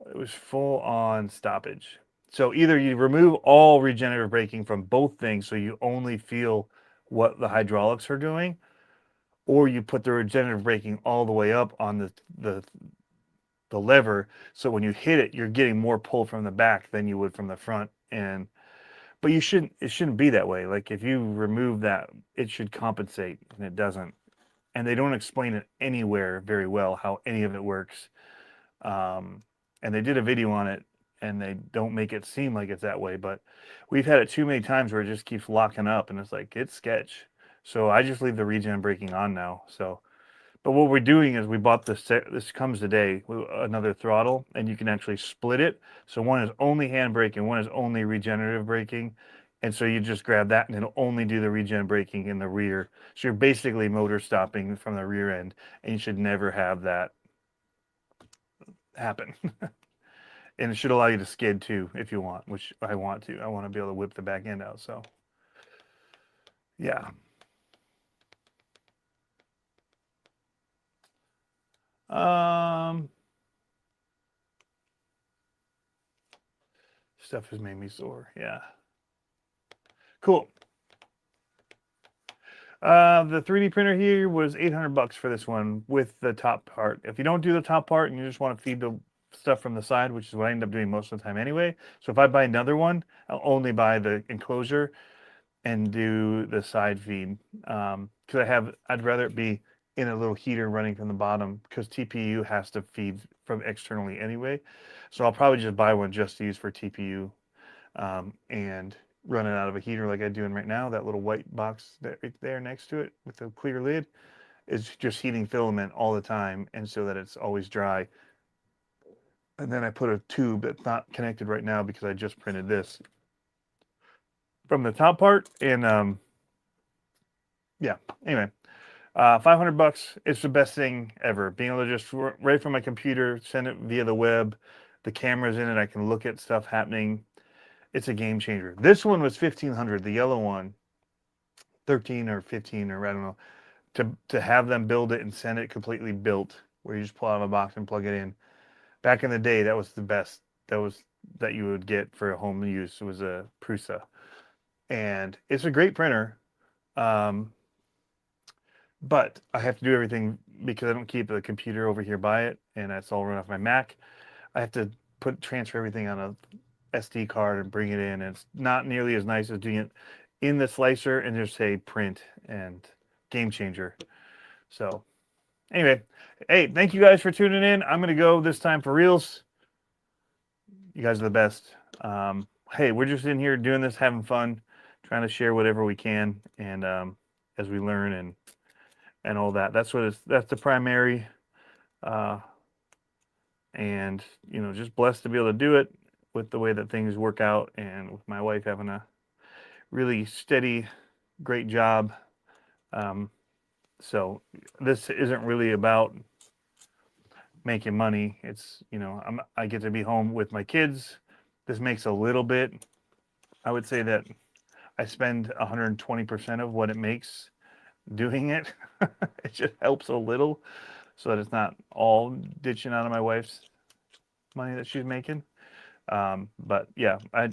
It was full on stoppage. So either you remove all regenerative braking from both things, so you only feel what the hydraulics are doing, or you put the regenerative braking all the way up on the lever, so when you hit it, you're getting more pull from the back than you would from the front. But it shouldn't be that way. Like if you remove that, it should compensate, and it doesn't. And they don't explain it anywhere very well how any of it works. And they did a video on it, and they don't make it seem like it's that way. But we've had it too many times where it just keeps locking up, and it's like, it's sketch. So I just leave the regen braking on now. So, but what we're doing is we bought this comes today, another throttle, and you can actually split it. So one is only handbrake and one is only regenerative braking. And so you just grab that, and it'll only do the regen braking in the rear. So you're basically motor stopping from the rear end, and you should never have that happen. And it should allow you to skid too if you want, which I want to. I want to be able to whip the back end out. So yeah. Stuff has made me sore. Yeah. Cool. The 3D printer here was $800 for this one with the top part. If you don't do the top part and you just want to feed the stuff from the side, which is what I end up doing most of the time anyway. So if I buy another one, I'll only buy the enclosure and do the side feed. Because I'd rather it be in a little heater running from the bottom because TPU has to feed from externally anyway. So I'll probably just buy one just to use for TPU and run it out of a heater like I'm doing right now. That little white box that right there next to it with the clear lid is just heating filament all the time, and so that it's always dry. And then I put a tube that's not connected right now because I just printed this from the top part. And yeah, anyway, $500. It's the best thing ever. Being able to just right from my computer, send it via the web. The camera's in it. I can look at stuff happening. It's a game changer. This one was $1,500. The yellow one, 13 or 15 or I don't know. To have them build it and send it completely built, where you just pull out of a box and plug it in. Back in the day, that was the best. That you would get for home use. It was a Prusa, and it's a great printer. But I have to do everything because I don't keep a computer over here by it, and that's all run off my Mac. I have to transfer everything on a SD card and bring it in. And it's not nearly as nice as doing it in the slicer and just say print and game changer. So anyway, hey, thank you guys for tuning in. I'm going to go this time for reals. You guys are the best. Hey, we're just in here doing this, having fun, trying to share whatever we can, and as we learn and all that. That's the primary. And just blessed to be able to do it with the way that things work out, and with my wife having a really steady, great job. So this isn't really about making money. It's I get to be home with my kids. This makes a little bit. I would say that I spend 120% of what it makes doing it. It just helps a little, so that it's not all ditching out of my wife's money that she's making. But yeah, I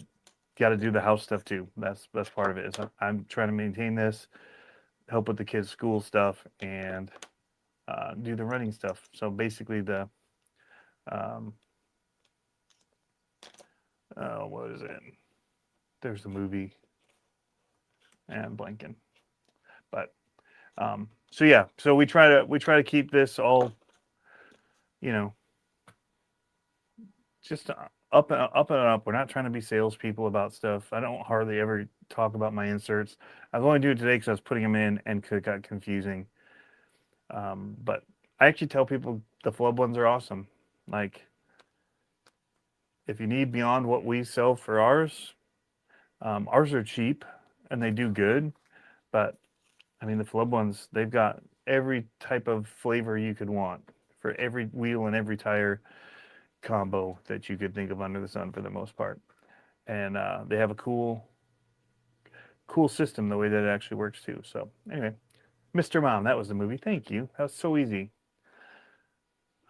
got to do the house stuff too. That's part of it. I'm trying to maintain this, help with the kids' school stuff, and do the running stuff. So basically, the what is it? There's the movie, and I'm blanking. But so yeah, so we try to keep this all, just up and up. We're not trying to be salespeople about stuff. I don't hardly ever talk about my inserts. I was only doing it today because I was putting them in and it got confusing. But I actually tell people the flub ones are awesome. Like, if you need beyond what we sell for ours, ours are cheap and they do good. But I mean, the flub ones, they've got every type of flavor you could want for every wheel and every tire combo that you could think of under the sun for the most part. And they have a cool system the way that it actually works too. So anyway, Mr. Mom, that was the movie. Thank you. That was so easy.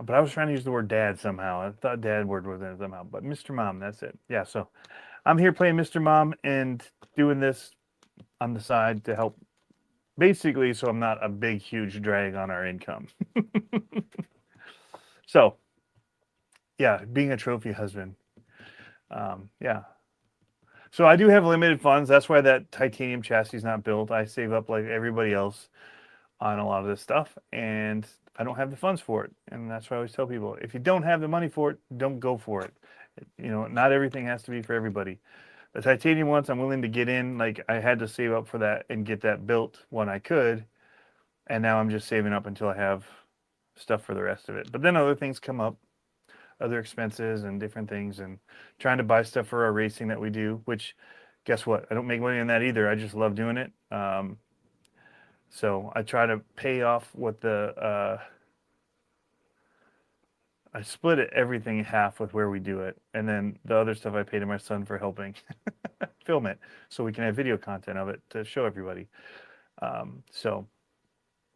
But I was trying to use the word dad somehow. I thought dad word was in it somehow. But Mr. Mom, that's it. Yeah, so I'm here playing Mr. Mom and doing this on the side to help, basically, so I'm not a big, huge drag on our income. So, yeah, being a trophy husband. Yeah. So I do have limited funds. That's why that titanium chassis is not built. I save up like everybody else on a lot of this stuff, and I don't have the funds for it. And that's why I always tell people, if you don't have the money for it, don't go for it. Not everything has to be for everybody. The titanium ones, I'm willing to get in. Like, I had to save up for that and get that built when I could. And now I'm just saving up until I have stuff for the rest of it. But then other things come up, other expenses and different things, and trying to buy stuff for our racing that we do, which, guess what? I don't make money on that either. I just love doing it. So I try to pay off what I split everything in half with where we do it. And then the other stuff I pay to my son for helping film it so we can have video content of it to show everybody. And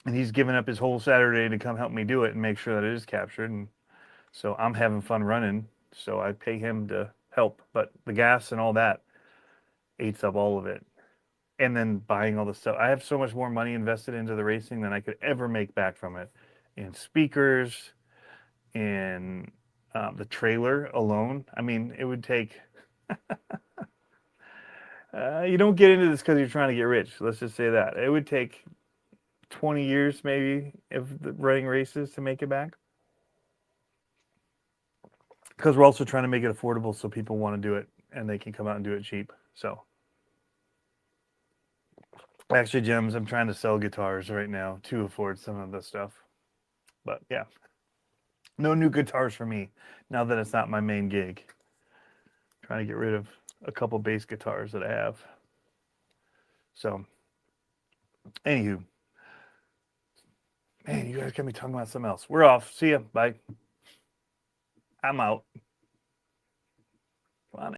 he's given up his whole Saturday to come help me do it and make sure that it is captured. And so I'm having fun running. So I pay him to help. But the gas and all that eats up all of it. and then buying all the stuff. I have so much more money invested into the racing than I could ever make back from it, in speakers, in the trailer alone. I mean, it would take. You don't get into this because you're trying to get rich. Let's just say that it would take 20 years maybe of running races to make it back. Because we're also trying to make it affordable so people want to do it and they can come out and do it cheap. So, actually, Gems, I'm trying to sell guitars right now to afford some of the stuff. But yeah, no new guitars for me now that it's not my main gig. Trying to get rid of a couple bass guitars that I have. So, anywho, man, you guys got me talking about something else. We're off. See ya. Bye. I'm out.